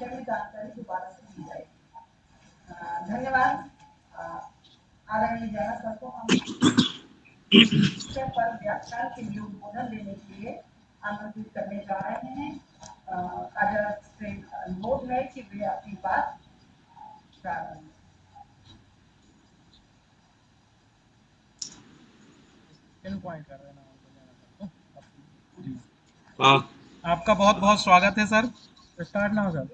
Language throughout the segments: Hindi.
विषय में जानकारी दोबारा से दी जाएगी। धन्यवाद। आदरणीय जैना सर को हम विषय पर व्याख्यान के लिए उद्बोधन देने के लिए आमंत्रित करने जा रहे हैं। आदर से अनुरोध है कि वे अपनी बात प्रारंभ। आपका बहुत बहुत स्वागत है सर। स्टार्ट ना सर।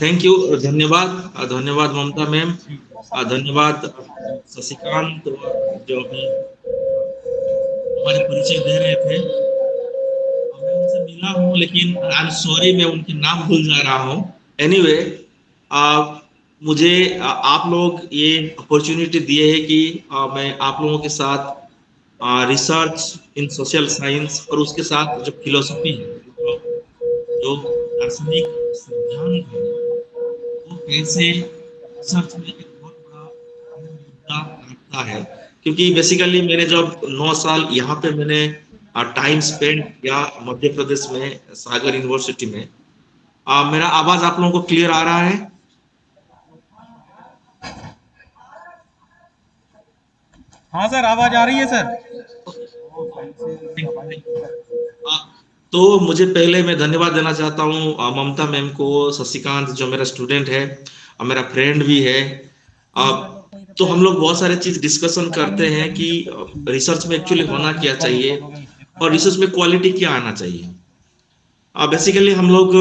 Thank you. धन्यवाद ममता मैम, धन्यवाद शशिकांत जो हमें हमारे परिचय दे रहे थे। मैं उनसे मिला हूँ लेकिन आई एम सॉरी मैं उनके नाम भूल जा रहा हूँ। एनीवे मुझे आप लोग ये अपॉर्चुनिटी दिए है कि मैं आप लोगों के साथ रिसर्च इन सोशल साइंस और उसके साथ जो फिलोसफी है, जो दार्शनिक सिद्धांत है, वो कैसे रिसर्च में एक बहुत बड़ा मुद्दा रखता है। क्योंकि बेसिकली मैंने जब 9 साल यहाँ पे मैंने टाइम स्पेंड किया मध्य प्रदेश में सागर यूनिवर्सिटी में। मेरा आवाज आप लोगों को क्लियर आ रहा है? हाँ सर, आवाज आ रही है सर। तो मुझे पहले मैं धन्यवाद देना चाहता हूँ ममता मैम को, शशिकांत जो मेरा स्टूडेंट है और मेरा फ्रेंड भी है। तो हम लोग बहुत सारे चीज डिस्कशन करते हैं कि रिसर्च में एक्चुअली होना क्या चाहिए और रिसर्च में क्वालिटी क्या आना चाहिए। बेसिकली हम लोग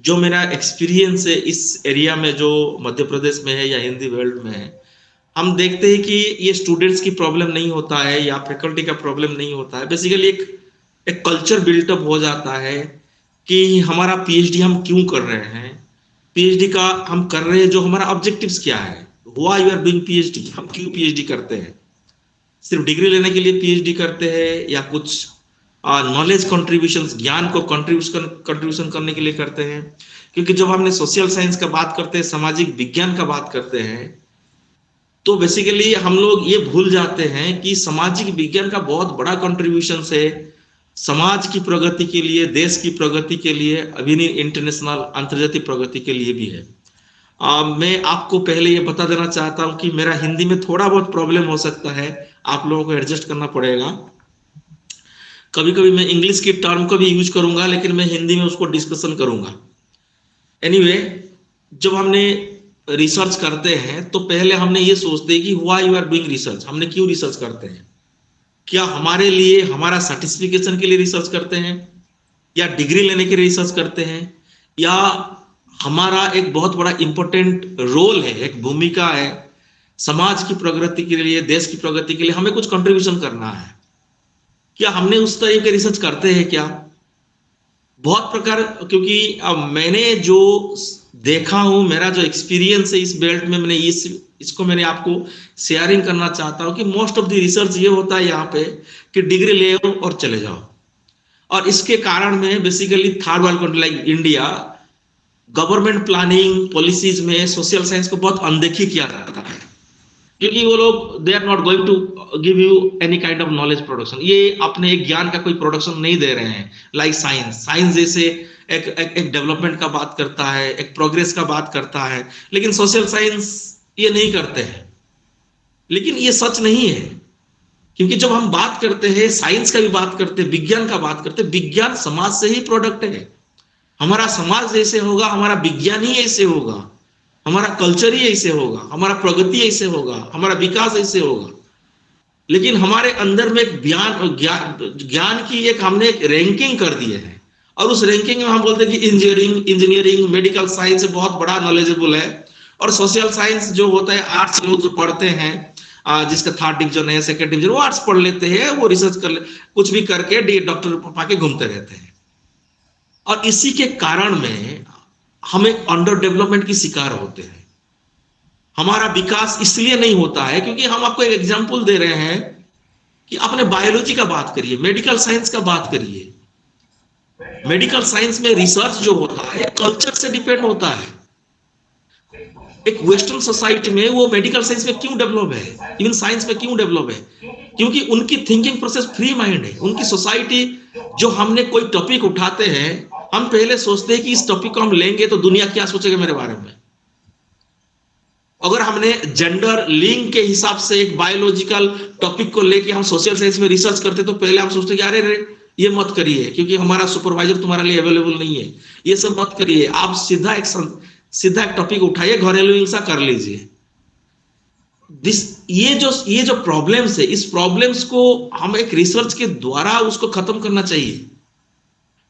जो मेरा एक्सपीरियंस है इस एरिया में जो मध्य प्रदेश में है या हिंदी वर्ल्ड में है, हम देखते हैं कि ये स्टूडेंट्स की प्रॉब्लम नहीं होता है या फैकल्टी का प्रॉब्लम नहीं होता है। बेसिकली एक कल्चर बिल्टअप हो जाता है कि हमारा पीएचडी हम क्यों कर रहे हैं, पीएचडी का हम कर रहे हैं जो हमारा ऑब्जेक्टिव्स क्या है, why you are doing PhD, हम क्यों पीएचडी करते हैं। सिर्फ डिग्री लेने के लिए पीएचडी करते हैं या कुछ नॉलेज कंट्रीब्यूशन, ज्ञान को कंट्रीब्यूशन करने के लिए करते हैं। क्योंकि जब हमने सोशल साइंस का बात करते हैं, सामाजिक विज्ञान का बात करते हैं, तो बेसिकली हम लोग ये भूल जाते हैं कि सामाजिक विज्ञान का बहुत बड़ा कंट्रीब्यूशन है समाज की प्रगति के लिए, देश की प्रगति के लिए, अभी इंटरनेशनल अंतर्जातीय प्रगति के लिए भी है। मैं आपको पहले ये बता देना चाहता हूं कि मेरा हिंदी में थोड़ा बहुत प्रॉब्लम हो सकता है, आप लोगों को एडजस्ट करना पड़ेगा। कभी कभी मैं इंग्लिश की टर्म को भी यूज करूंगा लेकिन मैं हिंदी में उसको डिस्कशन करूंगा। एनीवे, जब हमने रिसर्च करते हैं तो पहले हमने ये सोचते हैं कि why you are doing research, हमने क्यों रिसर्च करते हैं। क्या हमारे लिए, हमारा सर्टिफिकेशन के लिए रिसर्च करते हैं, या डिग्री लेने के लिए रिसर्च करते हैं, या हमारा एक बहुत बड़ा इंपॉर्टेंट रोल है, एक भूमिका है समाज की प्रगति के लिए, देश की प्रगति के लिए हमें कुछ कंट्रीब्यूशन करना है। क्या हमने उस तरह के रिसर्च करते हैं क्या? बहुत प्रकार, क्योंकि मैंने जो देखा हूं, मेरा जो एक्सपीरियंस है इस बेल्ट में, मैंने इसको मैंने आपको शेयरिंग करना चाहता हूं कि मोस्ट ऑफ द रिसर्च ये होता है यहाँ पे कि डिग्री ले आओ और चले जाओ। और इसके कारण में basically third world country like India government planning policies में सोशल साइंस को बहुत अनदेखी किया जाता है, क्योंकि वो लोग they are not going to give you any kind of knowledge production. ये अपने ज्ञान का कोई प्रोडक्शन नहीं दे रहे हैं। लाइक साइंस जैसे एक डेवलपमेंट का बात करता है, एक प्रोग्रेस का बात करता है, लेकिन सोशल साइंस ये नहीं करते हैं। लेकिन ये सच नहीं है, क्योंकि जब हम बात करते हैं साइंस का भी बात करते हैं, विज्ञान का बात करते हैं, विज्ञान समाज से ही प्रोडक्ट है। हमारा समाज जैसे होगा, हमारा विज्ञान ही ऐसे होगा, हमारा कल्चर ही ऐसे होगा, हमारा प्रगति ऐसे होगा, हमारा विकास ऐसे होगा। लेकिन हमारे अंदर में एक ज्ञान की एक हमने एक रैंकिंग कर दिए है, और उस रैंकिंग में हम बोलते हैं कि इंजीनियरिंग मेडिकल साइंस बहुत बड़ा नॉलेजेबल है, और सोशल साइंस जो होता है, आर्ट्स लोग जो पढ़ते हैं, जिसका 3rd डिवीजन है, 2nd डिवीजन, वो आर्ट्स पढ़ लेते हैं, वो रिसर्च कर कुछ भी करके डॉक्टर पाके घूमते रहते हैं। और इसी के कारण में हमें अंडर डेवलपमेंट की शिकार होते हैं। हमारा विकास इसलिए नहीं होता है क्योंकि हम आपको एक एग्जांपल दे रहे हैं कि आपने बायोलॉजी का बात करिए, मेडिकल साइंस का बात करिए। मेडिकल साइंस में रिसर्च जो होता है कल्चर से डिपेंड होता है। एक वेस्टर्न सोसाइटी में वो मेडिकल साइंस में क्यों डेवलप है, इवन साइंस में क्यों डेवलप है, क्योंकि उनकी थिंकिंग प्रोसेस फ्री माइंड है। उनकी सोसाइटी, जो हमने कोई टॉपिक उठाते हैं हम पहले सोचते हैं कि इस टॉपिक को हम लेंगे तो दुनिया क्या सोचेगा मेरे बारे में। अगर हमने जेंडर लिंग के हिसाब से एक बायोलॉजिकल टॉपिक को लेके हम सोशल साइंस में रिसर्च करते तो पहले हम सोचते कि अरे रे ये मत करिए क्योंकि हमारा सुपरवाइजर तुम्हारे लिए अवेलेबल नहीं है, ये सब मत करिए, आप सीधा एक टॉपिक उठाइए, घरेलू हिंसा कर लीजिए। ये जो प्रॉब्लम्स है, इस प्रॉब्लम्स को हम एक रिसर्च के द्वारा उसको खत्म करना चाहिए।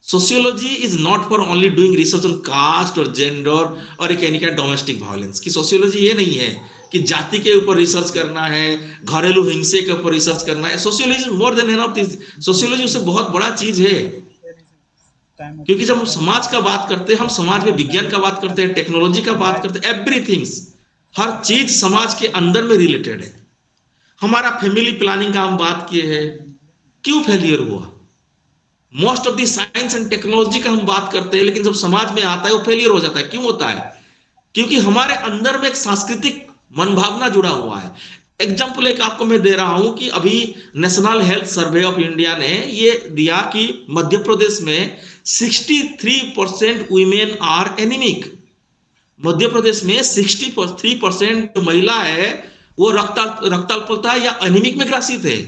Sociology is not for only doing research on caste और जेंडर और एक एनी काइंड डोमेस्टिक वायलेंस की। सोशियोलॉजी ये नहीं है कि जाति के ऊपर रिसर्च करना है, घरेलू हिंसे के ऊपर रिसर्च करना है। Sociology more than enough this. Sociology उससे बहुत बड़ा चीज है, क्योंकि जब हम समाज का बात करते हैं, हम समाज में विज्ञान का बात करते हैं, टेक्नोलॉजी का बात करते हैं, एवरीथिंग्स, हर चीज समाज के अंदर में रिलेटेड है। हमारा फैमिली प्लानिंग का हम बात किए हैं, क्यों फेलियर हुआ? Most of the science and technology का हम बात करते हैं, लेकिन जब समाज में आता है वो फेलियर हो जाता है। क्यों होता है? क्योंकि हमारे अंदर में एक सांस्कृतिक मनभावना जुड़ा हुआ है। एग्जाम्पल एक आपको मैं दे रहा हूं कि अभी national health survey of India ने ये दिया कि मध्य प्रदेश में 63% women are anaemic. Madhya Pradesh में 63% जो महिला है वो रक्ताल्पता या एनीमिक में ग्रसित है।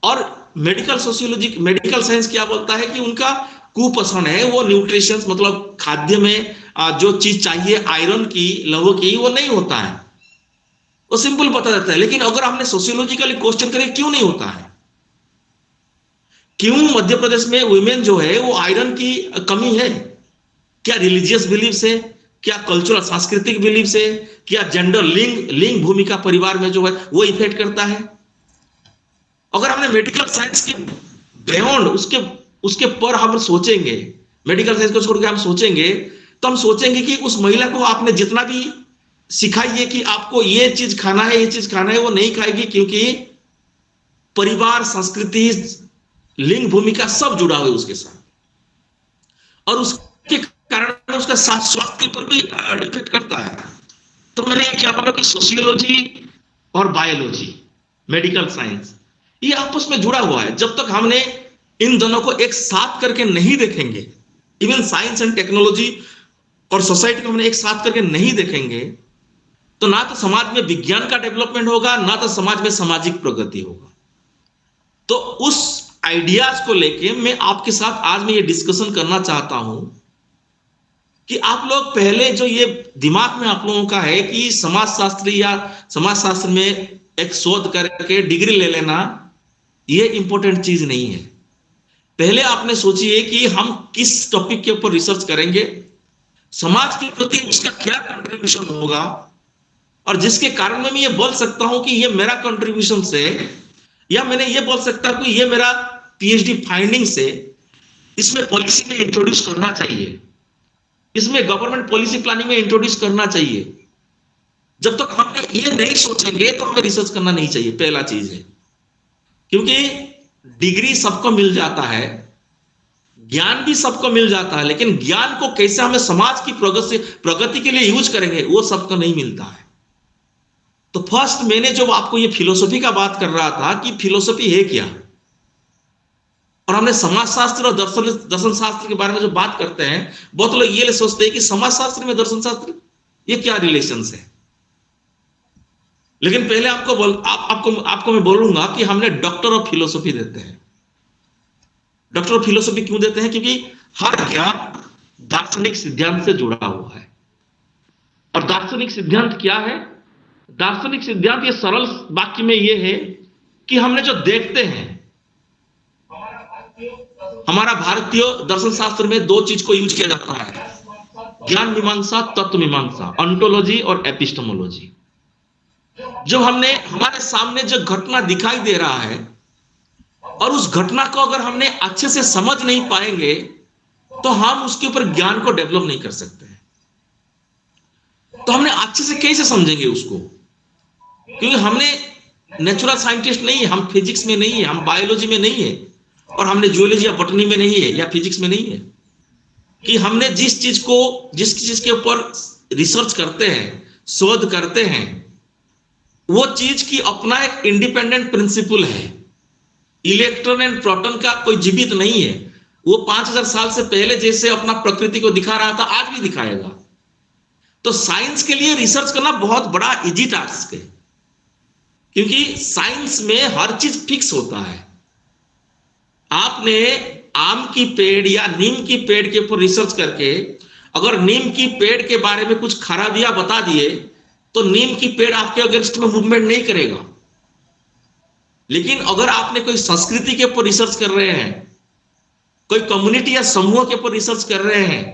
और मेडिकल सोशियोलॉजी, मेडिकल साइंस क्या बोलता है कि उनका कुपोषण है, वो न्यूट्रिशंस मतलब खाद्य में जो चीज चाहिए आयरन की, लौह की, वो नहीं होता है। वो सिंपल बता देता है। लेकिन अगर हमने सोशियोलॉजिकली क्वेश्चन करें क्यों नहीं होता है, क्यों मध्य प्रदेश में वुमेन जो है वो आयरन की कमी है? क्या रिलीजियस बिलीफ है, क्या कल्चरल सांस्कृतिक बिलीफ है, क्या जेंडर लिंग भूमिका परिवार में जो है वो इफेक्ट करता है? अगर हमने मेडिकल साइंस के बियॉन्ड उसके पर हम सोचेंगे, मेडिकल साइंस को छोड़ के हम सोचेंगे, तो हम सोचेंगे कि उस महिला को आपने जितना भी सिखाइए कि आपको ये चीज खाना है, ये चीज खाना है, वो नहीं खाएगी, क्योंकि परिवार, संस्कृति, लिंग भूमिका सब जुड़ा हुआ है उसके साथ, और उसके कारण उसका स्वास्थ्य पर भी इफेक्ट करता है। तो मैंने क्या बोला कि सोशियोलॉजी और बायोलॉजी, मेडिकल साइंस, ये आपस में जुड़ा हुआ है। जब तक हमने इन दोनों को एक साथ करके नहीं देखेंगे, इवन साइंस एंड टेक्नोलॉजी और सोसाइटी को हमने एक साथ करके नहीं देखेंगे, तो ना तो समाज में विज्ञान का डेवलपमेंट होगा, ना तो समाज में सामाजिक प्रगति होगा। तो उस आइडियाज को लेके मैं आपके साथ आज मैं ये डिस्कशन करना चाहता हूं कि आप लोग पहले जो ये दिमाग में आप लोगों का है कि समाजशास्त्री या समाजशास्त्र में एक शोध करके डिग्री ले लेना, ये इंपॉर्टेंट चीज नहीं है। पहले आपने सोचिए कि हम किस टॉपिक के ऊपर रिसर्च करेंगे, समाज के प्रति उसका क्या कंट्रीब्यूशन होगा, और जिसके कारण मैं ये बोल सकता हूं कि ये मेरा कंट्रीब्यूशन से, या मैंने ये बोल सकता हूं कि ये मेरा पीएचडी फाइंडिंग से, इसमें पॉलिसी में इंट्रोड्यूस करना चाहिए, इसमें गवर्नमेंट पॉलिसी प्लानिंग में इंट्रोड्यूस करना चाहिए। जब तक हम ये नहीं सोचेंगे तो हमें रिसर्च करना नहीं चाहिए, पहला चीज है। क्योंकि डिग्री सबको मिल जाता है, ज्ञान भी सबको मिल जाता है, लेकिन ज्ञान को कैसे हमें समाज की प्रगति के लिए यूज करेंगे वो सबको नहीं मिलता है। तो फर्स्ट मैंने जब आपको ये फिलोसफी का बात कर रहा था कि फिलोसफी है क्या, और हमने समाजशास्त्र और दर्शन शास्त्र के बारे में जो बात करते हैं, बहुत लोग ये सोचते हैं कि समाजशास्त्र में दर्शन शास्त्र ये क्या रिलेशन है। लेकिन पहले आपको मैं बोलूंगा कि हमने डॉक्टर ऑफ फिलोसफी देते हैं। डॉक्टर ऑफ फिलोसफी क्यों देते हैं? क्योंकि हर ज्ञान दार्शनिक सिद्धांत से जुड़ा हुआ है। और दार्शनिक सिद्धांत क्या है? दार्शनिक सिद्धांत ये सरल वाक्य में ये है कि हमने जो देखते हैं, हमारा भारतीय दर्शन शास्त्र में दो चीज को यूज किया जाता है, ज्ञान मीमांसा, तत्व मीमांसा, ऑन्टोलॉजी और एपिस्टेमोलॉजी। जो हमने हमारे सामने जो घटना दिखाई दे रहा है, और उस घटना को अगर हमने अच्छे से समझ नहीं पाएंगे तो हम उसके ऊपर ज्ञान को डेवलप नहीं कर सकते हैं। तो हमने अच्छे से कैसे समझेंगे उसको? क्योंकि हमने नेचुरल साइंटिस्ट नहीं है, हम फिजिक्स में नहीं है, हम बायोलॉजी में नहीं है, और हमने जियोलॉजी या बॉटनी में नहीं है, या फिजिक्स में नहीं है, कि हमने जिस चीज के ऊपर रिसर्च करते हैं, शोध करते हैं, वो चीज की अपना एक इंडिपेंडेंट प्रिंसिपल है। इलेक्ट्रॉन एंड प्रोटॉन का कोई जीवित नहीं है। वो 5000 साल से पहले जैसे अपना प्रकृति को दिखा रहा था आज भी दिखाएगा। तो साइंस के लिए रिसर्च करना बहुत बड़ा इजी टास्क है, क्योंकि साइंस में हर चीज फिक्स होता है। आपने आम की पेड़ या नीम की पेड़ के ऊपर रिसर्च करके अगर नीम की पेड़ के बारे में कुछ खराबियां बता दिए तो नीम की पेड़ आपके अगेंस्ट में मूवमेंट नहीं करेगा। लेकिन अगर आपने कोई संस्कृति के ऊपर रिसर्च कर रहे हैं, कोई कम्युनिटी या समूह के ऊपर रिसर्च कर रहे हैं,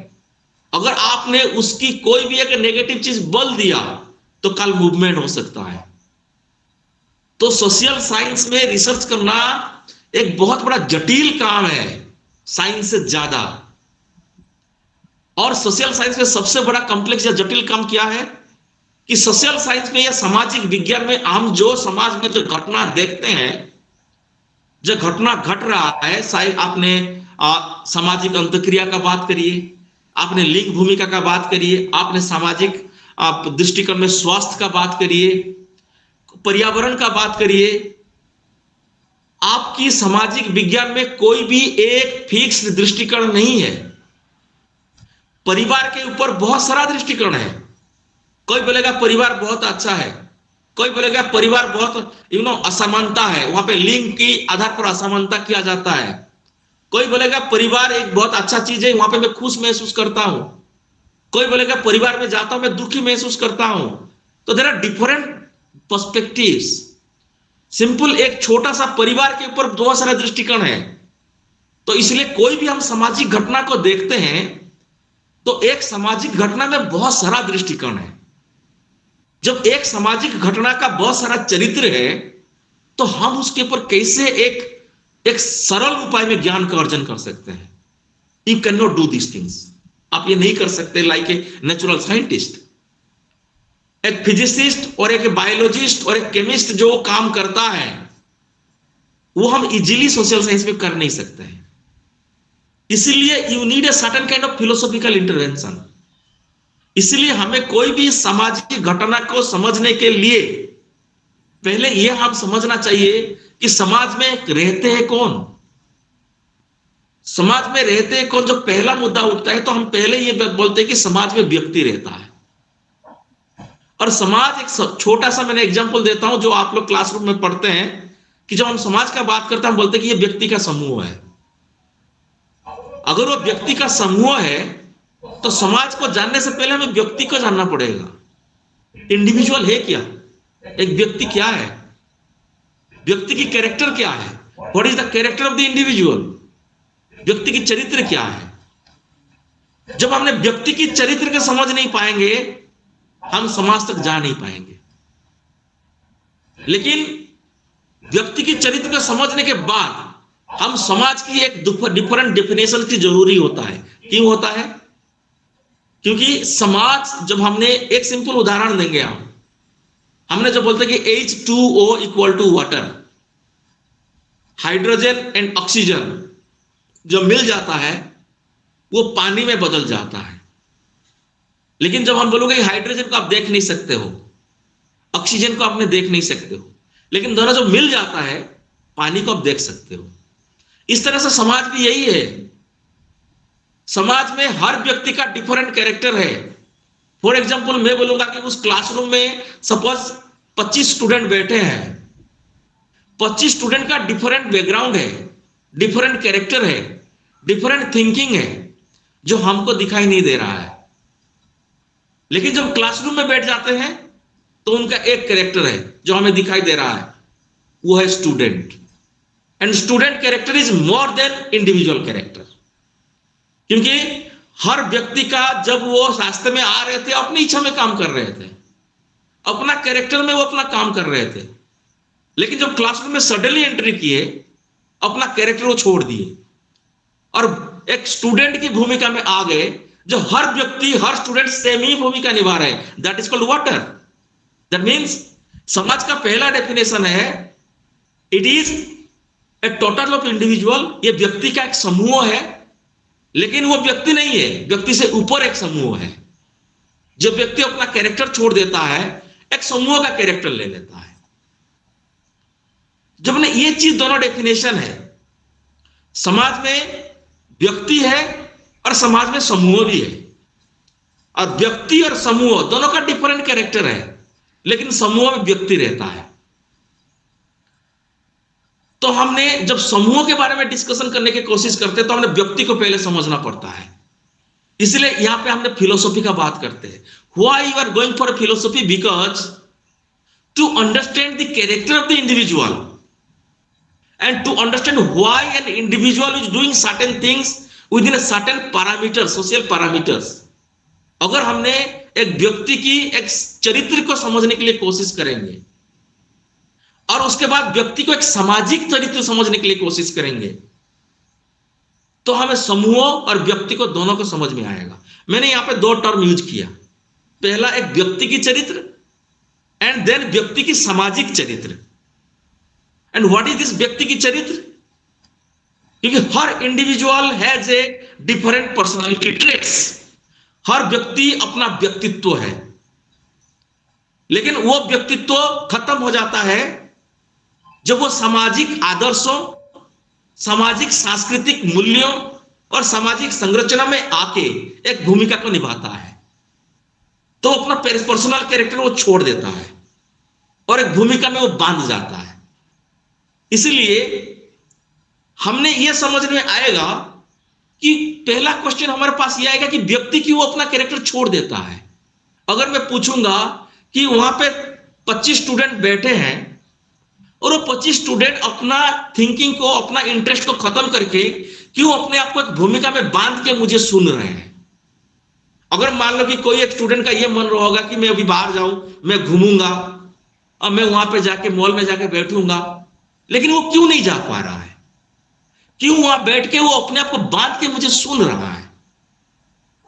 अगर आपने उसकी कोई भी एक नेगेटिव चीज बोल दिया तो कल मूवमेंट हो सकता है। तो सोशल साइंस में रिसर्च करना एक बहुत बड़ा जटिल काम है साइंस से ज्यादा। और सोशल साइंस में सबसे बड़ा कॉम्प्लेक्स या जटिल काम क्या है कि सोशल साइंस में या सामाजिक विज्ञान में हम जो समाज में जो घटना देखते हैं, जो घटना घट रहा है, शायद आपने सामाजिक अंतक्रिया का बात करिए, आपने लिंग भूमिका का बात करिए, आपने सामाजिक दृष्टिकोण में स्वास्थ्य का बात करिए, पर्यावरण का बात करिए, आपकी सामाजिक विज्ञान में कोई भी एक फिक्स दृष्टिकोण नहीं है। परिवार के ऊपर बहुत सारा दृष्टिकोण है। कोई बोलेगा परिवार बहुत अच्छा है, कोई बोलेगा परिवार बहुत असमानता है, वहां पे लिंग के आधार पर असमानता किया जाता है। कोई बोलेगा परिवार एक बहुत अच्छा चीज है, वहां पे मैं खुश महसूस करता हूं। कोई बोलेगा परिवार में जाता हूं मैं दुखी महसूस करता हूं। तो there are different perspectives. Simple एक छोटा सा परिवार के ऊपर बहुत सारा दृष्टिकोण है। तो इसलिए कोई भी हम सामाजिक घटना को देखते हैं तो एक सामाजिक घटना में बहुत सारा दृष्टिकोण है। जब एक सामाजिक घटना का बहुत सारा चरित्र है तो हम उसके ऊपर कैसे एक सरल उपाय में ज्ञान का अर्जन कर सकते हैं। You can not do this things. आप ये नहीं कर सकते लाइक ए नेचुरल साइंटिस्ट। एक फिजिसिस्ट और एक बायोलॉजिस्ट और एक केमिस्ट जो काम करता है वो हम इजीली सोशल साइंस में कर नहीं सकते हैं। इसीलिए you need a certain kind of philosophical intervention. इसलिए हमें कोई भी सामाजिक घटना को समझने के लिए पहले यह हम समझना चाहिए कि समाज में रहते हैं कौन। समाज में रहते हैं कौन, जो पहला मुद्दा उठता है तो हम पहले ये बोलते हैं कि समाज में व्यक्ति रहता है। और समाज एक छोटा सा मैंने एग्जांपल देता हूं जो आप लोग क्लासरूम में पढ़ते हैं कि जब हम समाज का बात करते हैं हम बोलते हैं कि ये व्यक्ति का समूह है। अगर वो व्यक्ति का समूह है तो समाज को जानने से पहले हमें व्यक्ति को जानना पड़ेगा। इंडिविजुअल है क्या, एक व्यक्ति क्या है, व्यक्ति की कैरेक्टर क्या है, what is the character of the individual, व्यक्ति की चरित्र क्या है। जब हमने व्यक्ति की चरित्र को समझ नहीं पाएंगे हम समाज तक जा नहीं पाएंगे। लेकिन व्यक्ति की चरित्र को समझने के बाद हम समाज की एक डिफरेंट डेफिनेशन की जरूरी होता है। क्यों होता है? क्योंकि समाज, जब हमने एक सिंपल उदाहरण देंगे, हमने जो बोलते हैं कि H2O equal to water, hydrogen and oxygen जो मिल जाता है वो पानी में बदल जाता है। लेकिन जब हम बोलोगे हाइड्रोजन को आप देख नहीं सकते हो, ऑक्सीजन को आपने देख नहीं सकते हो, लेकिन दोनों जो मिल जाता है पानी को आप देख सकते हो। इस तरह से समाज भी यही है। समाज में हर व्यक्ति का डिफरेंट कैरेक्टर है। फॉर एग्जांपल मैं बोलूंगा कि उस क्लासरूम में सपोज 25 स्टूडेंट बैठे हैं, 25 स्टूडेंट का डिफरेंट बैकग्राउंड है, डिफरेंट कैरेक्टर है, डिफरेंट थिंकिंग है जो हमको दिखाई नहीं दे रहा है। लेकिन जब क्लासरूम में बैठ जाते हैं तो उनका एक कैरेक्टर है जो हमें दिखाई दे रहा है, वो है student. And student character is more than individual character. क्योंकि हर व्यक्ति का जब वो रास्ते में आ रहे थे अपनी इच्छा में काम कर रहे थे, अपना कैरेक्टर में वो अपना काम कर रहे थे। लेकिन जब क्लासरूम में सडनली एंट्री किए अपना कैरेक्टर वो छोड़ दिए और एक स्टूडेंट की भूमिका में आ गए, जो हर व्यक्ति, हर स्टूडेंट सेम ही भूमिका निभा रहे हैं। That is called water. That means समाज का पहला डेफिनेशन है it is a total of individual. ये व्यक्ति का एक समूह है, लेकिन वो व्यक्ति नहीं है, व्यक्ति से ऊपर एक समूह है। जब व्यक्ति अपना कैरेक्टर छोड़ देता है एक समूह का कैरेक्टर ले लेता है। जब ने ये चीज दोनों डेफिनेशन है, समाज में व्यक्ति है और समाज में समूह भी है। और व्यक्ति और समूह दोनों का डिफरेंट कैरेक्टर है, लेकिन समूह में व्यक्ति रहता है। तो हमने जब समूह के बारे में डिस्कशन करने की कोशिश करते हैं तो हमने व्यक्ति को पहले समझना पड़ता है। इसलिए यहां पे हमने फिलोसॉफी का बात करते हैं। Why you are going for philosophy? Because to understand the character of the individual and to understand why an individual is doing certain things with in a certain parameters, social parameters. अगर हमने एक व्यक्ति की एक चरित्र को समझने के लिए कोशिश करेंगे और उसके बाद व्यक्ति को एक सामाजिक चरित्र समझने के लिए कोशिश करेंगे, तो हमें समूह और व्यक्ति को दोनों को समझ में आएगा। मैंने यहां पे दो टर्म यूज किया, पहला एक व्यक्ति की चरित्र एंड देन व्यक्ति की सामाजिक चरित्र। एंड व्हाट इज दिस व्यक्ति की चरित्र? क्योंकि हर individual has a different personality traits. हर व्यक्ति अपना व्यक्तित्व है, लेकिन वो व्यक्तित्व खत्म हो जाता है जब वो सामाजिक आदर्शों, सामाजिक सांस्कृतिक मूल्यों और सामाजिक संरचना में आके एक भूमिका को निभाता है। तो अपना पर्सनल कैरेक्टर वो छोड़ देता है और एक भूमिका में वो बांध जाता है। इसलिए हमने ये समझ में आएगा कि पहला क्वेश्चन हमारे पास ये आएगा कि व्यक्ति क्यों अपना कैरेक्टर छोड़ देता है। अगर मैं पूछूंगा कि वहां पे 25 स्टूडेंट बैठे हैं और वो 25 स्टूडेंट अपना थिंकिंग को, अपना इंटरेस्ट को खत्म करके क्यों अपने आप को एक भूमिका में बांध के मुझे सुन रहे हैं। अगर मान लो कि कोई एक स्टूडेंट का ये मन रहा होगा कि मैं अभी बाहर जाऊं, मैं घूमूंगा और मैं वहां पे जाके मॉल में जाके बैठूंगा, लेकिन वो क्यों नहीं जा पा रहा है? क्यों वहां बैठ के वो अपने आप को बांध के मुझे सुन रहा है?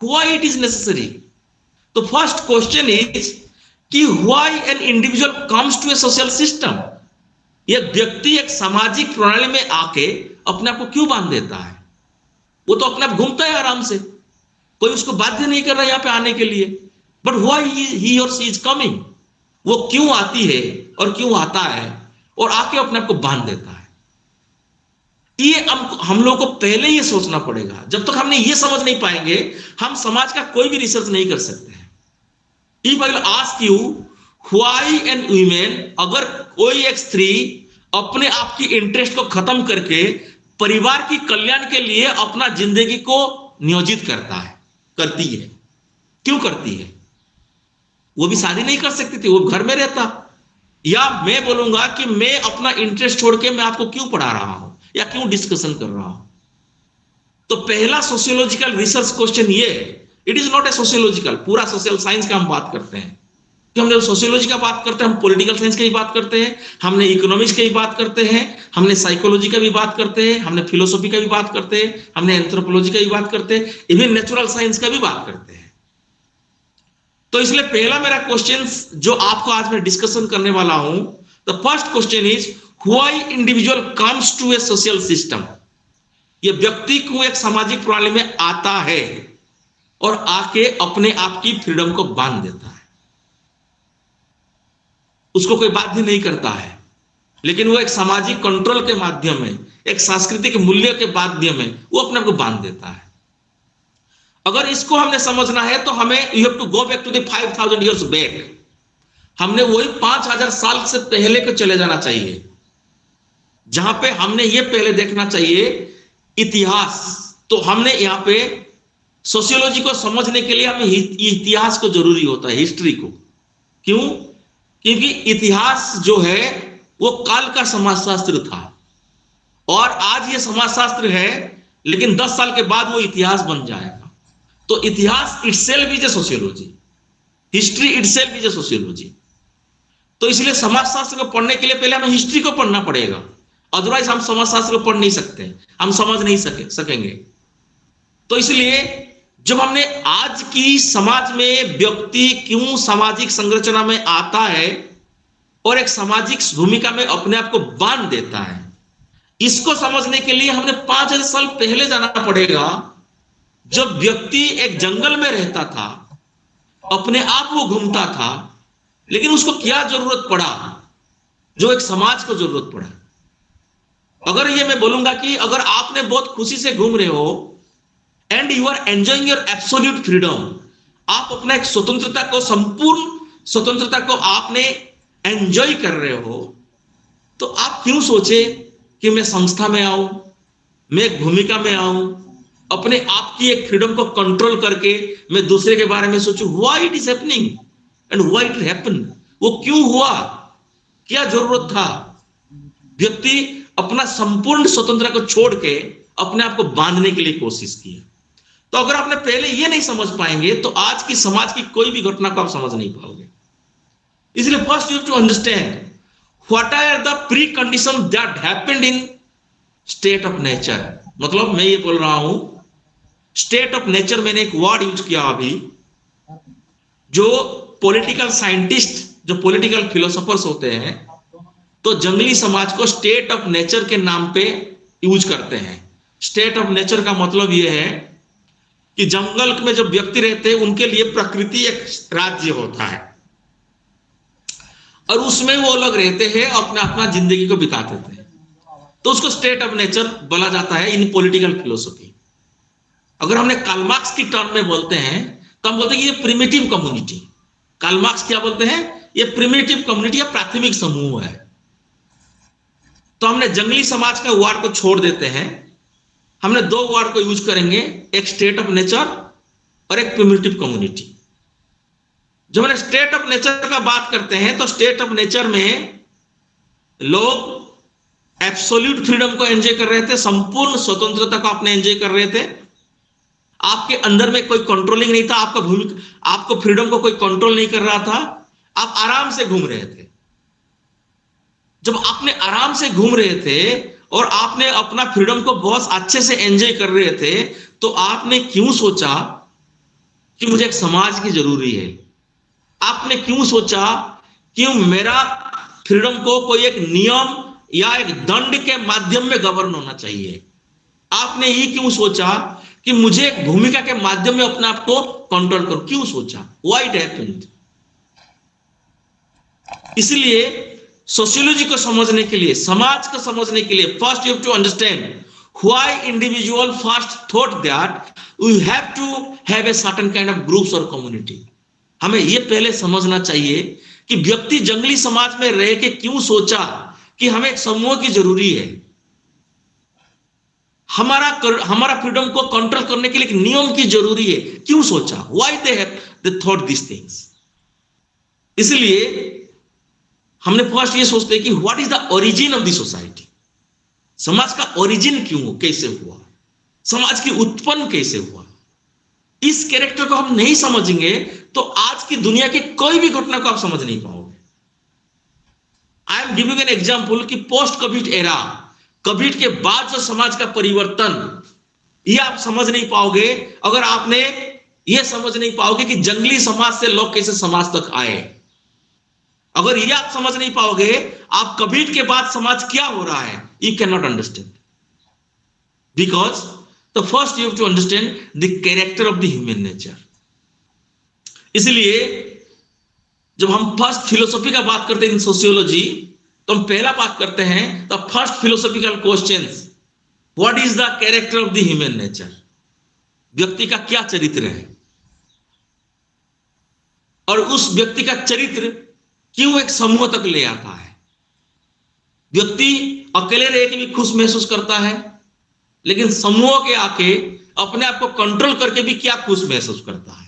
Why it is necessary? तो फर्स्ट क्वेश्चन इज कि why an individual comes to a social system. एक व्यक्ति एक सामाजिक प्रणाली में आके अपने आप को क्यों बांध देता है? वो तो अपने आप घूमता है आराम से, कोई उसको बाध्य नहीं कर रहा यहाँ पे आने के लिए। बट व्हाई ही और सी इज कमिंग? वो क्यों आती है और क्यों आता है और आके अपने आप को बांध देता है? ये हम लोगों को पहले ये सोचना पड़ेगा। जब तक हमने ये समझ नहीं पाएंगे, हम समाज का कोई भी रिसर्च नहीं कर सकते हैं। If I will ask you why an women, अगर कोई एक स्त्री अपने आप की इंटरेस्ट को खत्म करके परिवार की कल्याण के लिए अपना जिंदगी को नियोजित करती है, क्यों करती है? वो भी शादी नहीं कर सकती थी, वो घर में रहता। या मैं बोलूंगा कि मैं अपना इंटरेस्ट छोड़ के मैं आपको क्यों पढ़ा रहा हूं या क्यों डिस्कशन कर रहा हूं? तो पहला सोशियोलॉजिकल रिसर्च क्वेश्चन ये, it is not a sociological, पूरा सोशल साइंस का हम बात करते हैं। कि हम जब सोशियोलॉजी का बात करते हैं, हम पॉलिटिकल साइंस की भी बात करते हैं, हमने इकोनॉमिक्स की भी बात करते हैं, हमने साइकोलॉजी का भी बात करते हैं, हमने फिलोसॉफी का भी बात करते हैं, हमने एंथ्रोपोलॉजी का भी बात करते हैं, इवन नेचुरल साइंस का भी बात करते हैं। तो इसलिए पहला मेरा क्वेश्चन जो आपको आज मैं डिस्कशन करने वाला हूं, the first question is why individual comes to a social system. ये व्यक्ति को एक सामाजिक प्रणाली में आता है और आके अपने आप की फ्रीडम को बांध देता है। उसको कोई बाध्य नहीं करता है, लेकिन वो एक सामाजिक कंट्रोल के माध्यम में, एक सांस्कृतिक मूल्य के माध्यम में वो अपने आप को बांध देता है। अगर इसको हमने समझना है तो हमें you have to go back to the 5000 years back. हमने वही 5000 साल से पहले को चले जाना चाहिए, जहां पे हमने ये पहले देखना चाहिए इतिहास। तो हमने यहाँ पे सोशियोलॉजी को समझने के लिए हमें इतिहास को जरूरी होता है, हिस्ट्री को। क्यों? क्योंकि इतिहास जो है वो काल का समाजशास्त्र था और आज ये समाजशास्त्र है, लेकिन 10 साल के बाद वो इतिहास बन जाएगा। तो इतिहास itself is a sociology, history itself is a sociology. तो इसलिए समाजशास्त्र को पढ़ने के लिए पहले हमें हिस्ट्री को पढ़ना पड़ेगा, अदरवाइज हम समाजशास्त्र को पढ़ नहीं सकते, हम समझ नहीं सकेंगे। तो इसलिए जब हमने आज की समाज में व्यक्ति क्यों सामाजिक संरचना में आता है और एक सामाजिक भूमिका में अपने आप को बांध देता है, इसको समझने के लिए हमने 5000 साल पहले जाना पड़ेगा। जब व्यक्ति एक जंगल में रहता था, अपने आप वो घूमता था, लेकिन उसको क्या जरूरत पड़ा? जो एक समाज को जरूरत पड़ा। अगर ये मैं बोलूंगा कि अगर आपने बहुत खुशी से घूम रहे हो and you are enjoying your absolute freedom, आप अपना एक स्वतंत्रता को, संपूर्ण स्वतंत्रता को आपने एंजॉय कर रहे हो, तो आप क्यों सोचे कि मैं संस्था में आऊं, मैं एक भूमिका में आऊं, अपने आप की एक फ्रीडम को कंट्रोल करके मैं दूसरे के बारे में सोचूं? Why it is happening and why it happen? वो क्यों हुआ, क्या जरूरत था? व्यक्ति अपना संपूर्ण स्वतंत्रता को छोड़ के अपने आप को बांधने के लिए कोशिश किया। तो अगर आपने पहले ये नहीं समझ पाएंगे तो आज की समाज की कोई भी घटना को आप समझ नहीं पाओगे। इसलिए first you have to understand what are the precondition that happened in state of nature. मतलब मैं ये बोल रहा हूं स्टेट ऑफ नेचर, मैंने एक वर्ड यूज किया अभी, जो पॉलिटिकल साइंटिस्ट, जो पॉलिटिकल फिलोसोफर्स होते हैं, तो जंगली समाज को स्टेट ऑफ नेचर के नाम पे यूज करते हैं। स्टेट ऑफ नेचर का मतलब यह है कि जंगल में जो व्यक्ति रहते हैं उनके लिए प्रकृति एक राज्य होता है और उसमें वो लोग रहते हैं, अपना अपना जिंदगी को बिताते हैं, तो उसको स्टेट ऑफ नेचर बोला जाता है इन पॉलिटिकल फिलोसफी। अगर हमने कार्ल मार्क्स की टर्म में बोलते हैं तो हम बोलते हैं कि ये प्रिमिटिव कम्युनिटी। कार्ल मार्क्स क्या बोलते हैं? ये प्रिमिटिव कम्युनिटी या प्राथमिक समूह है। तो हमने जंगली समाज का वर्ड को छोड़ देते हैं, हमने दो वर्ड को यूज करेंगे, एक स्टेट ऑफ नेचर और एक प्रिमिटिव कम्युनिटी। जब हम स्टेट ऑफ नेचर का बात करते हैं तो स्टेट ऑफ नेचर में लोग एब्सोल्यूट फ्रीडम को एंजॉय कर रहे थे, संपूर्ण स्वतंत्रता को अपने एंजॉय कर रहे थे। आपके अंदर में कोई कंट्रोलिंग नहीं था, आपको फ्रीडम को कोई कंट्रोल नहीं कर रहा था, आप आराम से घूम रहे थे। जब आपने आराम से घूम रहे थे और आपने अपना फ्रीडम को बहुत अच्छे से एंजॉय कर रहे थे, तो आपने क्यों सोचा कि मुझे एक समाज की जरूरी है? आपने क्यों सोचा कि मेरा फ्रीडम को कोई एक नियम या एक दंड के माध्यम में गवर्न होना चाहिए? आपने ये क्यों सोचा कि मुझे एक भूमिका के माध्यम में अपने आप को कंट्रोल करो? क्यों सोचा? Why it happened? इसलिए सोशियोलॉजी को समझने के लिए, समाज को समझने के लिए, first you have to understand why individual first thought that we have to have a certain kind of groups और कम्युनिटी। हमें यह पहले समझना चाहिए कि व्यक्ति जंगली समाज में रह के क्यों सोचा कि हमें एक समूह की जरूरी है। हमारा फ्रीडम को कंट्रोल करने के लिए एक नियम की जरूरी है, क्यों सोचा? Why they thought this things. इसलिए हमने फर्स्ट ये सोचते हैं कि what is the origin of the society. समाज का ओरिजिन क्यों, कैसे हुआ, समाज की उत्पन्न कैसे हुआ। इस कैरेक्टर को हम नहीं समझेंगे तो आज की दुनिया की कोई भी घटना को आप समझ नहीं पाओगे। आई एम गिविंग एन एग्जांपल कि पोस्ट कोविड एरा, कोविड के बाद जो समाज का परिवर्तन, ये आप समझ नहीं पाओगे अगर आपने ये समझ नहीं पाओगे कि जंगली समाज से लोग कैसे समाज तक आए। अगर ये आप समझ नहीं पाओगे आप कोविड के बाद समाज क्या हो रहा है, you can not understand. Because the first you have to understand the character of the human nature. इसलिए जब हम फर्स्ट फिलोसॉफी का बात करते हैं इन सोशियोलॉजी, तो हम पहला बात करते हैं the first philosophical questions, what is the character of the human nature. व्यक्ति का क्या चरित्र है और उस व्यक्ति का चरित्र क्यों एक समूह तक ले आता है। व्यक्ति अकेले रह के भी खुश महसूस करता है, लेकिन समूह के आके अपने आप को कंट्रोल करके भी क्या खुश महसूस करता है।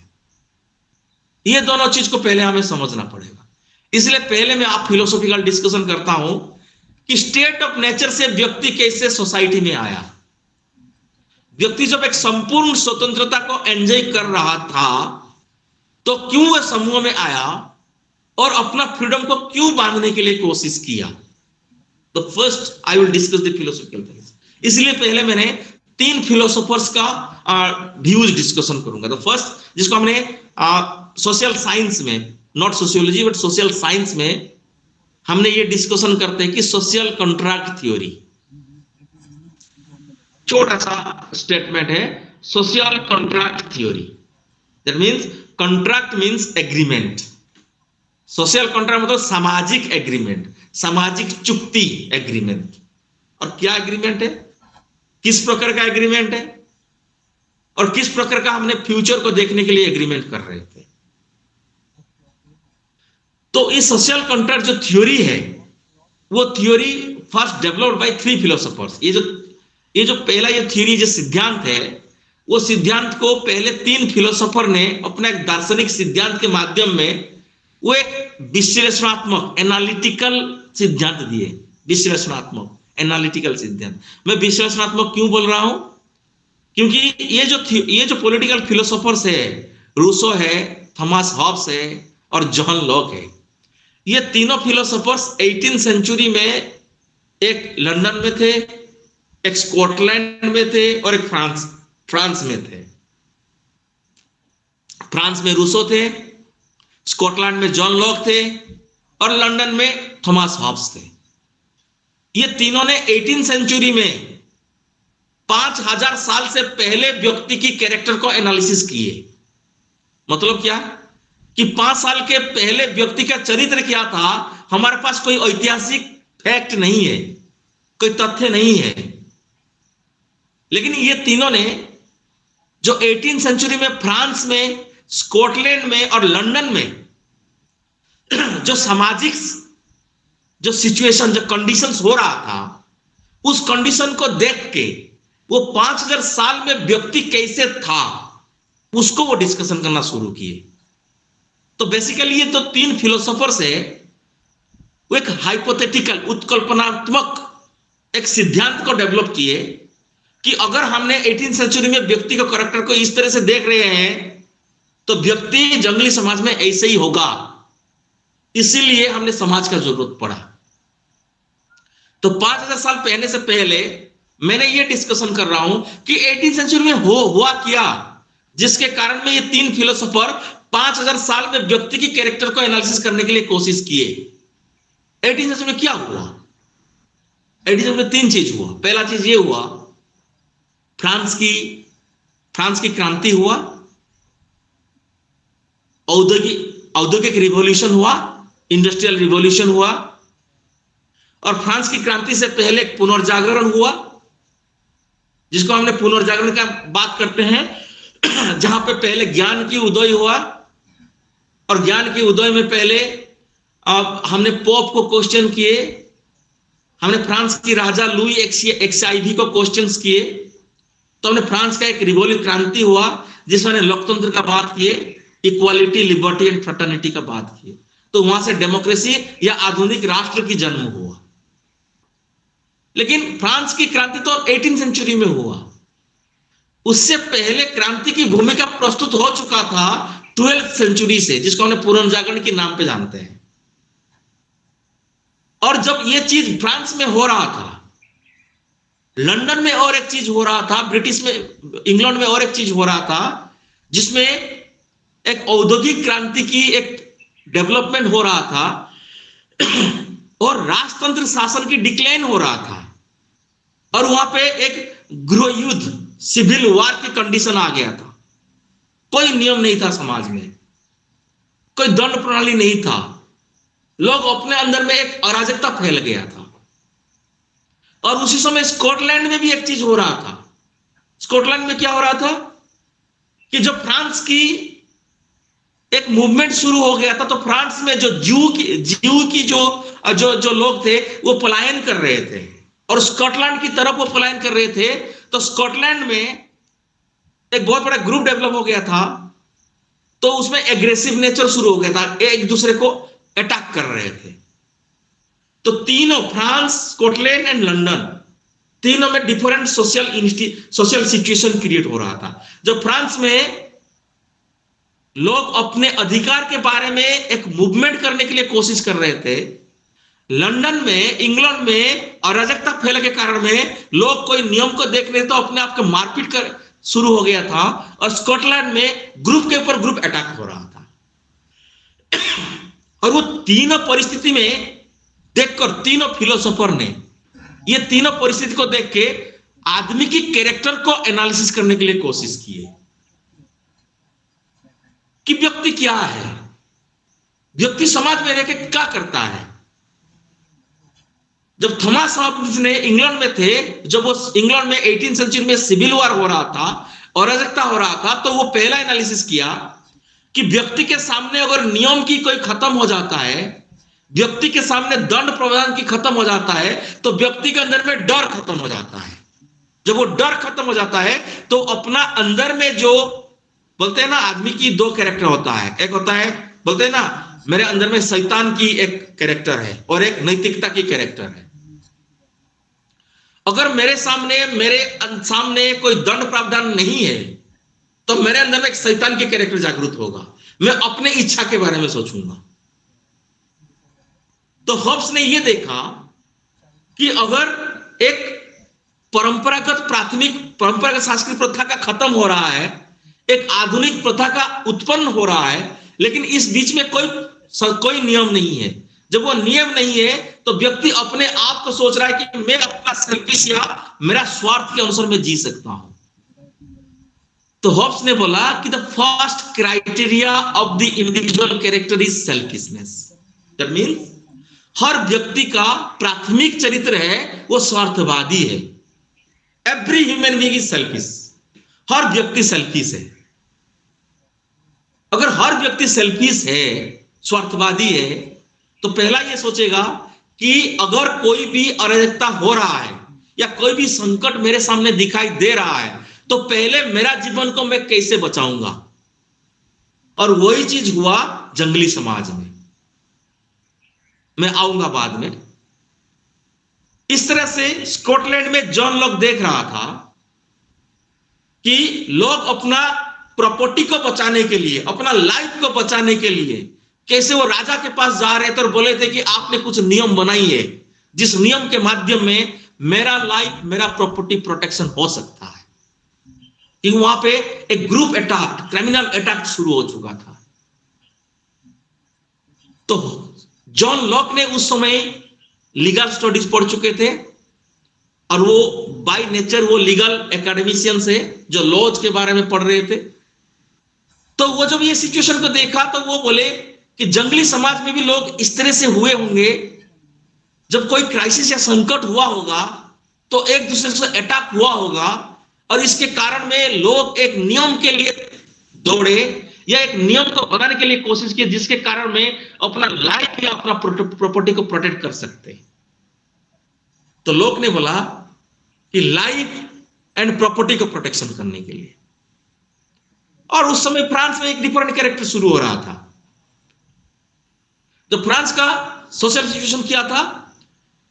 ये दोनों चीज को पहले हमें समझना पड़ेगा। इसलिए पहले मैं आप फिलोसॉफिकल डिस्कशन करता हूं कि स्टेट ऑफ नेचर से व्यक्ति कैसे सोसाइटी में आया। व्यक्ति जब एक संपूर्ण स्वतंत्रता को एंजॉय कर रहा था तो क्यों वह समूह में आया और अपना फ्रीडम को क्यों बांधने के लिए कोशिश किया। तो first I will discuss the philosophical things. इसलिए पहले मैंने तीन फिलोसोफर्स का व्यूज डिस्कशन करूंगा। तो फर्स्ट, जिसको हमने सोशल साइंस में, not sociology but social science में हमने ये डिस्कशन करते हैं कि सोशल कॉन्ट्रैक्ट थ्योरी। छोटा सा स्टेटमेंट है, social contract theory. That means contract means agreement. Social contract मतलब सामाजिक एग्रीमेंट, सामाजिक चुक्ति एग्रीमेंट। और क्या एग्रीमेंट है, किस प्रकार का एग्रीमेंट है और किस प्रकार का हमने फ्यूचर को देखने के लिए एग्रीमेंट कर रहे थे। तो ये सोशल कॉन्ट्रैक्ट जो थ्योरी है, वो theory first developed by 3 philosophers. ये जो पहला ये थ्योरी जो सिद्धांत है, वो सिद्धांत को पहले 3 फिलोसोफर ने अपना एक दार्शनिक सिद्धांत के माध्यम में वो एक विश्लेषणात्मक एनालिटिकल सिद्धांत दिए। विश्लेषणात्मक एनालिटिकल सिद्धांत। मैं विश्लेषणात्मक क्यों बोल रहा हूं? क्योंकि ये जो पॉलिटिकल फिलोसोफर्स है, रूसो है, थॉमस हॉब्स है और जॉन लॉक है, ये तीनों फिलोसोफर्स 18th सेंचुरी में एक लंदन में थे, एक स्कॉटलैंड में थे और एक फ्रांस में थे। फ्रांस में रूसो थे, स्कॉटलैंड में जॉन लॉक थे और लंदन में थॉमस हॉब्स थे। ये तीनों ने 18th सेंचुरी में 5000 साल से पहले व्यक्ति की कैरेक्टर को एनालिसिस किए। मतलब क्या कि 5 साल के पहले व्यक्ति का चरित्र क्या था, हमारे पास कोई ऐतिहासिक फैक्ट नहीं है, कोई तथ्य नहीं है। लेकिन ये तीनों ने जो 18th सेंचुरी में फ्रांस में, स्कॉटलैंड में और लंदन में जो सामाजिक जो सिचुएशन, जो कंडीशंस हो रहा था, उस कंडीशन को देख के वो 5000 साल में व्यक्ति कैसे था, उसको वो डिस्कशन करना शुरू किए। तो बेसिकली ये तो 3 फिलोसोफर्स है, वो एक हाइपोथेटिकल उत्कल्पनात्मक एक सिद्धांत को डेवलप किए कि अगर हमने 18th सेंचुरी में व्यक्ति के कैरेक्टर को इस तरह से देख रहे हैं तो व्यक्ति जंगली समाज में ऐसे ही होगा, इसीलिए हमने समाज का जरूरत पड़ा। तो 5000 साल पहले से पहले मैंने ये डिस्कशन कर रहा हूं कि 18th सेंचुरी में हुआ क्या, जिसके कारण में ये 3 फिलोसोफर 5000 साल में व्यक्ति की कैरेक्टर को एनालिसिस करने के लिए कोशिश किए। 18th सेंचुरी में क्या हुआ? 18th सेंचुरी में 3 चीज हुआ। पहला चीज ये हुआ, फ्रांस की क्रांति हुआ, औद्योगिक रिवॉल्यूशन हुआ, इंडस्ट्रियल रिवॉल्यूशन हुआ, और फ्रांस की क्रांति से पहले एक पुनर्जागरण हुआ, जिसको हमने पुनर्जागरण का बात करते हैं, जहां पे पहले ज्ञान की उदय हुआ, और ज्ञान के उदय में पहले हमने पोप को क्वेश्चन किए, हमने फ्रांस की राजा लुई एक्साइवी को क्वेश्चंस किए, तो हमने फ्रांस का एक रिवॉल्यूशन क्रांति हुआ जिसमें लोकतंत्र का बात किए, इक्वालिटी, लिबर्टी एंड फ्रेटर्निटी का बात किए। तो वहां से डेमोक्रेसी या आधुनिक राष्ट्र की जन्म हुआ। लेकिन फ्रांस की क्रांति तो 18th सेंचुरी में हुआ। उससे पहले क्रांति की भूमिका प्रस्तुत हो चुका था 12th सेंचुरी से, जिसको हमने पुनर्जागरण के नाम पे जानते हैं। और जब ये चीज फ्रांस में हो रहा था, लंदन में और एक चीज हो रहा था, इंग्लैंड में और एक चीज हो रहा था, जिसमें एक औद्योगिक क्रांति की एक डेवलपमेंट हो रहा था और राजतंत्र शासन की डिक्लाइन हो रहा था, और वहां पे एक गृह युद्ध, सिविल वॉर की कंडीशन आ गया था। कोई नियम नहीं था समाज में, कोई दंड प्रणाली नहीं था, लोग अपने अंदर में एक अराजकता फैल गया था। और उसी समय स्कॉटलैंड में भी एक चीज हो रहा था। स्कॉटलैंड में क्या हो रहा था कि जब फ्रांस की एक मूवमेंट शुरू हो गया था, तो फ्रांस में जो ज्यू की जो लोग थे वो पलायन कर रहे थे, और स्कॉटलैंड की तरफ वो पलायन कर रहे थे। तो स्कॉटलैंड में एक बहुत बड़ा ग्रुप डेवलप हो गया था, तो उसमें एग्रेसिव नेचर शुरू हो गया था, एक दूसरे को अटैक कर रहे थे। तो तीनों, फ्रांस, स्कॉटलैंड एंड लंदन, तीनों में डिफरेंट सोशल सिचुएशन क्रिएट हो रहा था। जब फ्रांस में लोग अपने अधिकार के बारे में एक मूवमेंट करने के लिए कोशिश कर रहे थे, लंदन में, इंग्लैंड में अराजकता फैलने के कारण में लोग कोई नियम को देख रहे थे तो अपने आप को मारपीट कर शुरू हो गया था, और स्कॉटलैंड में ग्रुप के ऊपर ग्रुप अटैक हो रहा था। और वो तीनों परिस्थिति में देखकर तीनों फिलोसोफर ने ये तीनों परिस्थिति को देख के आदमी की कैरेक्टर को एनालिसिस करने के लिए कोशिश किए कि व्यक्ति क्या है, व्यक्ति समाज में रहकर क्या करता है। जब थॉमस हॉब्स ने इंग्लैंड में थे, जब वो इंग्लैंड में 18th सेंचुरी में सिविल वॉर हो रहा था, अराजकता हो रहा था, तो वो पहला एनालिसिस किया कि व्यक्ति के सामने अगर नियम की कोई खत्म हो जाता है, व्यक्ति के सामने दंड प्रावधान की खत्म हो जाता है, तो व्यक्ति के अंदर में डर खत्म हो जाता है। जब वो डर खत्म हो जाता है तो अपना अंदर में जो बोलते हैं ना, आदमी की दो कैरेक्टर होता है, एक होता है बोलते हैं ना मेरे अंदर में शैतान की एक कैरेक्टर है और एक नैतिकता की कैरेक्टर है। अगर मेरे सामने कोई दंड प्रावधान नहीं है तो मेरे अंदर में एक शैतान की कैरेक्टर जागृत होगा, मैं अपने इच्छा के बारे में सोचूंगा। तो हॉब्स ने यह देखा कि अगर एक परंपरागत सांस्कृतिक प्रथा का खत्म हो रहा है, एक आधुनिक प्रथा का उत्पन्न हो रहा है, लेकिन इस बीच में कोई नियम नहीं है। जब वो नियम नहीं है तो व्यक्ति अपने आप को सोच रहा है कि मैं अपना सेल्फिश या मेरा स्वार्थ के अनुसार में जी सकता हूं। तो हॉब्स ने बोला कि the first criteria of the individual character is selfishness. That means हर व्यक्ति का प्राथमिक चरित्र है वो स्वार्थवादी है। Every human being is selfish. हर व्यक्ति सेल्फिश है। अगर हर व्यक्ति सेल्फिश है, स्वार्थवादी है, तो पहला यह सोचेगा कि अगर कोई भी अराजकता हो रहा है या कोई भी संकट मेरे सामने दिखाई दे रहा है तो पहले मेरा जीवन को मैं कैसे बचाऊंगा। और वही चीज हुआ जंगली समाज में, मैं आऊंगा बाद में। इस तरह से स्कॉटलैंड में जॉन लॉक देख रहा था कि लोग अपना प्रॉपर्टी को बचाने के लिए, अपना लाइफ को बचाने के लिए कैसे वो राजा के पास जा रहे थे और बोले थे कि आपने कुछ नियम बनाई है जिस नियम के माध्यम में मेरा लाइफ, मेरा प्रॉपर्टी प्रोटेक्शन हो सकता है। कि वहां पे एक ग्रुप अटैक, क्रिमिनल अटैक शुरू हो चुका था। तो जॉन लॉक ने उस समय लीगल स्टडीज पढ़ चुके थे और वो बाय नेचर वो लीगल एकेडमिशियन से जो लॉज के बारे में पढ़ रहे थे। तो वो जब ये सिचुएशन को देखा तो वो बोले कि जंगली समाज में भी लोग इस तरह से हुए होंगे। जब कोई क्राइसिस या संकट हुआ होगा तो एक दूसरे से अटैक हुआ होगा और इसके कारण में लोग एक नियम के लिए दौड़े या एक नियम को बनाने के लिए कोशिश की जिसके कारण में अपना लाइफ या अपना प्रॉपर्टी को प्रोटेक्ट कर सकते। तो लोग ने बोला कि लाइफ एंड प्रॉपर्टी को प्रोटेक्शन करने के लिए। और उस समय फ्रांस में एक डिफरेंट कैरेक्टर शुरू हो रहा था। तो फ्रांस का सोशल सिचुएशन क्या था?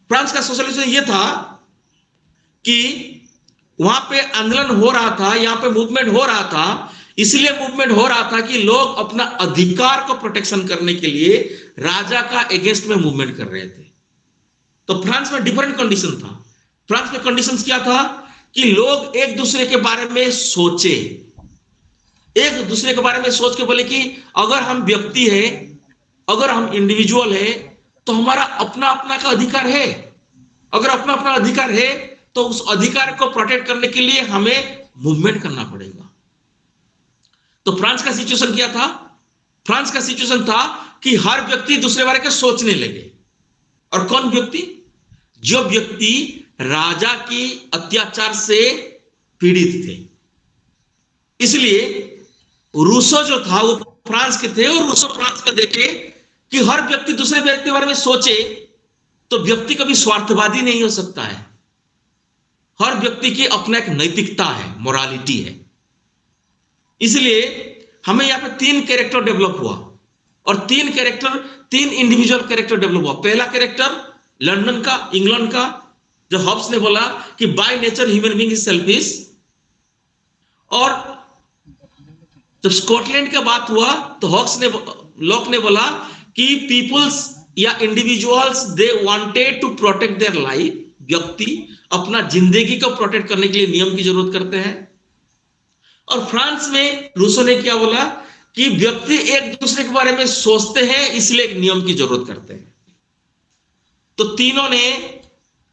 फ्रांस का सोशल सिचुएशन यह था कि वहां पे आंदोलन हो रहा था, यहां पे मूवमेंट हो रहा था। इसलिए मूवमेंट हो रहा था कि लोग अपना अधिकार को प्रोटेक्शन करने के लिए राजा का अगेंस्ट में मूवमेंट कर रहे थे। तो फ्रांस में डिफरेंट कंडीशन था। फ्रांस में कंडीशंस क्या था कि लोग एक दूसरे के बारे में सोचे, एक दूसरे के बारे में सोच के बोले कि अगर हम व्यक्ति है, अगर हम इंडिविजुअल है तो हमारा अपना अपना का अधिकार है। अगर अपना अपना अधिकार है तो उस अधिकार को प्रोटेक्ट करने के लिए हमें मूवमेंट करना पड़ेगा। तो फ्रांस का सिचुएशन क्या था? फ्रांस का सिचुएशन था कि हर व्यक्ति दूसरे बारे में सोचने लगे। और कौन व्यक्ति? जो व्यक्ति राजा की अत्याचार से पीड़ित थे। इसलिए रूसो जो था वो फ्रांस के थे और रूसो फ्रांस में देखे कि हर व्यक्ति दूसरे व्यक्ति के बारे में सोचे तो व्यक्ति कभी स्वार्थवादी नहीं हो सकता है। हर व्यक्ति की अपना एक नैतिकता है, मोरालिटी है। इसलिए हमें यहां पे 3 कैरेक्टर डेवलप हुआ और 3 इंडिविजुअल कैरेक्टर डेवलप हुआ। पहला कैरेक्टर लंदन का, इंग्लैंड का, जो हॉब्स ने बोला कि by nature human being is selfish. और जब स्कॉटलैंड का बात हुआ तो लॉक ने बोला कि पीपल्स या individuals they wanted to protect their life. व्यक्ति अपना जिंदगी को प्रोटेक्ट करने के लिए नियम की जरूरत करते हैं। और फ्रांस में रूसो ने क्या बोला कि व्यक्ति एक दूसरे के बारे में सोचते हैं इसलिए एक नियम की जरूरत करते हैं। तो तीनों ने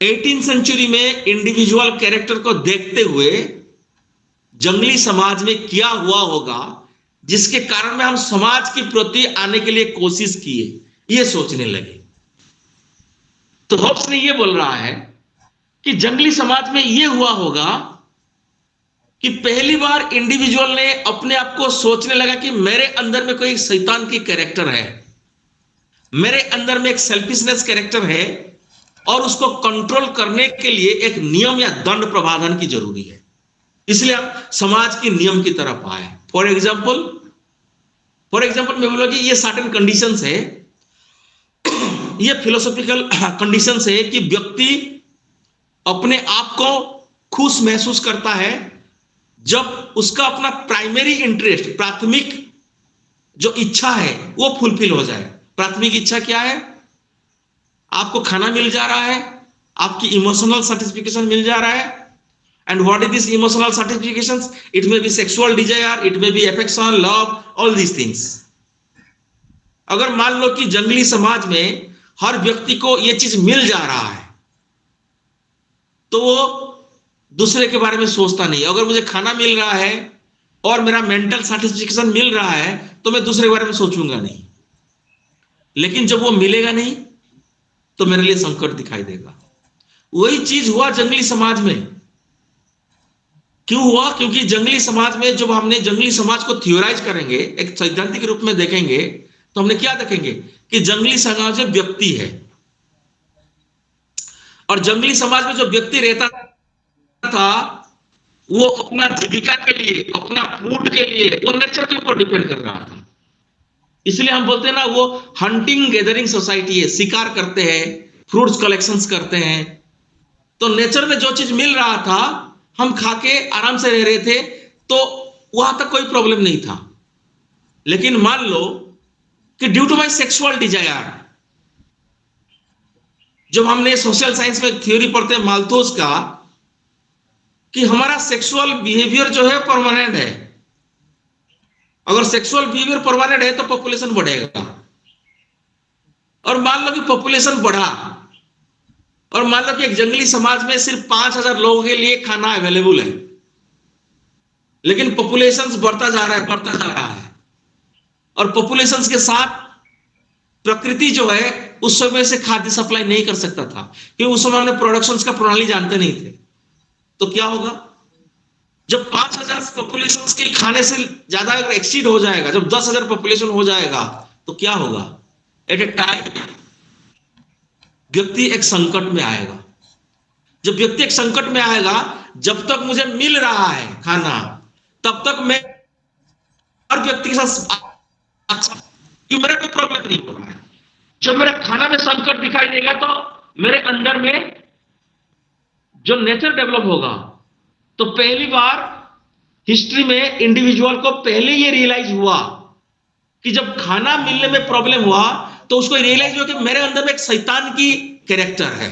18वीं सेंचुरी में इंडिविजुअल कैरेक्टर को देखते हुए जंगली समाज में क्या हुआ होगा जिसके कारण में हम समाज के प्रति आने के लिए कोशिश किए, ये सोचने लगे। तो हॉब्स ने ये बोल रहा है कि जंगली समाज में ये हुआ होगा कि पहली बार इंडिविजुअल ने अपने आप को सोचने लगा कि मेरे अंदर में कोई शैतान की कैरेक्टर है, मेरे अंदर में एक सेल्फिशनेस कैरेक्टर है, और उसको कंट्रोल करने के लिए एक नियम या दंड प्रभावन की जरूरी है। इसलिए आप समाज के नियम की तरफ आए। फॉर एग्जाम्पल मैं बोलूंगा कि ये सर्टेन कंडीशंस है, ये फिलोसॉफिकल कंडीशंस है कि व्यक्ति अपने आप को खुश महसूस करता है जब उसका अपना प्राइमरी इंटरेस्ट, प्राथमिक जो इच्छा है वो फुलफिल हो जाए। प्राथमिक इच्छा क्या है? आपको खाना मिल जा रहा है, आपकी इमोशनल सर्टिफिकेशन मिल जा रहा है। And what is this emotional certifications? It may be sexual desire, it may be affection, love, all these things. अगर मान लो कि जंगली समाज में हर व्यक्ति को यह चीज मिल जा रहा है तो वो दूसरे के बारे में सोचता नहीं। अगर मुझे खाना मिल रहा है और मेरा मेंटल सेटिस्फेक्शन मिल रहा है तो मैं दूसरे के बारे में सोचूंगा नहीं। लेकिन जब वो मिलेगा नहीं तो मेरे लिए संकट दिखाई देगा। वही चीज हुआ जंगली समाज में। क्यों हुआ? क्योंकि जंगली समाज में जब हमने जंगली समाज को थियोराइज करेंगे, एक सैद्धांतिक रूप में देखेंगे, तो हमने क्या देखेंगे कि जंगली समाज में व्यक्ति है, और जंगली समाज में जो व्यक्ति रहता था वो अपना जीविका के लिए, अपना फूड के लिए वो नेचर के ऊपर डिपेंड कर रहा था। इसलिए हम बोलते हैं ना, वो हंटिंग गैदरिंग सोसाइटी है, शिकार करते हैं, फ्रूट्स कलेक्शंस करते हैं। तो नेचर में जो चीज मिल रहा था हम खा के आराम से रह रहे थे, तो वहां तक कोई प्रॉब्लम नहीं था। लेकिन मान लो कि due to my sexual desire, जब हमने सोशल साइंस में थ्योरी पढ़ते हैं माल्थोस का, कि हमारा सेक्सुअल बिहेवियर जो है परमानेंट है। अगर सेक्सुअल बिहेवियर परमानेंट है तो पॉपुलेशन बढ़ेगा। और मान लो कि पॉपुलेशन बढ़ा, और मान लो कि एक जंगली समाज में सिर्फ 5000 लोगों के लिए खाना अवेलेबल है, लेकिन पॉपुलेशन बढ़ता जा रहा है। और पॉपुलेशन के साथ प्रकृति जो है उस समय से खाद्य सप्लाई नहीं कर सकता था, क्योंकि उस समय हमने प्रोडक्शन का प्रणाली जानते नहीं थे। तो क्या होगा? जब 5000 पॉपुलेशन के खाने से ज्यादा अगर एक्सीड हो जाएगा, जब 10,000 पॉपुलेशन हो जाएगा, तो क्या होगा? एट ए टाइम व्यक्ति एक संकट में आएगा। जब व्यक्ति एक संकट में आएगा, जब तक मुझे मिल रहा है खाना तब तक मैं हर व्यक्ति के साथ मेरा कोई प्रॉब्लम नहीं हो रहा है। जब मेरे खाना में संकट दिखाई देगा तो मेरे अंदर में जो नेचर डेवलप होगा। तो पहली बार हिस्ट्री में इंडिविजुअल को पहले ये रियलाइज हुआ कि जब खाना मिलने में प्रॉब्लम हुआ तो उसको रियलाइज हुआ कि मेरे अंदर में एक शैतान की कैरेक्टर है।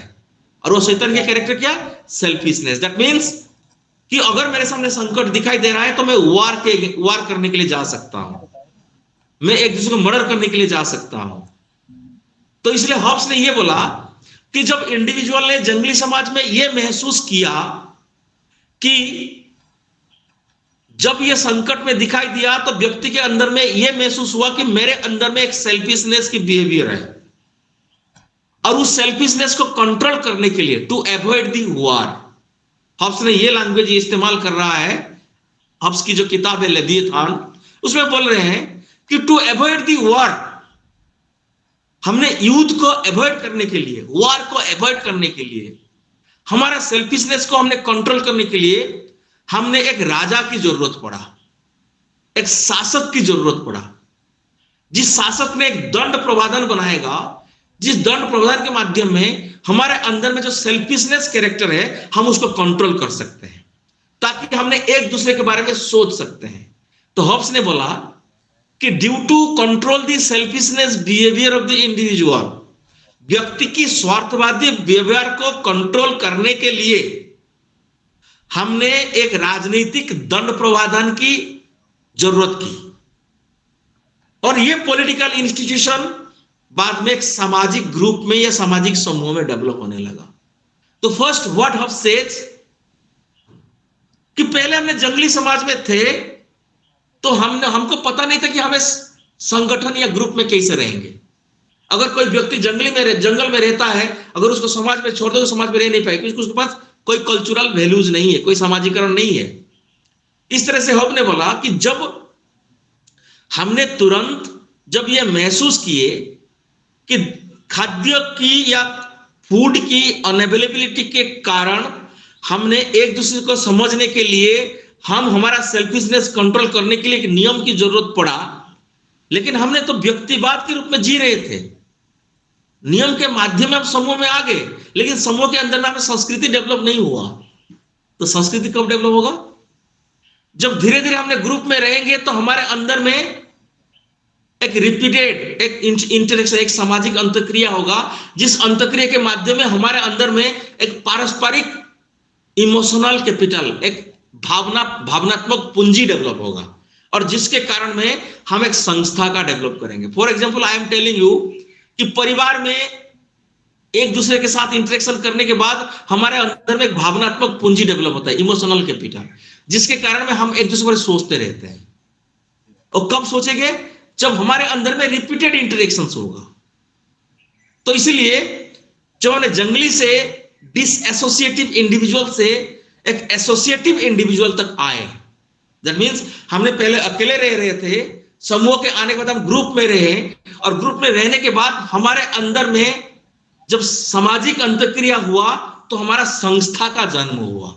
और वो शैतान की कैरेक्टर क्या? सेल्फिशनेस। दैट मीन्स कि अगर मेरे सामने संकट दिखाई दे रहा है तो मैं वार करने के लिए जा सकता हूं, मैं एक दूसरे को मर्डर करने के लिए जा सकता हूं। तो इसलिए हॉब्स ने यह बोला कि जब इंडिविजुअल ने जंगली समाज में यह महसूस किया कि जब यह संकट में दिखाई दिया तो व्यक्ति के अंदर में यह महसूस हुआ कि मेरे अंदर में एक सेल्फिशनेस की बिहेवियर है, और उस सेल्फिशनेस को कंट्रोल करने के लिए to avoid the war, Hobbes ने यह लैंग्वेज इस्तेमाल कर रहा है। हॉब्स की जो किताब है लेविएथान, उसमें बोल रहे हैं कि टू अवॉइड दी वॉर, हमने युद्ध को अवॉइड करने के लिए, वॉर को अवॉइड करने के लिए, हमारा सेल्फिशनेस को हमने कंट्रोल करने के लिए हमने एक राजा की जरूरत पड़ा, एक शासक की जरूरत पड़ा। जिस शासक ने एक दंड प्रवाधान बनाएगा, जिस दंड प्रवाधान के माध्यम में हमारे अंदर में जो सेल्फिशनेस कैरेक्टर है हम उसको कंट्रोल कर सकते हैं, ताकि हमने एक दूसरे के बारे में सोच सकते हैं। तो हॉब्स ने बोला कि due to control the selfishness behaviour of the individual, व्यक्ति की स्वार्थवादी व्यवहार को कंट्रोल करने के लिए हमने एक राजनीतिक दंड प्रावधान की जरूरत की। और यह पॉलिटिकल इंस्टीट्यूशन बाद में एक सामाजिक ग्रुप में या सामाजिक समूह में डेवलप होने लगा। तो फर्स्ट व्हाट हॉब्स सेज कि पहले हमने जंगली समाज में थे तो हमको पता नहीं था कि हमें संगठन या ग्रुप में कैसे रहेंगे। अगर कोई व्यक्ति जंगल में रहता है, अगर उसको समाज में छोड़ दो तो समाज में रह नहीं पाएगा, क्योंकि उसके पास कोई कल्चरल वैल्यूज नहीं है, कोई सामाजिकरण नहीं है। इस तरह से हब ने बोला कि जब हमने तुरंत जब यह महसूस किए कि खाद्य की या फूड की अनअवेलेबिलिटी के कारण हमने एक दूसरे को समझने के लिए हम हमारा सेल्फिशनेस कंट्रोल करने के लिए एक नियम की जरूरत पड़ा, लेकिन हमने तो व्यक्तिवाद के रूप में जी रहे थे। नियम के माध्यम में हम समूह में आ गए, लेकिन समूह के अंदर में संस्कृति डेवलप नहीं हुआ। तो संस्कृति कब डेवलप होगा? जब धीरे धीरे हमने ग्रुप में रहेंगे तो हमारे अंदर में एक रिपीटेड एक इंटरेक्शन, एक सामाजिक अंतक्रिया होगा, जिस अंतक्रिया के माध्यम में हमारे अंदर में एक पारस्परिक इमोशनल कैपिटल, एक भावनात्मक पूंजी डेवलप होगा, और जिसके कारण में हम एक संस्था का डेवलप करेंगे। For example, I am telling you कि परिवार में एक दूसरे के साथ इंटरेक्शन करने के बाद हमारे अंदर में एक भावनात्मक पूंजी डेवलप होता है, इमोशनल कैपिटल, जिसके कारण में हम एक दूसरे पर सोचते रहते हैं। और कब सोचेंगे? जब हमारे अंदर में रिपीटेड इंटरेक्शन होगा। तो इसीलिए जब हमने जंगली से डिसएसोसिएटिव इंडिविजुअल से एक एसोसिएटिव इंडिविजुअल तक आए, दैट मींस हमने पहले अकेले रह रहे थे, समूह के आने के बाद हम ग्रुप में रहे, और ग्रुप में रहने के बाद हमारे अंदर में जब सामाजिक अंतक्रिया हुआ तो हमारा संस्था का जन्म हुआ।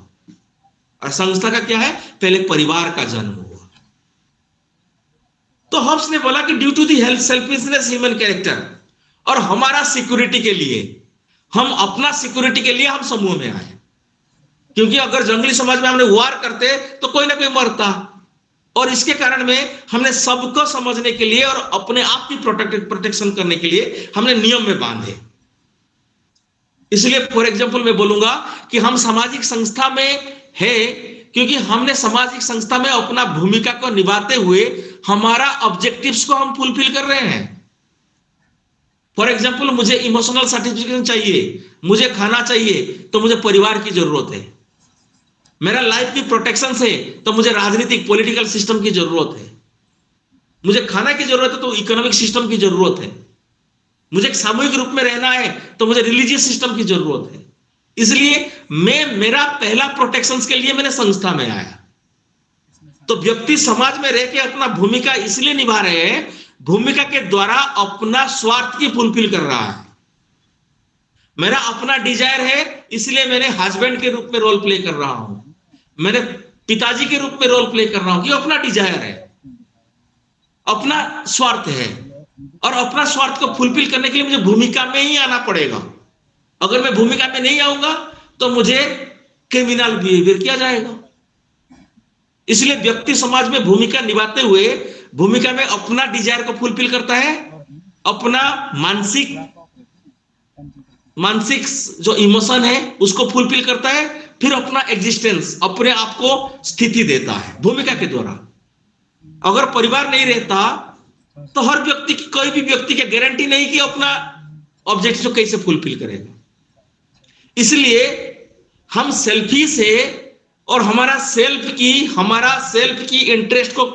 और संस्था का क्या है? पहले परिवार का जन्म हुआ। तो हब्स ने बोला कि due to the health selfishness human character, और हमारा सिक्योरिटी के लिए, हम अपना सिक्योरिटी के लिए हम समूह में आए, क्योंकि अगर जंगली समाज में हमने वार करते तो कोई ना कोई मरता, और इसके कारण में हमने सबको समझने के लिए और अपने आप की प्रोटेक्शन करने के लिए हमने नियम में बांधे। इसलिए फॉर एग्जांपल मैं बोलूंगा कि हम सामाजिक संस्था में है क्योंकि हमने सामाजिक संस्था में अपना भूमिका को निभाते हुए हमारा ऑब्जेक्टिव्स को हम फुलफिल कर रहे हैं। फॉर एग्जांपल, मुझे इमोशनल सेटिस्फैक्शन चाहिए, मुझे खाना चाहिए, तो मुझे परिवार की जरूरत है। मेरा लाइफ की प्रोटेक्शन से तो मुझे राजनीतिक पॉलिटिकल सिस्टम की जरूरत है। मुझे खाना की जरूरत है तो इकोनॉमिक सिस्टम की जरूरत है। मुझे सामूहिक रूप में रहना है तो मुझे रिलीजियस सिस्टम की जरूरत है। इसलिए मेरा पहला प्रोटेक्शन के लिए मैंने संस्था में आया। तो व्यक्ति समाज में रह के अपना भूमिका इसलिए निभा रहे हैं, भूमिका के द्वारा अपना स्वार्थ की फुलफिल कर रहा है। मेरा अपना डिजायर है, इसलिए मैंने हस्बैंड के रूप में रोल प्ले कर रहा हूं, मैंने पिताजी के रूप में रोल प्ले कर रहा हूं, कि अपना डिजायर है, अपना स्वार्थ है, और अपना स्वार्थ को फुलफिल करने के लिए मुझे भूमिका में ही आना पड़ेगा। अगर मैं भूमिका में नहीं आऊंगा तो मुझे क्रिमिनल बिहेवियर किया जाएगा। इसलिए व्यक्ति समाज में भूमिका निभाते हुए भूमिका में अपना डिजायर को फुलफिल करता है, अपना मानसिक जो इमोशन है उसको फुलफिल करता है, फिर अपना एग्जिस्टेंस, अपने आप को स्थिति देता है भूमिका के द्वारा। अगर परिवार नहीं रहता तो हर व्यक्ति की, कोई भी व्यक्ति की गारंटी नहीं कि अपना ऑब्जेक्टिव कैसे फुलफिल करेगा। इसलिए हम सेल्फिश है, और हमारा सेल्फ की इंटरेस्ट को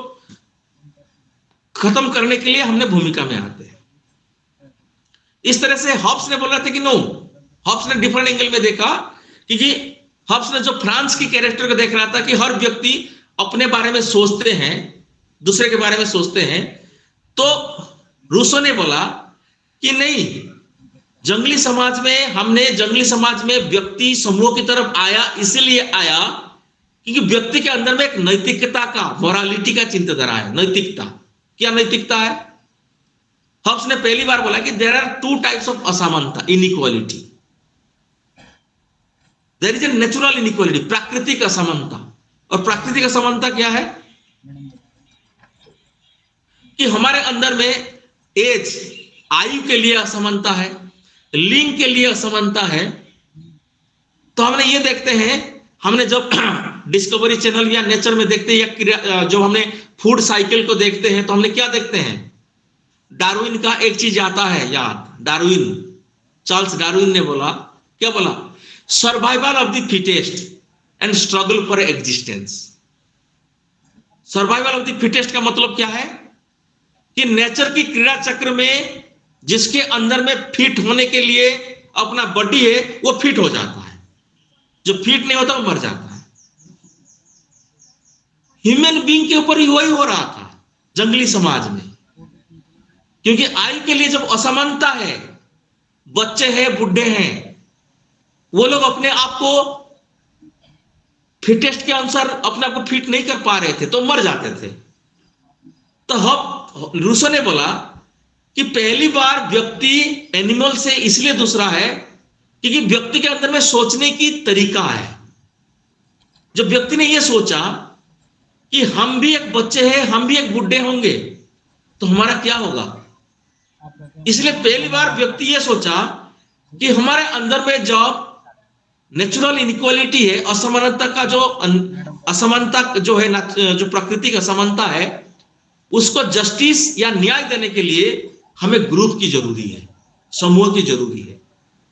खत्म करने के लिए हमने भूमिका में आते हैं। इस तरह से हॉब्स ने बोला था कि नो, हॉब्स ने डिफरेंट एंगल में देखा, क्योंकि हॉब्स ने जो फ्रांस की कैरेक्टर को देख रहा था कि हर व्यक्ति अपने बारे में सोचते हैं, दूसरे के बारे में सोचते हैं, तो रूसो ने बोला कि नहीं, जंगली समाज में व्यक्ति समूह की तरफ आया, इसलिए आया क्योंकि व्यक्ति के अंदर में एक नैतिकता का, मोरालिटी का चिंताधारा है। नैतिकता क्या नैतिकता है? हब्स ने पहली बार बोला कि there are two types of असमानता, inequality. There is a natural inequality, प्राकृतिक असमानता। और प्राकृतिक असमानता क्या है? कि हमारे अंदर में एज, आयु के लिए असमानता है, लिंग के लिए असमानता है। तो हमने ये देखते हैं, हमने जब डिस्कवरी चैनल या नेचर में देखते हैं, या जब हमने फूड साइकिल को देखते हैं, तो हमने क्या देखते हैं? डार्विन का एक चीज आता है याद, चार्ल्स डार्विन ने बोला, क्या बोला? Survival of the fittest and struggle for existence. Survival of the fittest का मतलब क्या है? कि नेचर की क्रीड़ा चक्र में जिसके अंदर में फिट होने के लिए अपना बॉडी है, वो फिट हो जाता है, जो फिट नहीं होता वो मर जाता है। ह्यूमन बीइंग के ऊपर ही वही हो रहा था जंगली समाज में। क्योंकि आई के लिए जब असमानता है, बच्चे हैं, बुढ़े हैं, वो लोग अपने आप को फिटेस्ट के अनुसार अपने आप को फिट नहीं कर पा रहे थे तो मर जाते थे। तो हम रूसो ने बोला कि पहली बार व्यक्ति एनिमल से इसलिए दूसरा है क्योंकि व्यक्ति के अंदर में सोचने की तरीका है। जब व्यक्ति ने यह सोचा कि हम भी एक बच्चे हैं, हम भी एक बुढ़े होंगे, तो हमारा क्या होगा, इसलिए पहली बार व्यक्ति यह सोचा कि हमारे अंदर में जो नेचुरल इनइक्वालिटी है, असमानता का जो असमानता जो है, जो प्राकृतिक असमानता है, उसको जस्टिस या न्याय देने के लिए हमें ग्रुप की जरूरी है, समूह की जरूरी है,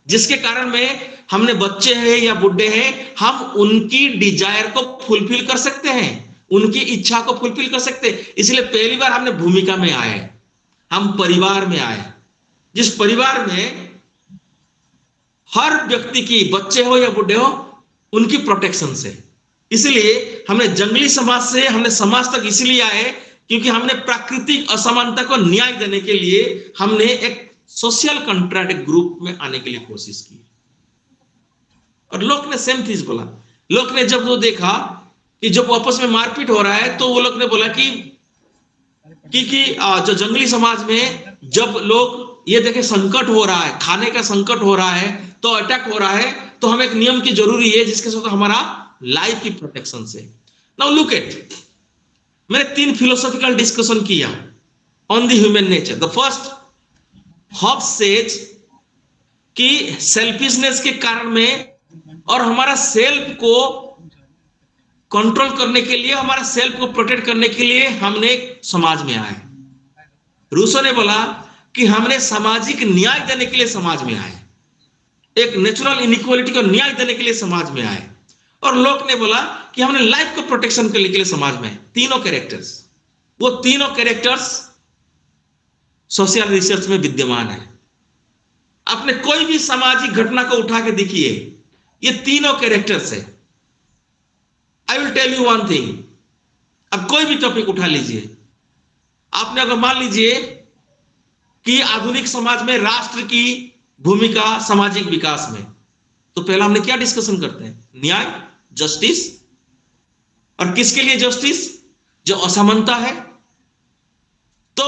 जिसके कारण में हमने बच्चे हैं या बुढ़े हैं, हम उनकी डिजायर को फुलफिल कर सकते हैं, उनकी इच्छा को फुलफिल कर सकते हैं। इसलिए पहली बार हमने भूमिका में आए, हम परिवार में आए, जिस परिवार में हर व्यक्ति की, बच्चे हो या बुढ़े हो, उनकी प्रोटेक्शन से। इसलिए हमने जंगली समाज से हमने समाज तक इसलिए आए क्योंकि हमने प्राकृतिक असमानता को न्याय देने के लिए हमने एक सोशल कॉन्ट्रैक्ट ग्रुप में आने के लिए कोशिश की। और लोग ने सेम चीज बोला। लोग ने जब वो देखा कि जब आपस में मारपीट हो रहा है, तो वो लोग ने बोला कि जो जंगली समाज में जब लोग ये देखे संकट हो रहा है, खाने का संकट हो रहा है, तो अटैक हो रहा है, तो हमें एक नियम की जरूरी है जिसके साथ हमारा लाइफ की प्रोटेक्शन से। नाउ लुक एट, मैंने 3 फिलोसॉफिकल डिस्कशन किया on the human nature. The first, Hobbes says कि सेल्फिशनेस के कारण में और हमारा सेल्फ को कंट्रोल करने के लिए, हमारा सेल्फ को प्रोटेक्ट करने के लिए हमने समाज में आए। रूसो ने बोला कि हमने सामाजिक न्याय देने के लिए समाज में आए, एक नेचुरल इनइक्वालिटी को न्याय देने के लिए समाज में आए। और लोग ने बोला कि हमने लाइफ को प्रोटेक्शन करने के लिए समाज में। तीनों कैरेक्टर्स, वो तीनों कैरेक्टर्स सोशल रिसर्च में विद्यमान है। आपने कोई भी सामाजिक घटना को उठा के देखिए, ये तीनों कैरेक्टर्स है। I will tell you one thing, अब कोई भी टॉपिक उठा लीजिए, आपने अगर मान लीजिए कि आधुनिक समाज में राष्ट्र की भूमिका सामाजिक विकास में, तो पहला हमने क्या डिस्कशन करते हैं, न्याय, जस्टिस। और किसके लिए जस्टिस, जो असमानता है। तो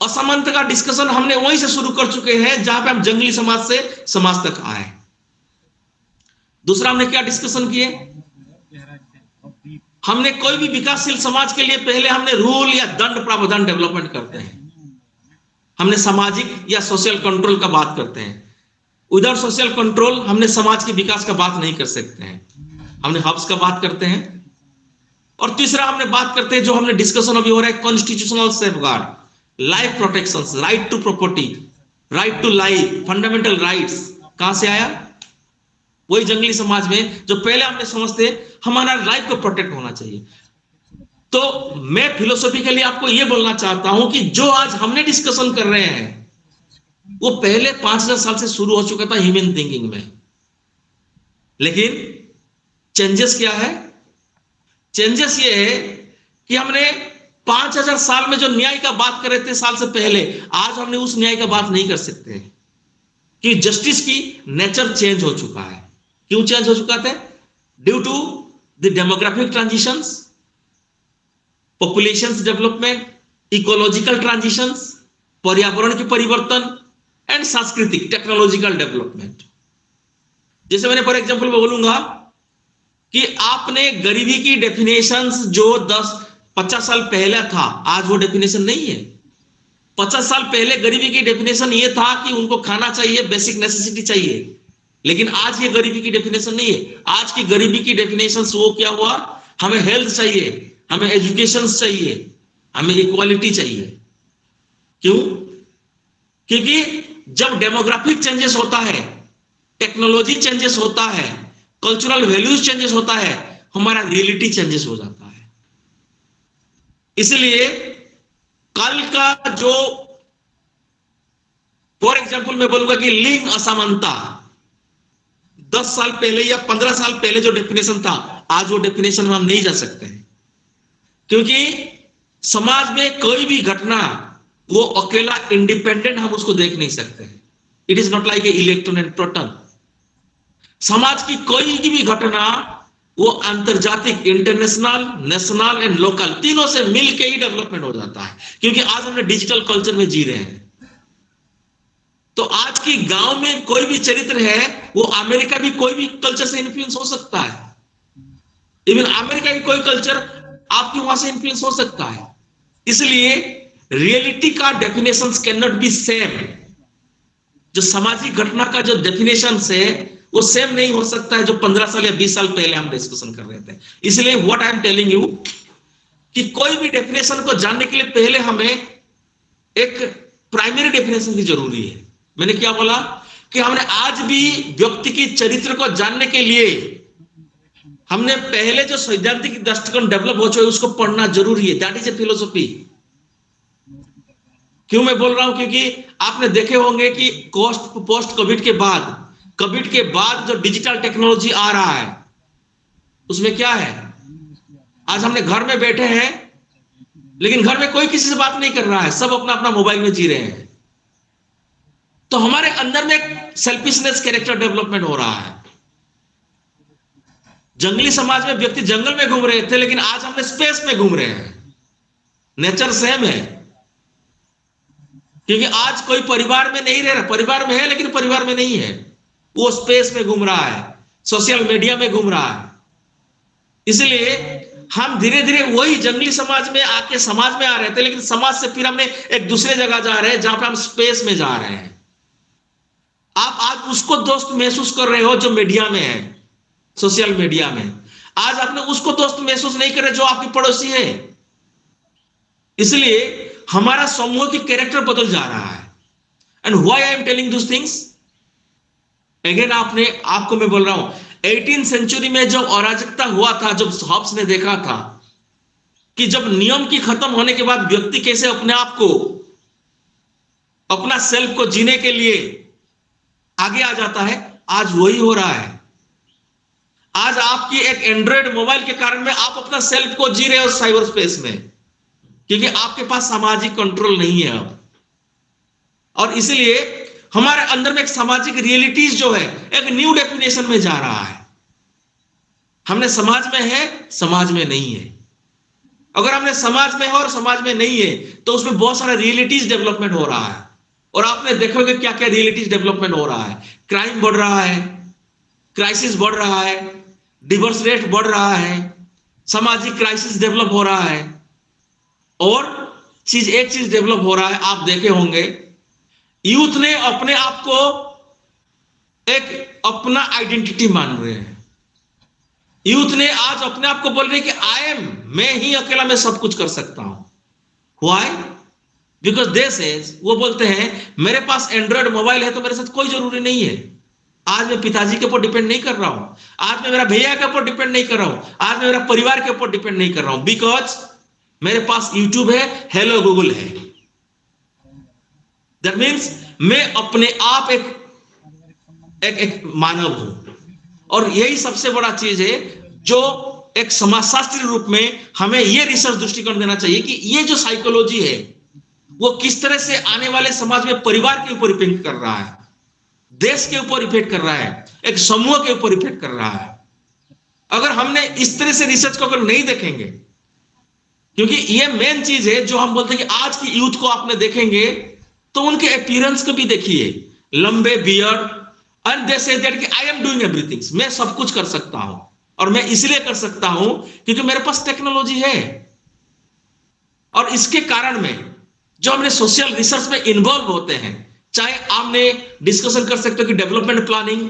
असमानता का डिस्कशन हमने वहीं से शुरू कर चुके हैं जहां पे हम जंगली समाज से समाज तक आए। दूसरा हमने क्या डिस्कशन किए, हमने कोई भी विकासशील समाज के लिए पहले हमने रूल या दंड प्रावधान डेवलपमेंट करते हैं, हमने सामाजिक या सोशल कंट्रोल का बात करते हैं। उधर सोशल कंट्रोल हमने समाज के विकास का बात नहीं कर सकते हैं, हमने हब्स का बात करते हैं। और तीसरा हमने बात करते हैं, जो हमने डिस्कशन अभी हो रहा है, constitutional safeguard, life protection, right to property, right to life, fundamental rights. कहां से आया, वही जंगली समाज में जो पहले हमने समझते हमारा लाइफ को प्रोटेक्ट होना चाहिए। तो मैं फिलोसॉफिकली आपको यह बोलना चाहता हूं कि जो आज हमने डिस्कशन कर रहे हैं वो पहले 5000 साल से शुरू हो चुका था ह्यूमन थिंकिंग में। लेकिन चेंजेस क्या है, चेंजेस ये है कि हमने 5000 साल में जो न्याय का बात कर रहे थे साल से पहले, आज हमने उस न्याय का बात नहीं कर सकते कि जस्टिस की नेचर चेंज हो चुका है। क्यों चेंज हो चुका था, due to the demographic transitions, population development, ecological transitions, पर्यावरण के परिवर्तन एंड सांस्कृतिक टेक्नोलॉजिकल डेवलपमेंट। जैसे मैंने फॉर एग्जांपल बोलूंगा कि आपने गरीबी की डेफिनेशंस जो 10-50 साल पहले था, आज वो डेफिनेशन नहीं है। 50 साल पहले गरीबी की डेफिनेशन ये था कि उनको खाना चाहिए, बेसिक नेसेसिटी चाहिए, लेकिन आज ये गरीबी की डेफिनेशन नहीं है। आज की गरीबी की डेफिनेशन वो क्या हुआ, हमें हेल्थ चाहिए, हमें एजुकेशन चाहिए, हमें इक्वालिटी चाहिए। क्यों, क्योंकि जब डेमोग्राफिक चेंजेस होता है, टेक्नोलॉजी चेंजेस होता है, कल्चरल वैल्यूज चेंजेस होता है, हमारा रियलिटी चेंजेस हो जाता है। इसलिए कल का जो फॉर एग्जांपल मैं बोलूंगा कि लिंग असमानता 10 साल पहले या 15 साल पहले जो डेफिनेशन था, आज वो डेफिनेशन में हम नहीं जा सकते हैं, क्योंकि समाज में कोई भी घटना वो अकेला इंडिपेंडेंट हम उसको देख नहीं सकते। It is not like a electron and proton. समाज की कोई भी घटना वो अंतरजातिक, इंटरनेशनल, नेशनल एंड लोकल तीनों से मिलके ही डेवलपमेंट हो जाता है, क्योंकि आज हम डिजिटल कल्चर में जी रहे हैं। तो आज की गांव में कोई भी चरित्र है वो अमेरिका भी कोई भी कल्चर से इन्फ्लुएंस हो सकता है। इवन अमेरिका की कोई कल्चर आपके वहां से इन्फ्लुएंस हो सकता है। इसलिए रियलिटी का definition can not be same. जो सामाजिक घटना का जो डेफिनेशन है वो सेम नहीं हो सकता है जो 15 साल या 20 साल पहले हम डिस्कशन कर रहे थे। इसलिए what I am telling you कि कोई भी डेफिनेशन को जानने के लिए पहले हमें एक प्राइमरी डेफिनेशन की जरूरी है। मैंने क्या बोला कि हमने आज भी व्यक्ति की चरित्र को जानने के लिए हमने पहले जो सैद्धांतिक दृष्टिकोण डेवलप हो चुके उसको पढ़ना जरूरी है। That is a philosophy. क्यों मैं बोल रहा हूं? क्योंकि आपने देखे होंगे कि पोस्ट कोविड के बाद जो डिजिटल टेक्नोलॉजी आ रहा है उसमें क्या है, आज हमने घर में बैठे हैं लेकिन घर में कोई किसी से बात नहीं कर रहा है, सब अपना अपना मोबाइल में जी रहे हैं। तो हमारे अंदर में एक सेल्फिशनेस कैरेक्टर डेवलपमेंट हो रहा है। जंगली समाज में व्यक्ति जंगल में घूम रहे थे लेकिन आज हमने स्पेस में घूम रहे हैं। नेचर सेम है, क्योंकि आज कोई परिवार में नहीं रह रहा, परिवार में है लेकिन परिवार में नहीं है, वो स्पेस में घूम रहा है, सोशल मीडिया में घूम रहा है। इसलिए हम धीरे धीरे वही जंगली समाज में आके समाज में आ रहे थे, लेकिन समाज से फिर हमने एक दूसरे जगह जा रहे हैं जहां पर हम स्पेस में जा रहे हैं। आप आज उसको दोस्त महसूस कर रहे हो जो मीडिया में है, सोशल मीडिया में। आज आपने उसको दोस्त महसूस नहीं कर रहे जो आपकी पड़ोसी है। इसलिए हमारा समूह की कैरेक्टर बदल जा रहा है। And why I am telling this things again, आपको मैं बोल रहा हूं 18th सेंचुरी में जब अराजकता हुआ था, जब हॉब्स ने देखा था कि जब नियम की खत्म होने के बाद व्यक्ति कैसे अपने आप को, अपना सेल्फ को जीने के लिए आगे आ जाता है, आज वही हो रहा है। आज आपकी एक एंड्रॉइड मोबाइल के कारण में आप अपना सेल्फ को जी रहे हो साइबर स्पेस में, क्योंकि आपके पास सामाजिक कंट्रोल नहीं है अब। और इसलिए हमारे अंदर में एक सामाजिक रियलिटीज जो है एक न्यू डेफिनेशन में जा रहा है। हमने समाज में है, समाज में नहीं है। अगर हमने समाज में है और समाज में नहीं है तो उसमें बहुत सारा रियलिटीज डेवलपमेंट हो रहा है। और आपने देखोगे क्या क्या रियलिटीज डेवलपमेंट हो रहा है। क्राइम बढ़ रहा है, क्राइसिस बढ़ रहा है, डिवोर्स रेट बढ़ रहा है, सामाजिक क्राइसिस डेवलप हो रहा है। और एक चीज डेवलप हो रहा है, आप देखे होंगे, यूथ ने अपने आप को एक अपना आइडेंटिटी मान रहे हैं। यूथ ने आज अपने आप को बोल रहे हैं कि आई एम, मैं ही अकेला मैं सब कुछ कर सकता हूं। व्हाई? बिकॉज दे सेज, वो बोलते हैं मेरे पास एंड्रॉइड मोबाइल है तो मेरे साथ कोई जरूरी नहीं है। आज मैं पिताजी के ऊपर डिपेंड नहीं कर रहा हूं, आज मैं मेरा भैया के ऊपर डिपेंड नहीं कर रहा हूं, आज मैं मेरा परिवार के ऊपर डिपेंड नहीं कर रहा हूं, बिकॉज मेरे पास यूट्यूब है, हेलो गूगल है। दैट मीन्स मैं अपने आप एक मानव हूं। और यही सबसे बड़ा चीज है जो एक समाजशास्त्री रूप में हमें यह रिसर्च दृष्टिकोण देना चाहिए कि ये जो साइकोलॉजी है वो किस तरह से आने वाले समाज में परिवार के ऊपर इफेक्ट कर रहा है, देश के ऊपर इफेक्ट कर रहा है, एक समूह के ऊपर इफेक्ट कर रहा है। अगर हमने इस तरह से रिसर्च को अगर नहीं देखेंगे, क्योंकि ये मेन चीज है जो हम बोलते हैं कि आज की यूथ को आपने देखेंगे तो उनके अपीयरेंस को भी देखिए, लंबे beard, and they say that कि आई एम डूइंग एवरीथिंग, मैं सब कुछ कर सकता हूं। और मैं इसलिए कर सकता हूं क्योंकि मेरे पास टेक्नोलॉजी है। और इसके कारण में जो हमने सोशल रिसर्च में इन्वॉल्व होते हैं, चाहे आपने डिस्कशन कर सकते हो कि डेवलपमेंट प्लानिंग,